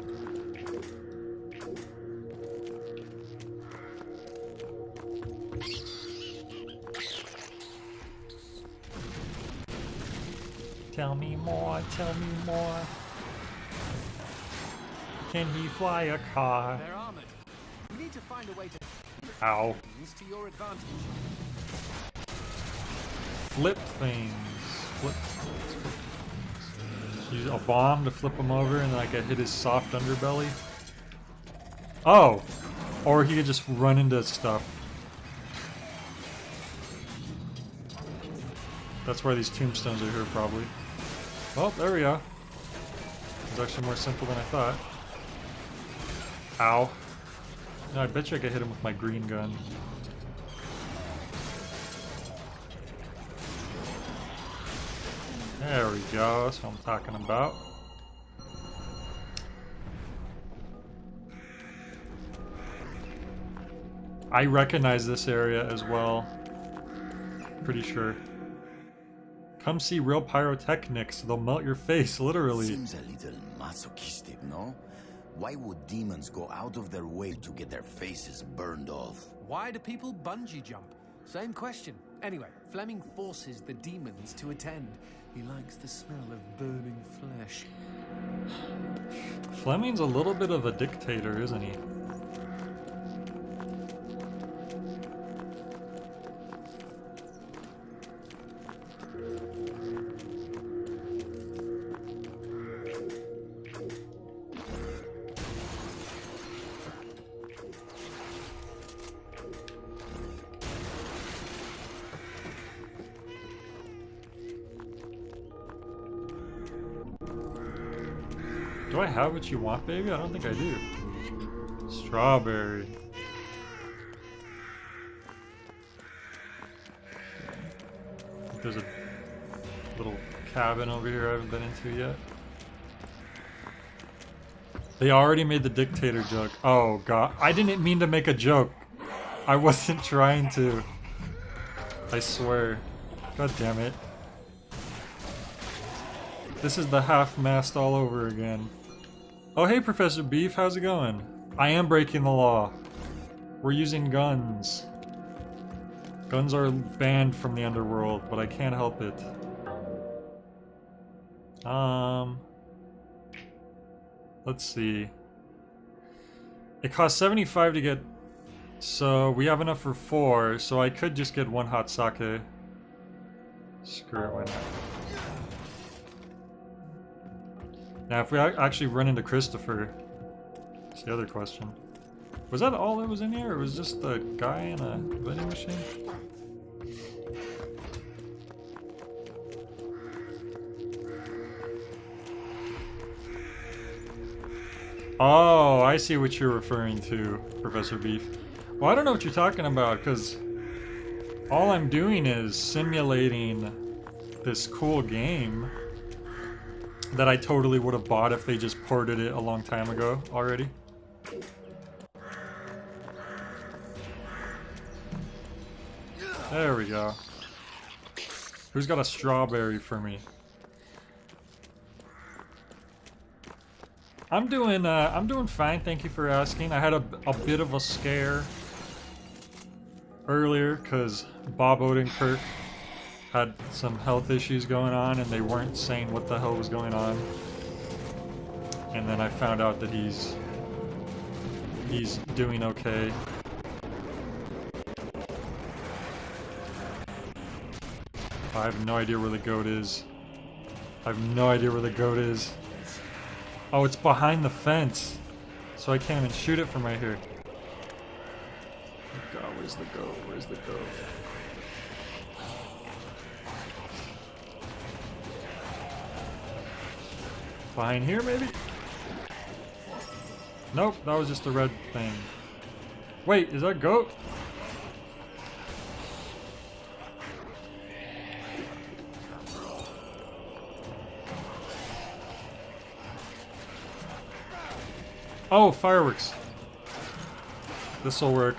Tell me more, tell me more. Can he fly a car? They're armored. We need to find a way to Ow. use to your advantage. Flip things. Flip. Use a bomb to flip him over and then I could hit his soft underbelly. Oh! Or he could just run into stuff. That's why these tombstones are here, probably. Oh, there we go. It's actually more simple than I thought. Ow. No, I bet you I could hit him with my green gun. There we go, that's what I'm talking about. I recognize this area as well. Pretty sure. Come see real pyrotechnics, they'll melt your face, literally. Seems a little masochistic, no? Why would demons go out of their way to get their faces burned off? Why do people bungee jump? Same question. Anyway, Fleming forces the demons to attend. He likes the smell of burning flesh. Fleming's a little bit of a dictator, isn't he? Do I have what you want, baby? I don't think I do. Strawberry. There's a little cabin over here I haven't been into yet. They already made the dictator joke. Oh god. I didn't mean to make a joke. I wasn't trying to. I swear. God damn it. This is the half-mast all over again. Oh hey Professor Beef, how's it going? I am breaking the law. We're using guns. Guns are banned from the underworld, but I can't help it. Let's see. It costs 75 to get, so we have enough for 4, so I could just get 1 hot sake. Screw it, why not? Now, if we actually run into Christopher, that's the other question. Was that all that was in here, or was just the guy in a vending machine? Oh, I see what you're referring to, Professor Beef. Well, I don't know what you're talking about, because all I'm doing is simulating this cool game that I totally would have bought if they just ported it a long time ago already. There we go. Who's got a strawberry for me? I'm doing fine, thank you for asking. I had a bit of a scare earlier because Bob Odenkirk had some health issues going on and they weren't saying what the hell was going on. and then I found out that he's doing okay. I have no idea where the goat is. I have no idea where the goat is. Oh, it's behind the fence. So I can't even shoot it from right here. Oh God, where's the goat? Where's the goat? Behind here, maybe? Nope, that was just a red thing. Wait, is that a goat? Oh, fireworks. This'll work.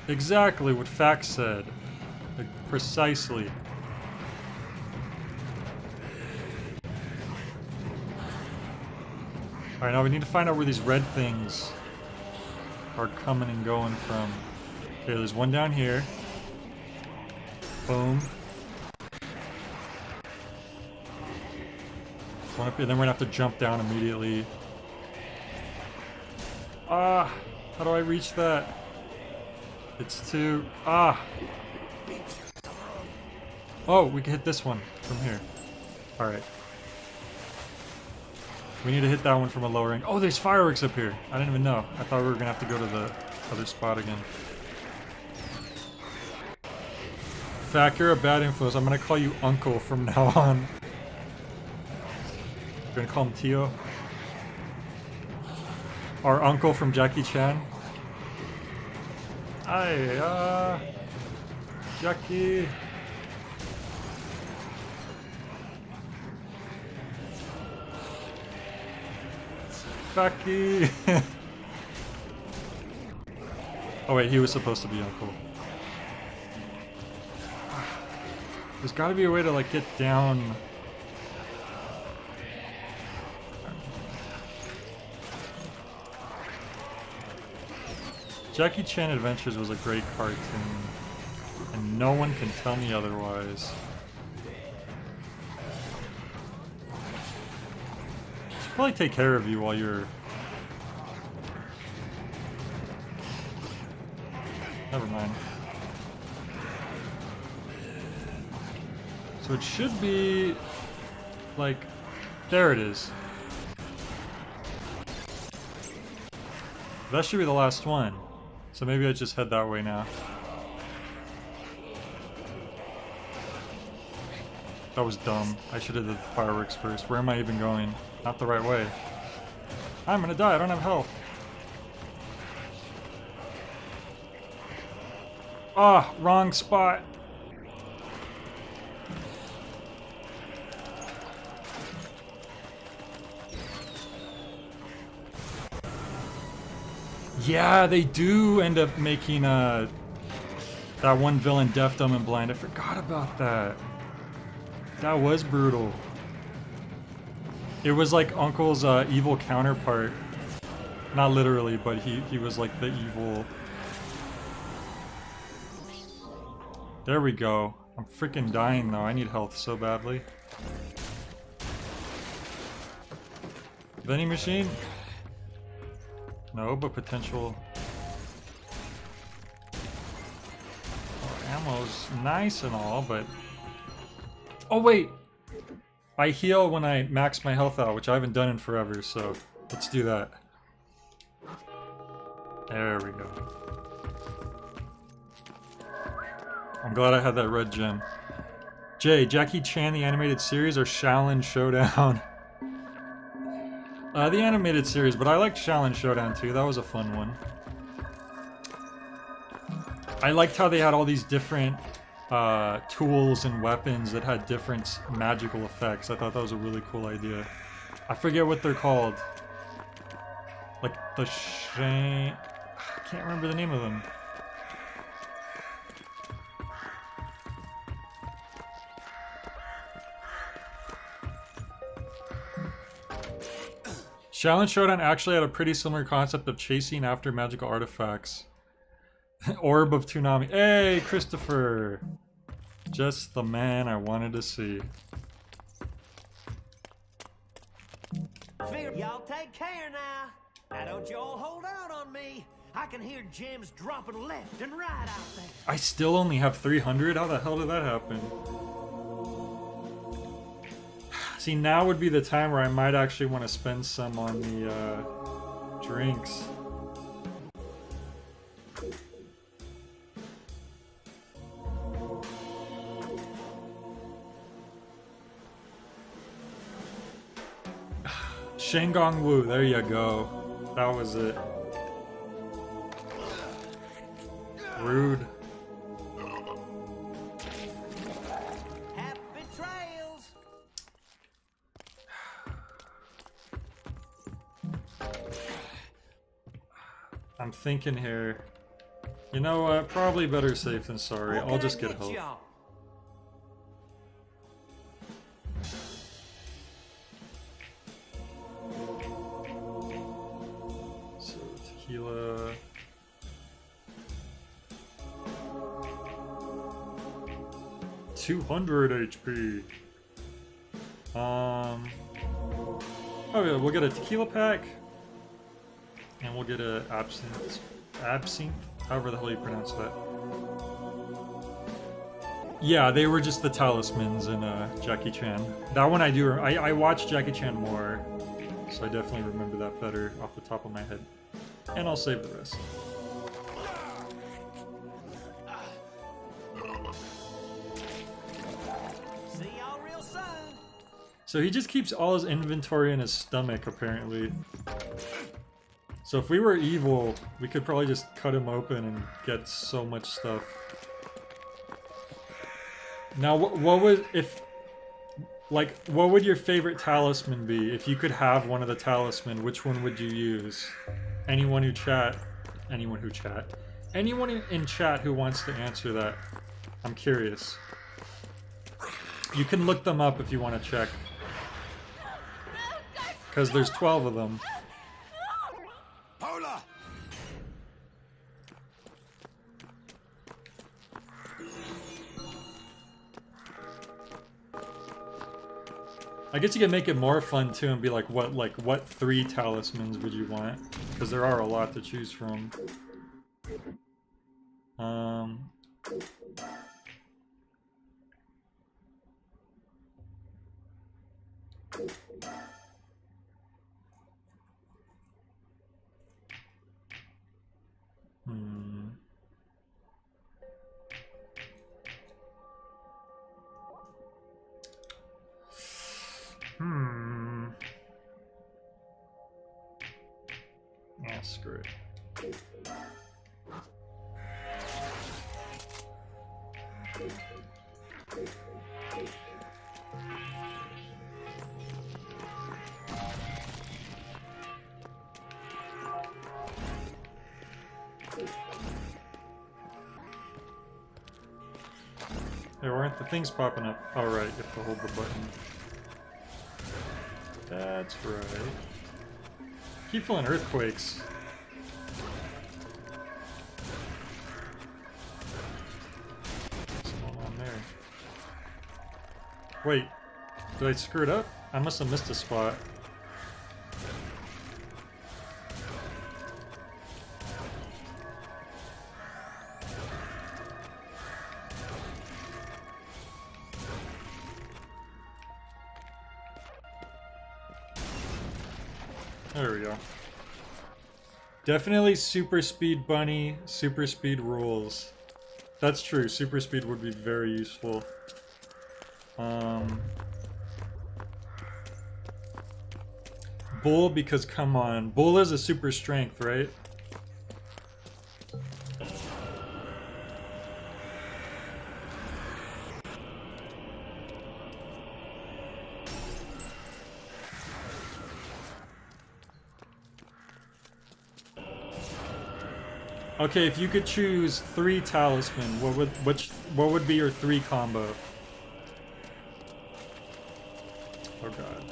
Exactly what Fax said. Like, precisely. Alright, now we need to find out where these red things are coming and going from. Okay, there's one down here. Boom. One up here, then we're gonna have to jump down immediately. Ah! How do I reach that? It's too... Ah! Oh, we can hit this one from here. Alright. We need to hit that one from a lower angle. Oh, there's fireworks up here! I didn't even know. I thought we were gonna have to go to the other spot again. Fact, you're a bad influence. I'm gonna call you Uncle from now on. You're gonna call him Tio? Our uncle from Jackie Chan? Hi, Jackie. Jackie. Oh wait, he was supposed to be Uncle. There's gotta be a way to like get down. Jackie Chan Adventures was a great cartoon, and no one can tell me otherwise. Should probably take care of you while you're... Never mind. So it should be... like... There it is. That should be the last one. So maybe I just head that way now. That was dumb. I should have did the fireworks first. Where am I even going? Not the right way. I'm gonna die. I don't have health. Ah, wrong spot. Yeah, they do end up making that one villain deaf, dumb, and blind. I forgot about that. That was brutal. It was like Uncle's evil counterpart. Not literally, but he was like the evil... There we go. I'm freaking dying though. I need health so badly. Vending machine? No, but potential... Oh, ammo's nice and all, but... Oh wait! I heal when I max my health out, which I haven't done in forever, so let's do that. There we go. I'm glad I had that red gem. Jay, Jackie Chan the animated series or Shaolin Showdown? The animated series, but I liked Shaolin Showdown too. That was a fun one. I liked how they had all these different tools and weapons that had different magical effects. I thought that was a really cool idea. I forget what they're called. Like the I can't remember the name of them. Shaolin Showdown actually had a pretty similar concept of chasing after magical artifacts. Orb of Toonami. Hey, Christopher! just the man I wanted to see. Y'all take care now. Now don't you all hold out on me. I can hear gems dropping left and right out there. I still only have 300? How the hell did that happen? See, now would be the time where I might actually want to spend some on the drinks. Shangong Wu, there you go. That was it. Rude. Happy trails. I'm thinking here. You know what? Probably better safe than sorry. What I'll can just I get get health. y'all? So tequila. $200 HP. Oh yeah, we'll get a tequila pack, and we'll get a absinthe, however the hell you pronounce that. Yeah, they were just the talismans in Jackie Chan. That one I do. I watched Jackie Chan more, so I definitely remember that better off the top of my head. And I'll save the rest. See y'all real soon. So he just keeps all his inventory in his stomach, apparently. So if we were evil, we could probably just cut him open and get so much stuff. Now, what would, if, like, what would your favorite talisman be? If you could have one of the talisman, which one would you use? Anyone in chat who wants to answer that, I'm curious. You can look them up if you want to check. Because there's 12 of them. Paula! I guess you can make it more fun too and be like what 3 talismans would you want? Because there are a lot to choose from. Yeah, screw it. There weren't the things popping up. Oh right, you have to hold the button. That's right. Keep feeling earthquakes. What's going on there? Wait, did I screw it up? I must have missed a spot. There we go. Definitely super speed bunny, super speed rules. That's true, super speed would be very useful. Bull, because come on. Bull is a super strength, right? Okay, if you could choose 3 talisman, what would be your 3 combo? Oh god.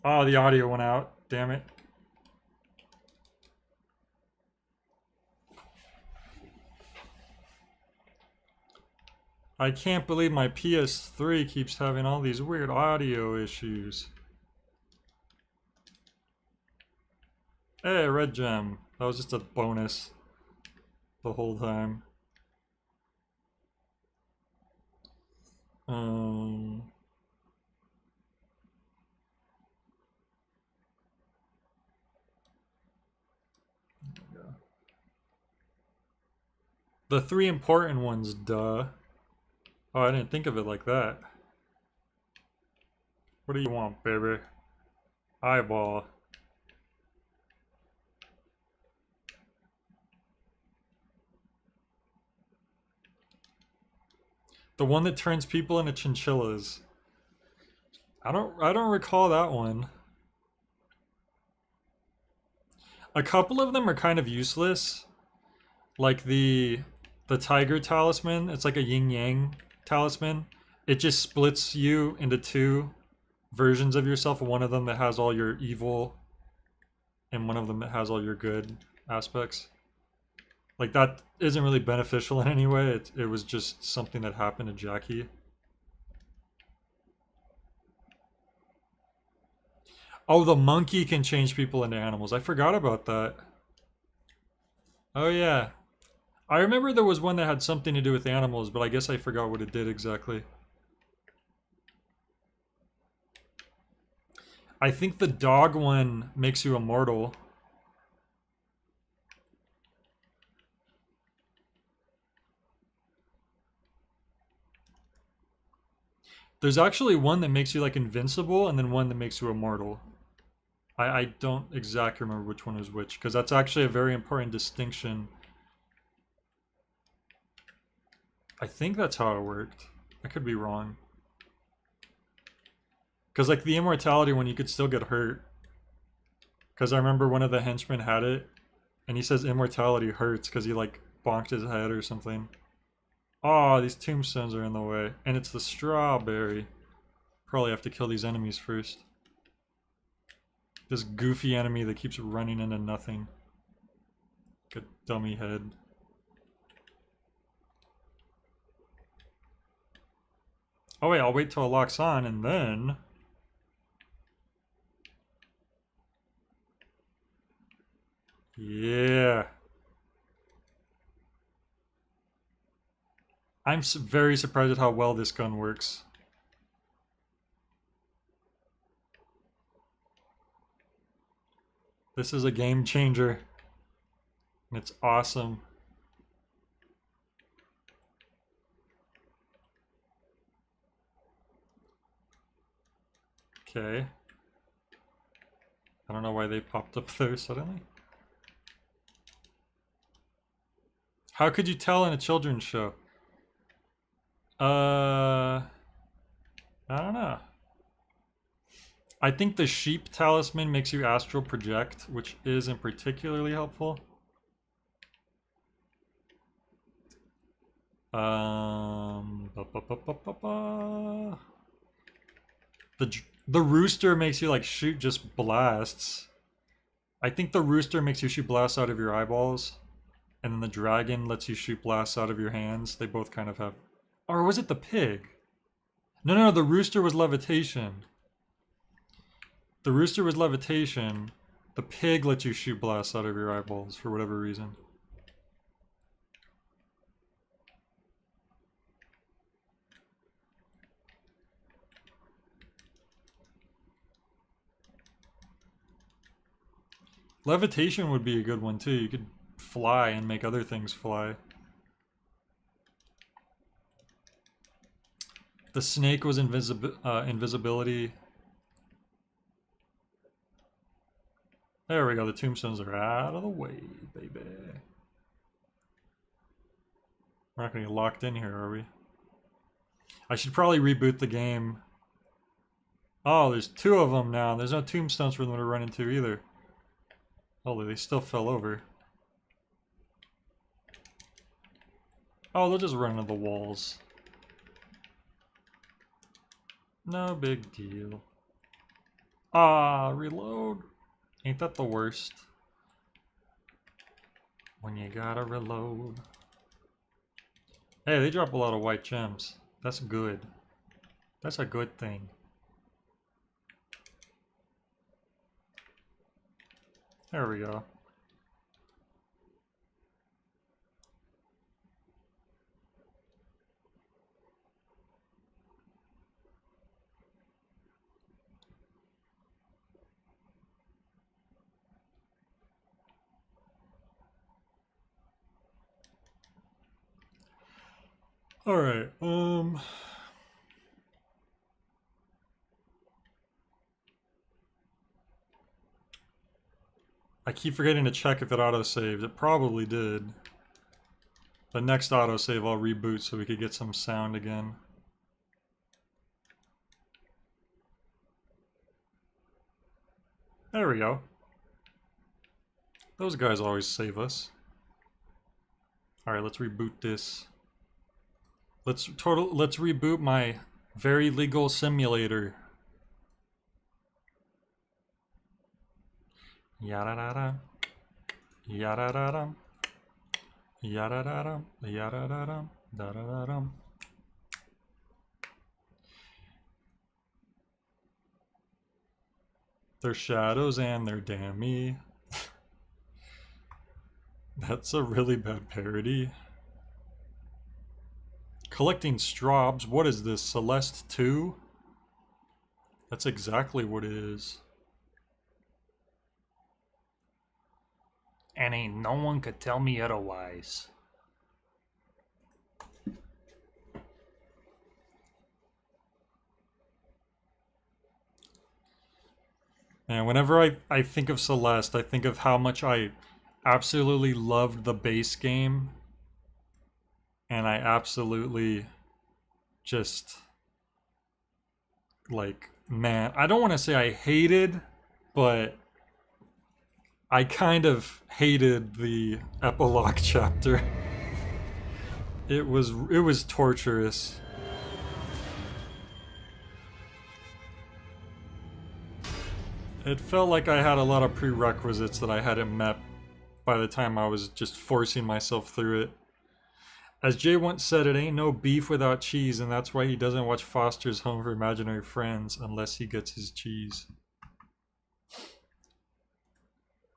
Oh, the audio went out. Damn it. I can't believe my PS3 keeps having all these weird audio issues. Hey, red gem. That was just a bonus the whole time. The three important ones, duh. Oh, I didn't think of it like that. What do you want, baby? Eyeball. The one that turns people into chinchillas. I don't recall that one. A couple of them are kind of useless. Like the tiger talisman, it's like a yin yang talisman. It just splits you into two versions of yourself, one of them that has all your evil and one of them that has all your good aspects. Like, that isn't really beneficial in any way. It was just something that happened to Jackie. Oh, the monkey can change people into animals. I forgot about that. Oh yeah. I remember there was one that had something to do with animals, but I guess I forgot what it did exactly. I think the dog one makes you immortal. There's actually one that makes you like invincible and then one that makes you immortal. I don't exactly remember which one is which, because that's actually a very important distinction. I think that's how it worked. I could be wrong. Because like the immortality one, you could still get hurt. Because I remember one of the henchmen had it, and he says immortality hurts because he like bonked his head or something. Oh, these tombstones are in the way. And it's the strawberry. Probably have to kill these enemies first. This goofy enemy that keeps running into nothing. Like a dummy head. Oh wait, I'll wait till it locks on and then... Yeah. I'm very surprised at how well this gun works. This is a game changer. And it's awesome. Okay. I don't know why they popped up there suddenly. How could you tell in a children's show? I don't know. I think the sheep talisman makes you astral project, which isn't particularly helpful. The rooster makes you like shoot just blasts. I think the rooster makes you shoot blasts out of your eyeballs, and then the dragon lets you shoot blasts out of your hands. They both kind of have. Or was it the pig? No, the rooster was levitation. The rooster was levitation. The pig lets you shoot blasts out of your eyeballs for whatever reason. Levitation would be a good one too. You could fly and make other things fly. The snake was invisibility. There we go. The tombstones are out of the way, baby. We're not going to get locked in here, are we? I should probably reboot the game. Oh, there's two of them now. There's no tombstones for them to run into either. Oh, they still fell over. Oh, they'll just run into the walls. No big deal. Ah, reload. Ain't that the worst? When you gotta reload. Hey, they drop a lot of white gems. That's good. That's a good thing. There we go. All right. I keep forgetting to check if it autosaved. It probably did. The next autosave I'll reboot so we could get some sound again. There we go. Those guys always save us. Alright, let's reboot this. Let's reboot my very legal simulator. Yada-da-da. Yada-da-da. Yada-da-da. Yada-da-da. Da-da-da-da. They're shadows and they're dammy. That's a really bad parody. Collecting straws. What is this? Celeste 2? That's exactly what it is. And ain't no one could tell me otherwise. And whenever I think of Celeste, I think of how much I absolutely loved the base game. And I absolutely just, like, man, I don't want to say I hated, but I kind of hated the epilogue chapter. It was torturous. It felt like I had a lot of prerequisites that I hadn't met by the time I was just forcing myself through it. As Jay once said, it ain't no beef without cheese, and that's why he doesn't watch Foster's Home for Imaginary Friends unless he gets his cheese.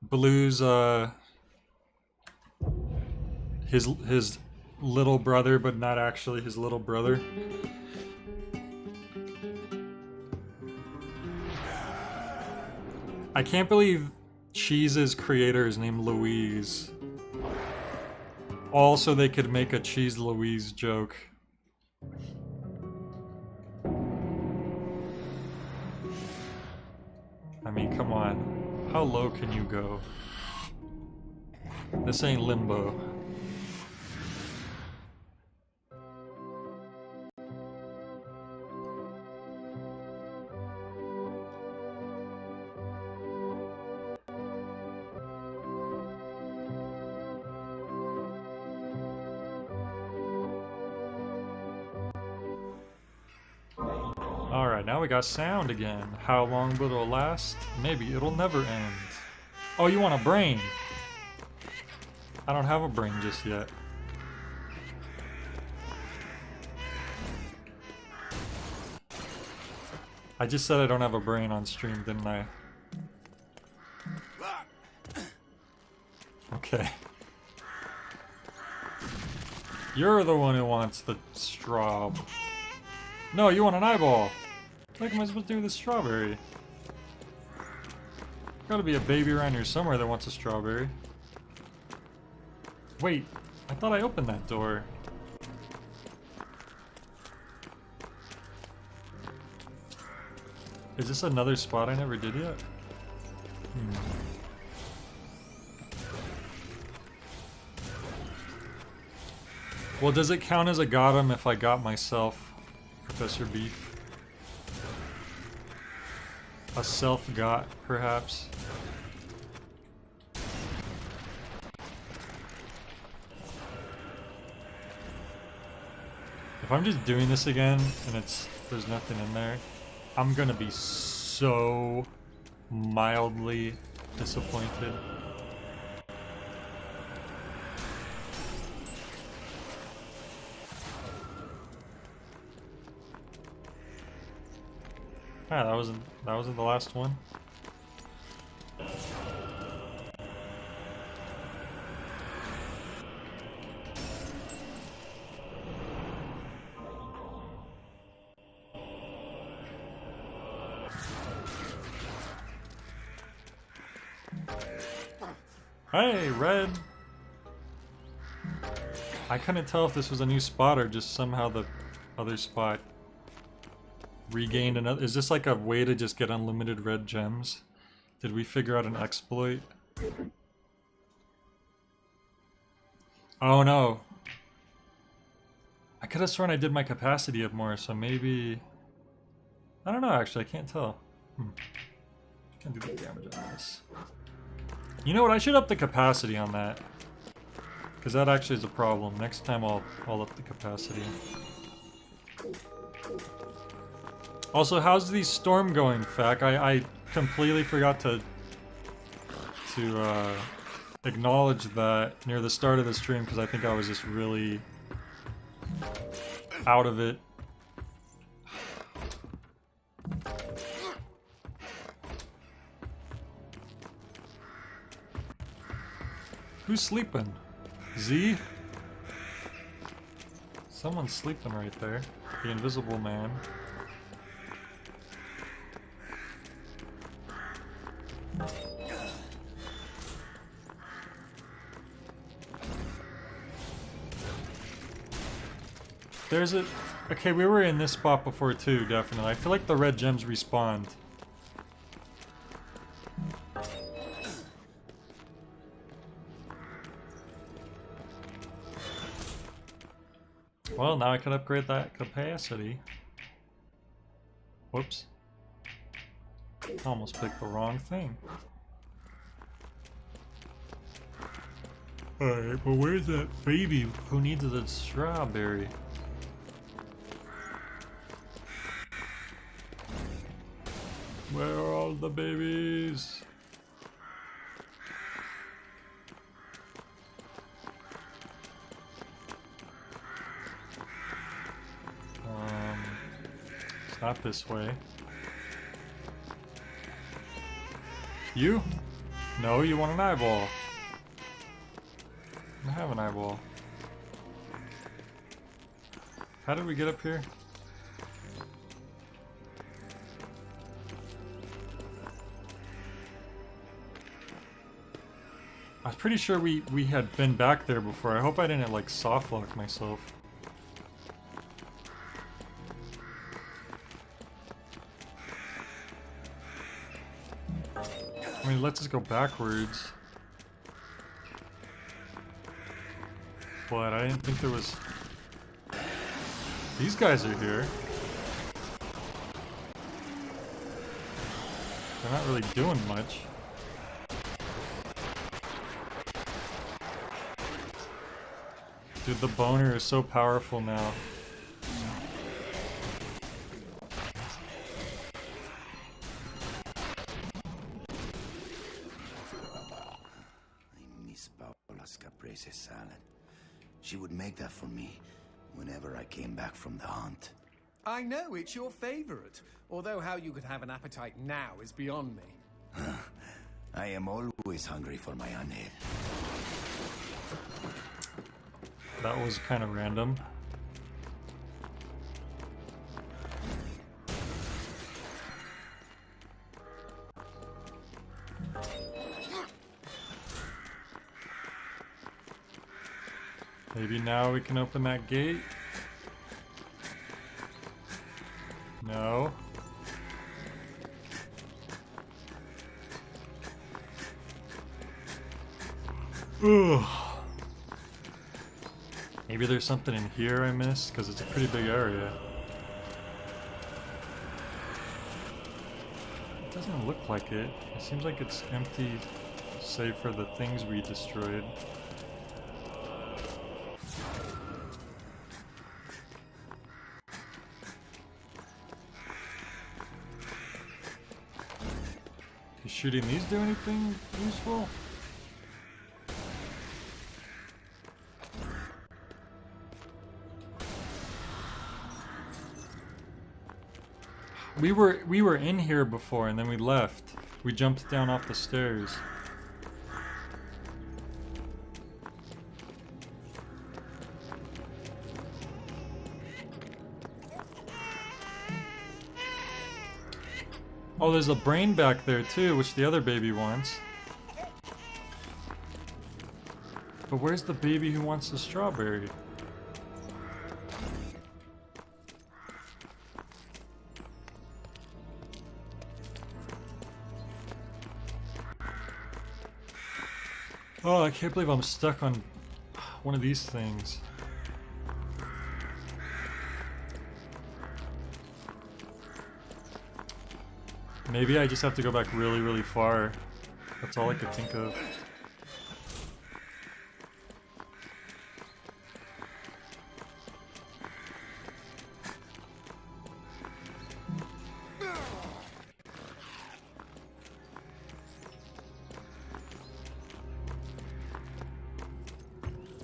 Blue's his little brother, but not actually his little brother. I can't believe Cheese's creator is named Louise. Also, they could make a Cheese Louise joke. I mean, come on. How low can you go? This ain't Limbo. Alright, now we got sound again. How long will it last? Maybe it'll never end. Oh, you want a brain? I don't have a brain just yet. I just said I don't have a brain on stream, didn't I? Okay. You're the one who wants the straw. No, you want an eyeball. What am I supposed to do with this strawberry? Gotta be a baby around here somewhere that wants a strawberry. Wait, I thought I opened that door. Is this another spot I never did yet? Well, does it count as a got him if I got myself Professor Beef? A self-got, perhaps? If I'm just doing this again and there's nothing in there, I'm gonna be so mildly disappointed. Ah, that wasn't the last one. Hey, red! I couldn't tell if this was a new spot or just somehow the other spot regained another. Is this like a way to just get unlimited red gems? Did we figure out an exploit? Oh no. I could have sworn I did my capacity up more, so maybe... I don't know actually, I can't tell. Can't do the damage on this. You know what, I should up the capacity on that. Because that actually is a problem. Next time I'll up the capacity. Also, how's the storm going, Fac? I completely forgot to acknowledge that near the start of the stream because I think I was just really out of it. Who's sleeping? Z? Someone's sleeping right there. The invisible man. There's a... Okay, we were in this spot before too, definitely. I feel like the red gems respawned. Well, now I can upgrade that capacity. Whoops. Almost picked the wrong thing. Alright, but where's that baby who needs a strawberry? Where are all the babies? It's not this way. You? No, you want an eyeball. I have an eyeball. How did we get up here? I was pretty sure we had been back there before. I hope I didn't like soft lock myself. I mean, let's just go backwards. But I didn't think there was... These guys are here. They're not really doing much. Dude, the boner is so powerful now. I miss Paola's caprese salad. She would make that for me whenever I came back from the hunt. I know, it's your favorite. Although how you could have an appetite now is beyond me. I am always hungry for my unhead. That was kind of random. Maybe now we can open that gate? No. Ugh. Maybe there's something in here I missed, because it's a pretty big area. It doesn't look like it. It seems like it's empty, save for the things we destroyed. Does shooting these do anything useful? We were in here before and then we left. We jumped down off the stairs. Oh, there's a brain back there too, which the other baby wants. But where's the baby who wants the strawberry? Oh, I can't believe I'm stuck on one of these things. Maybe I just have to go back really, really far. That's all I could think of.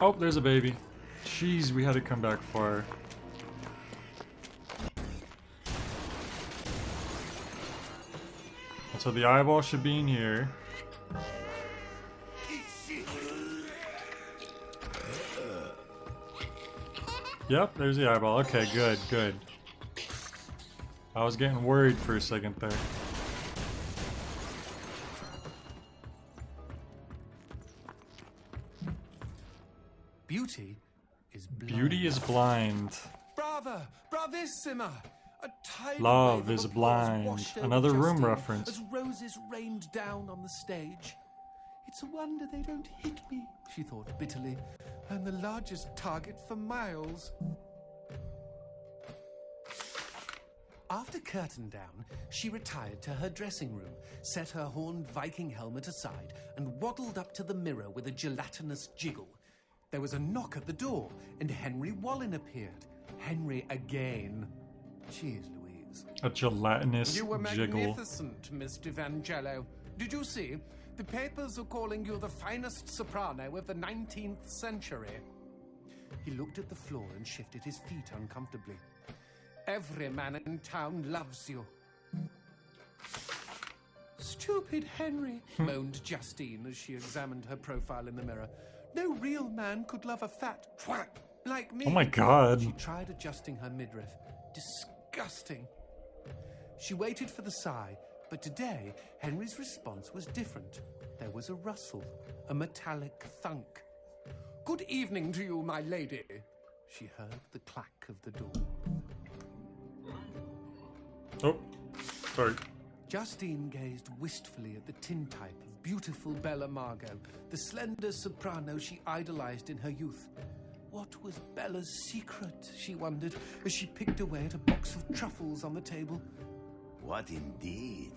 Oh, there's a baby. Jeez, we had to come back far. And so the eyeball should be in here. Yep, there's the eyeball. Okay, good, good. I was getting worried for a second there. Beauty is blind. Beauty is blind. Brava! Bravissima! A tidal Love wave of is applause blind. washed over Another room Justine reference. As roses rained down on the stage. It's a wonder they don't hit me, she thought bitterly. I'm the largest target for miles. After curtain down, she retired to her dressing room, set her horned Viking helmet aside, and waddled up to the mirror with a gelatinous jiggle. There was a knock at the door, and Henry Wallin appeared. Henry again. Cheers, Louise. A gelatinous You were jiggle. magnificent, Miss D'Angelo. Did you see? The papers are calling you the finest soprano of the 19th century. He looked at the floor and shifted his feet uncomfortably. Every man in town loves you. Stupid Henry, moaned Justine as she examined her profile in the mirror. No real man could love a fat twat like me. Oh my god. She tried adjusting her midriff. Disgusting. She waited for the sigh, but today Henry's response was different. There was a rustle, a metallic thunk. Good evening to you, my lady. She heard the clack of the door. Oh, sorry. Justine gazed wistfully at the tintype of beautiful Bella Margot, the slender soprano she idolized in her youth. What was Bella's secret, she wondered, as she picked away at a box of truffles on the table. What indeed?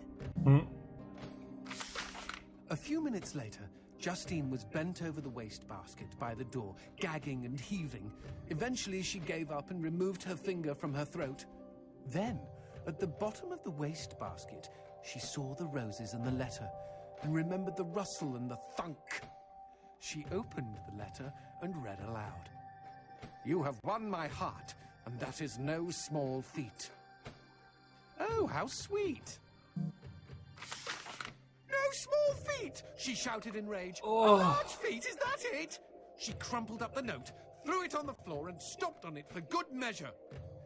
A few minutes later, Justine was bent over the wastebasket by the door, gagging and heaving. Eventually, she gave up and removed her finger from her throat. Then, at the bottom of the wastebasket, she saw the roses and the letter, and remembered the rustle and the thunk. She opened the letter and read aloud. You have won my heart, and that is no small feat. Oh, how sweet. No small feat, she shouted in rage. A large feat, is that it? She crumpled up the note, threw it on the floor, and stomped on it for good measure.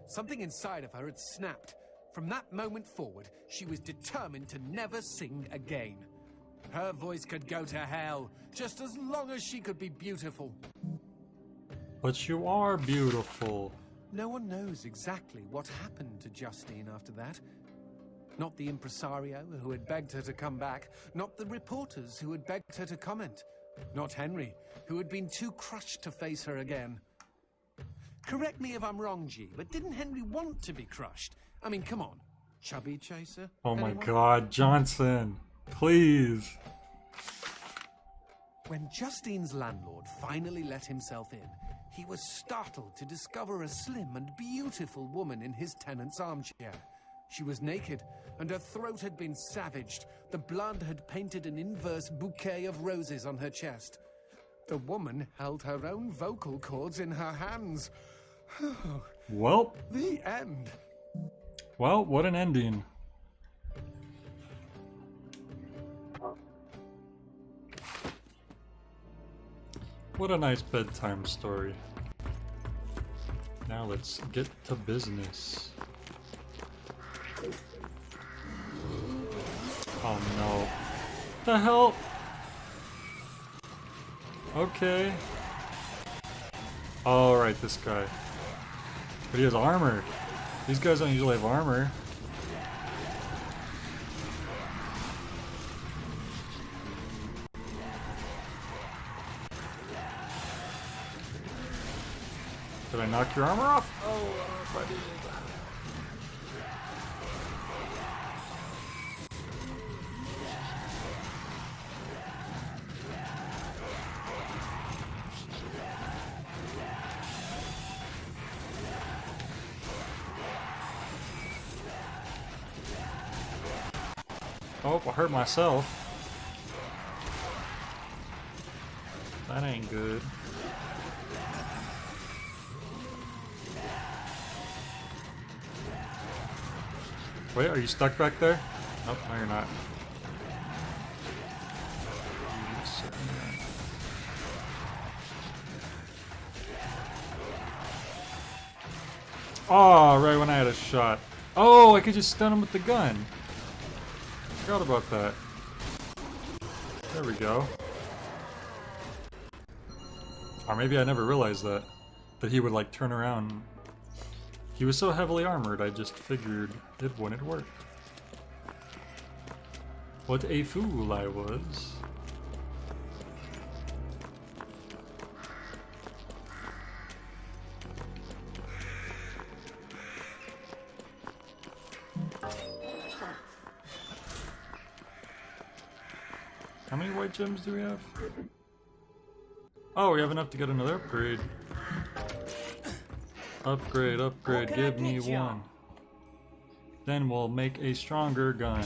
Something inside of her had snapped. From that moment forward, she was determined to never sing again. Her voice could go to hell, just as long as she could be beautiful. But you are beautiful. No one knows exactly what happened to Justine after that. Not the impresario who had begged her to come back, not the reporters who had begged her to comment, not Henry, who had been too crushed to face her again. Correct me if I'm wrong, G, but didn't Henry want to be crushed? I mean, come on. Chubby chaser? Oh my Anyone? god, Johnson. Please. When Justine's landlord finally let himself in, he was startled to discover a slim and beautiful woman in his tenant's armchair. She was naked, and her throat had been savaged. The blood had painted an inverse bouquet of roses on her chest. The woman held her own vocal cords in her hands. Well, The end. Well, what an ending. What a nice bedtime story. Now let's get to business. Oh no. The hell? Okay. Oh, right, this guy. But he has armor. These guys don't usually have armor. Did I knock your armor off? Oh, if I did. Oh, I hurt myself. That ain't good. Wait, are you stuck back there? Nope, no you're not. Oh, right when I had a shot. Oh, I could just stun him with the gun. Forgot about that. There we go. Or maybe I never realized that. That he would like turn around. He was so heavily armored, I just figured it wouldn't work. What a fool I was. How many white gems do we have? Oh, we have enough to get another upgrade. Upgrade, upgrade, give me one. Then we'll make a stronger gun.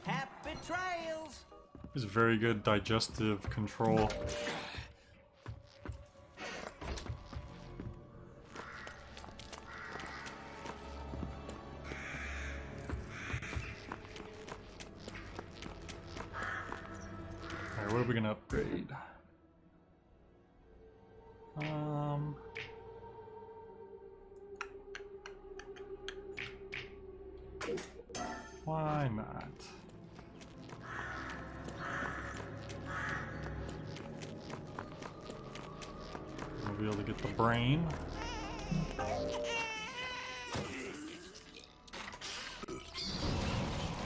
Happy trails! It's very good digestive control. Alright, what are we gonna upgrade? Why not? We'll be able to get the brain.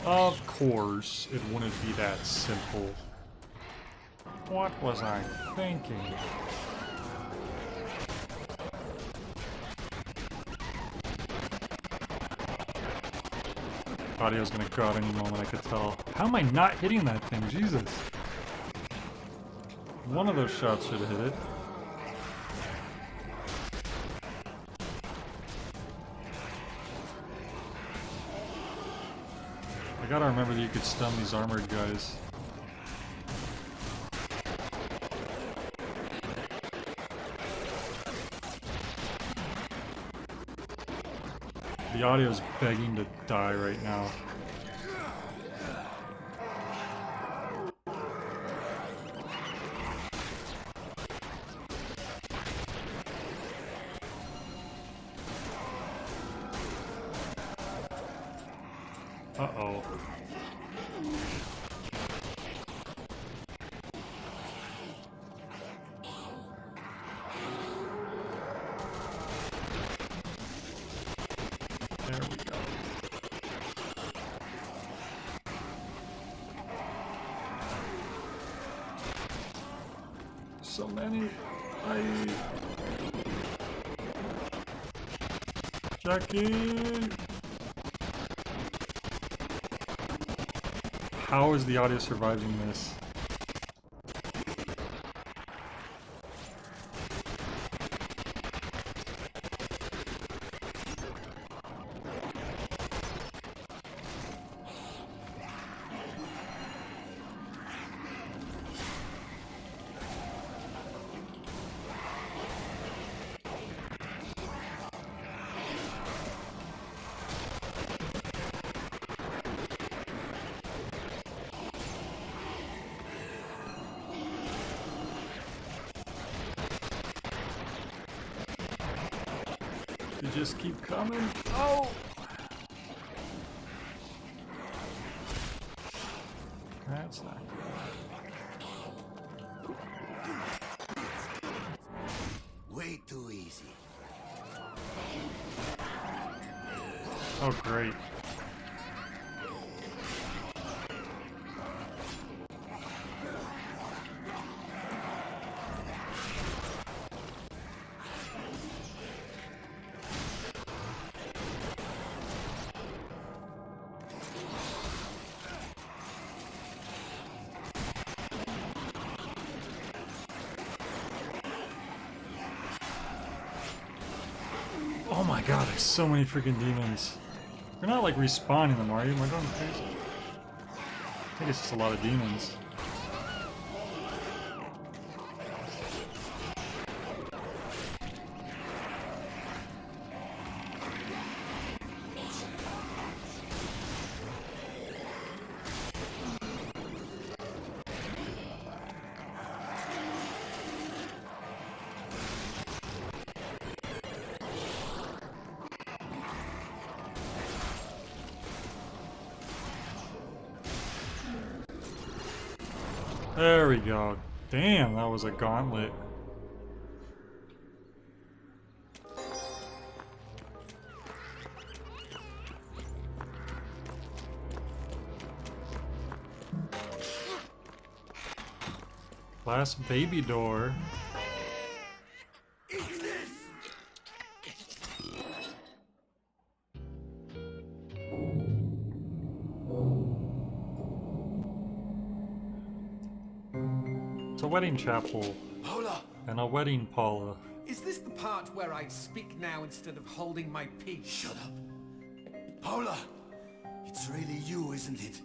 Of course, it wouldn't be that simple. What was I thinking? Audio's gonna go out any moment, I could tell. How am I not hitting that thing? Jesus. One of those shots should have hit it. I gotta remember that you could stun these armored guys. The audio's begging to die right now. Uh-oh. There we go. So many. Jackie! How is the audio surviving this? just keep coming. Oh! That's not good. Way too easy. Oh, great. Oh my god, there's so many freaking demons. You're not like respawning them, are you? Am I going crazy? I think it's just a lot of demons. There we go. Damn, that was a gauntlet. Last baby door. It's a wedding chapel. Paula! And a wedding Paula. Is this the part where I speak now instead of holding my peace? Shut up. Paula! It's really you, isn't it?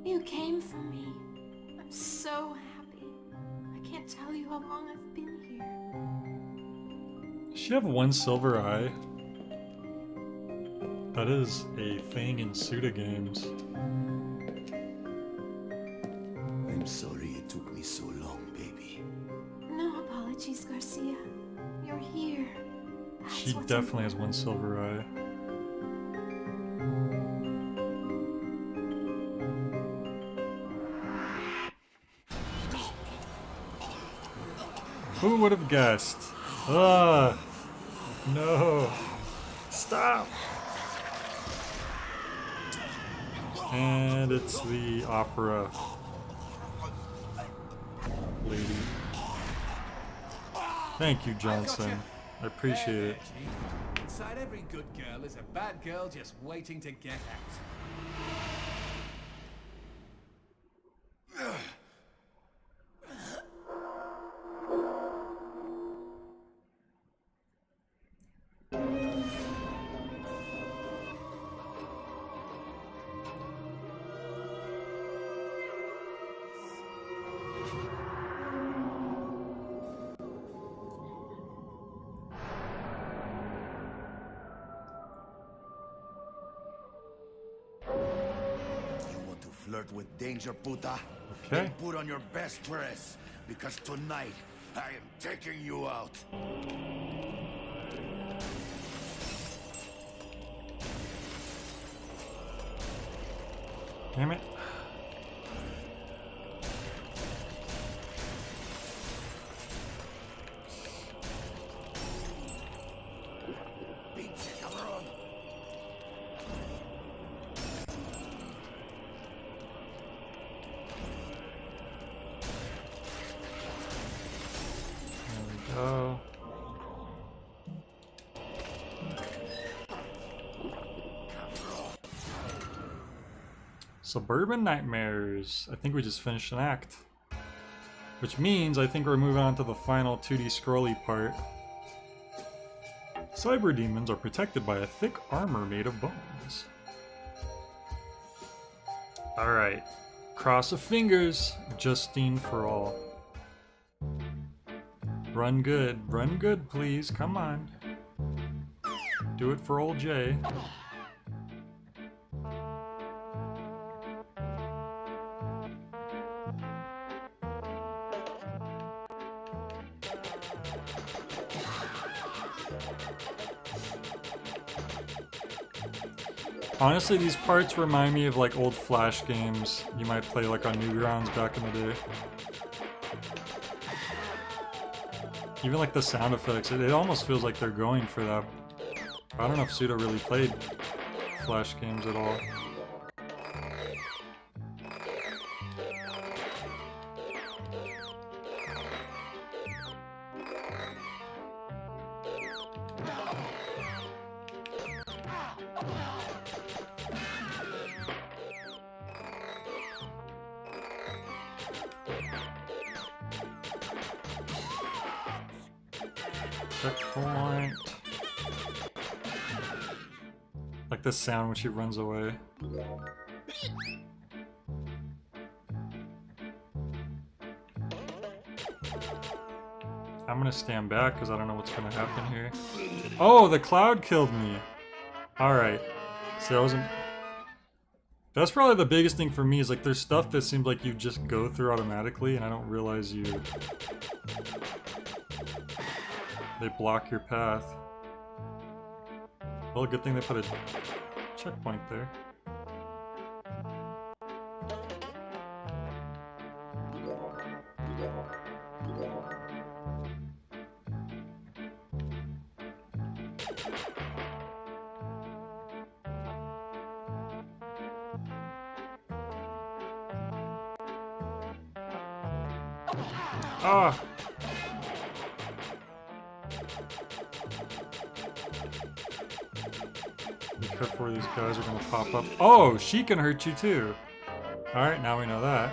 You came for me. I'm so happy. I can't tell you how long I've been here. Does she have one silver eye? That is a thing in Suda games. I'm sorry it took me so long, baby. No apologies, Garcia. You're here. That's She what's definitely has one silver eye. Who would have guessed? Ugh. No. Stop. And it's the opera lady. Thank you, Johnson. I appreciate it. Inside every good girl is a bad girl just waiting to get out. Flirt with danger, puta. Okay. Then put on your best dress, because tonight I am taking you out. Damn it. Pinche cabrón. There we go. Suburban Nightmares. I think we just finished an act. Which means I think we're moving on to the final 2D scrolly part. Cyber demons are protected by a thick armor made of bones. Alright. Cross of fingers. Justine for all. Run good. Run good, please. Come on. Do it for old Jay. Honestly, these parts remind me of like old Flash games you might play like on Newgrounds back in the day. Even like the sound effects, it almost feels like they're going for that. I don't know if Suda really played Flash games at all. Checkpoint. Like the sound when she runs away. I'm gonna stand back because I don't know what's gonna happen here. Oh, the cloud killed me. Alright. So I wasn't... That's probably the biggest thing for me is like there's stuff that seems like you just go through automatically and I don't realize you... They block your path. Well, good thing they put a checkpoint there. Ah! Be careful where these guys are gonna pop up. Oh, she can hurt you too. Alright, now we know that.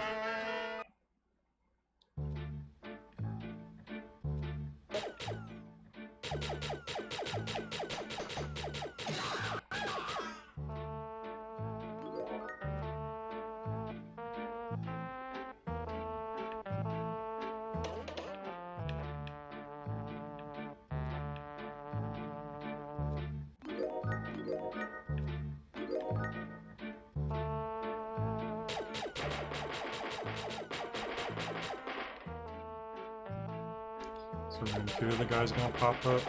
So we're gonna hear the guy's gonna pop up.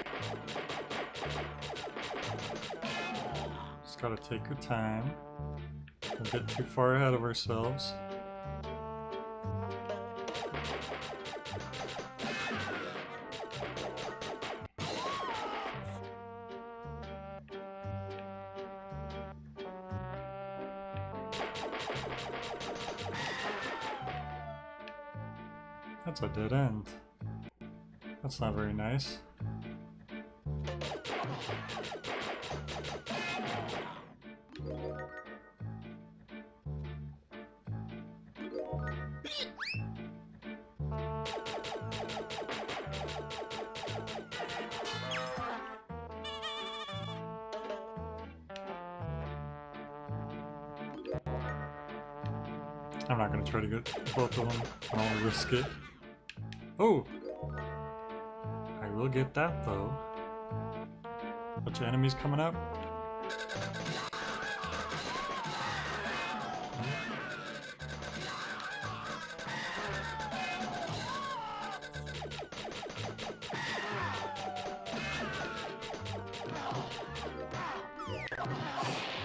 Just gotta take your time. Don't get too far ahead of ourselves. That's a dead end. That's not very nice. I'm not gonna try to get both of them. I don't want to risk it. Oh! I will get that though. Bunch of enemies coming up.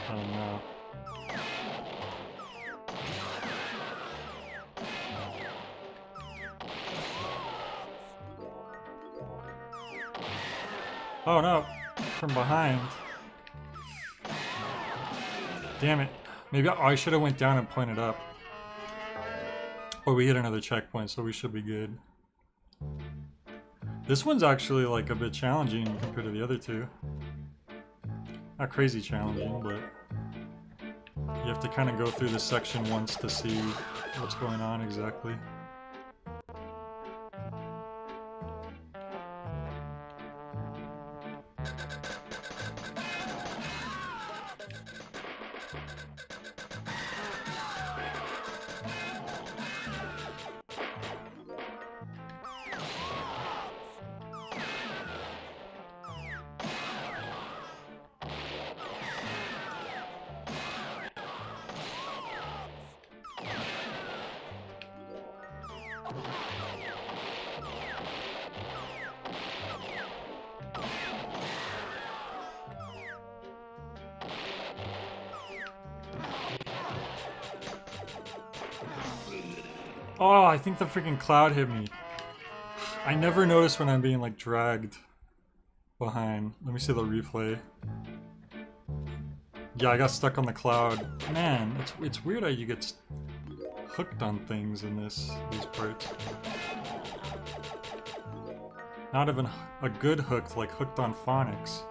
Oh no. Oh no, from behind. Damn it. Maybe I should have went down and pointed up. Oh, we hit another checkpoint, so we should be good. This one's actually like a bit challenging compared to the other two. Not crazy challenging, but you have to kind of go through this section once to see what's going on exactly. Oh, I think the freaking cloud hit me. I never notice when I'm being like dragged behind. Let me see the replay. Yeah, I got stuck on the cloud. Man, it's weird how you get hooked on things in these parts. Not even a good hook, like hooked on phonics.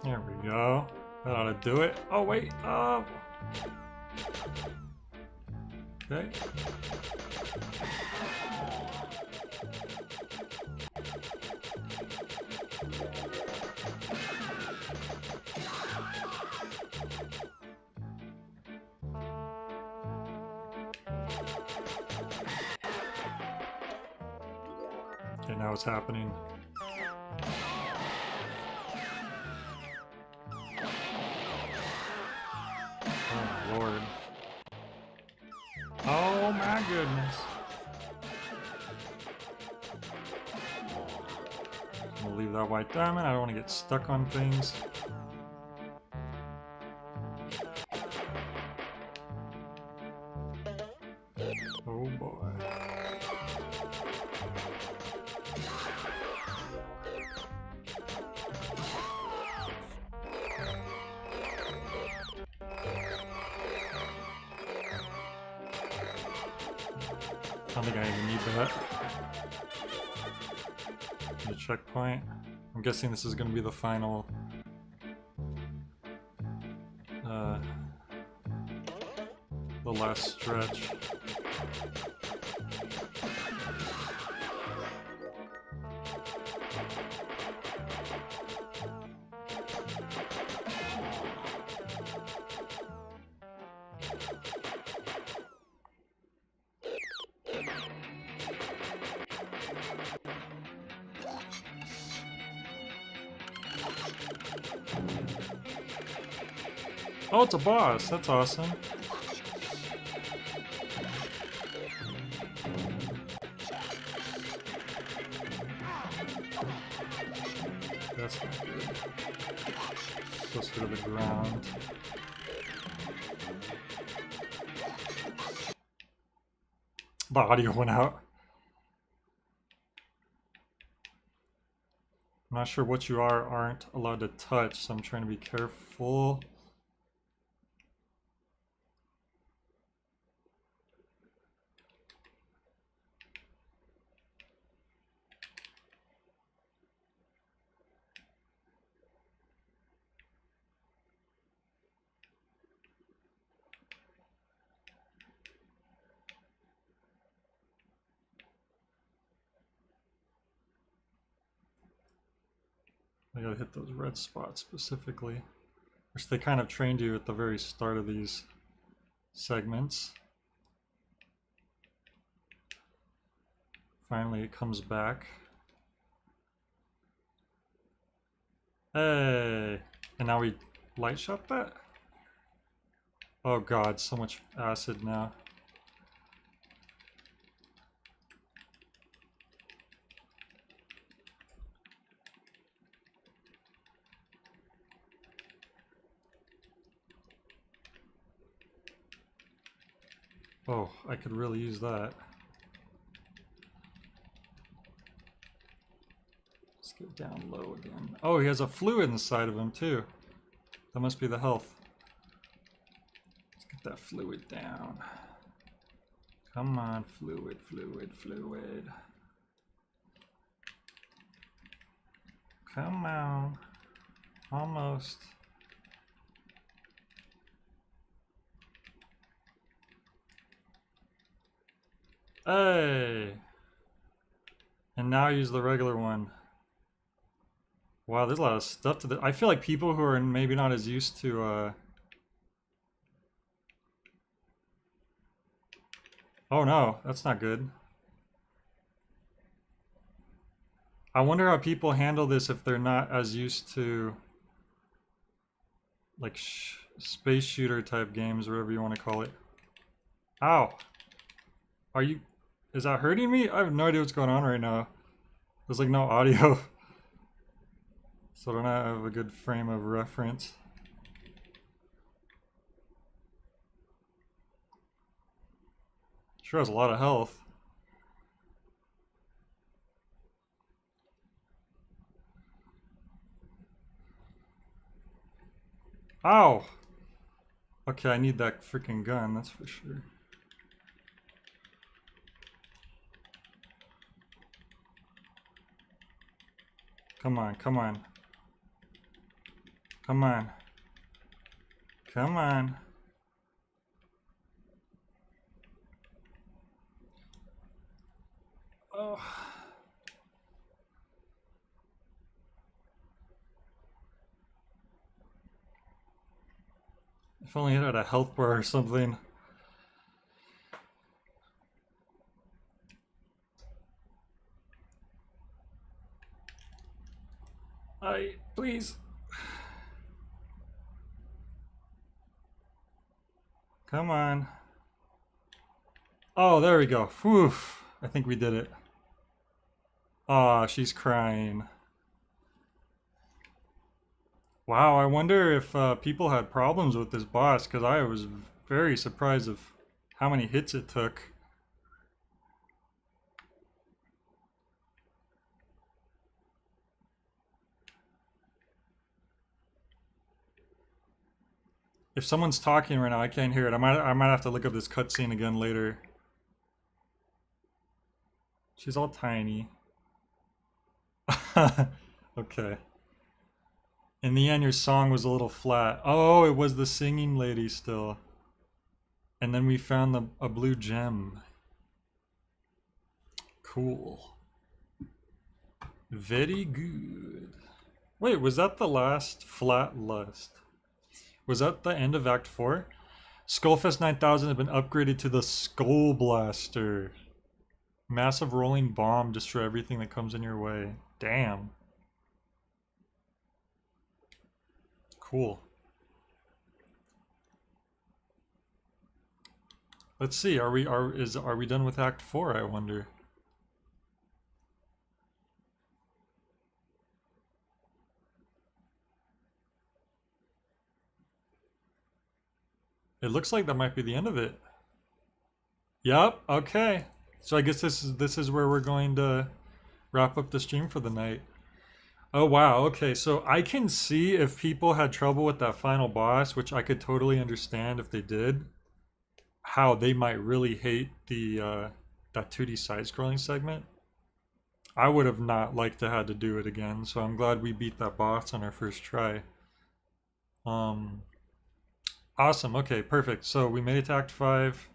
There we go. That ought to do it. Oh, wait. Oh. Okay. Okay, now it's happening. Oh, Lord. Oh, my goodness. I'm gonna leave that white diamond. I don't want to get stuck on things. Oh, boy. I don't think I even need that. The checkpoint. I'm guessing this is going to be the final. The last stretch. Oh, it's a boss. That's awesome. That's not good. Closer to the ground. The audio went out. I'm not sure what you aren't allowed to touch, so I'm trying to be careful. I gotta hit those red spots specifically. Which they kind of trained you at the very start of these segments. Finally it comes back. Hey! And now we light shot that? Oh god, so much acid now. Oh, I could really use that. Let's get down low again. Oh, he has a fluid inside of him too. That must be the health. Let's get that fluid down. Come on, fluid, fluid, fluid. Come on. Almost. Hey! And now use the regular one. Wow, there's a lot of stuff to this. I feel like people who are maybe not as used to oh no, that's not good. I wonder how people handle this if they're not as used to like space shooter type games, or whatever you want to call it. Ow. Are you... Is that hurting me? I have no idea what's going on right now. There's like no audio. So I don't have a good frame of reference. Sure has a lot of health. Ow! Okay, I need that freaking gun, that's for sure. Come on, come on. Come on. Come on. Oh. If only it had a health bar or something. Please. Come on. Oh, there we go. Whew. I think we did it. Aw, she's crying. Wow, I wonder if people had problems with this boss, because I was very surprised of how many hits it took. If someone's talking right now, I can't hear it. I might have to look up this cutscene again later. She's all tiny. Okay. In the end, your song was a little flat. Oh, it was the singing lady still. And then we found a blue gem. Cool. Very good. Wait, was that the last flat lust? Was that the end of Act 4? Skullfest 9000 has been upgraded to the Skull Blaster. Massive rolling bomb, destroy everything that comes in your way. Damn. Cool. Let's see, are we done with Act 4, I wonder? It looks like that might be the end of it. Yep, okay. So I guess this is where we're going to wrap up the stream for the night. Oh wow, okay, so I can see if people had trouble with that final boss, which I could totally understand if they did, how they might really hate the that 2D side-scrolling segment. I would have not liked to have to do it again, so I'm glad we beat that boss on our first try. Awesome, okay, perfect. So we made it to Act 5.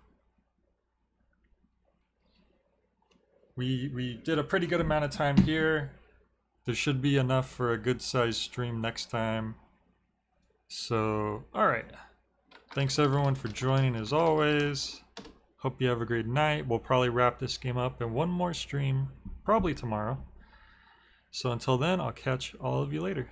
We did a pretty good amount of time here. There should be enough for a good sized stream next time. So, alright. Thanks everyone for joining as always. Hope you have a great night. We'll probably wrap this game up in one more stream, probably tomorrow. So until then, I'll catch all of you later.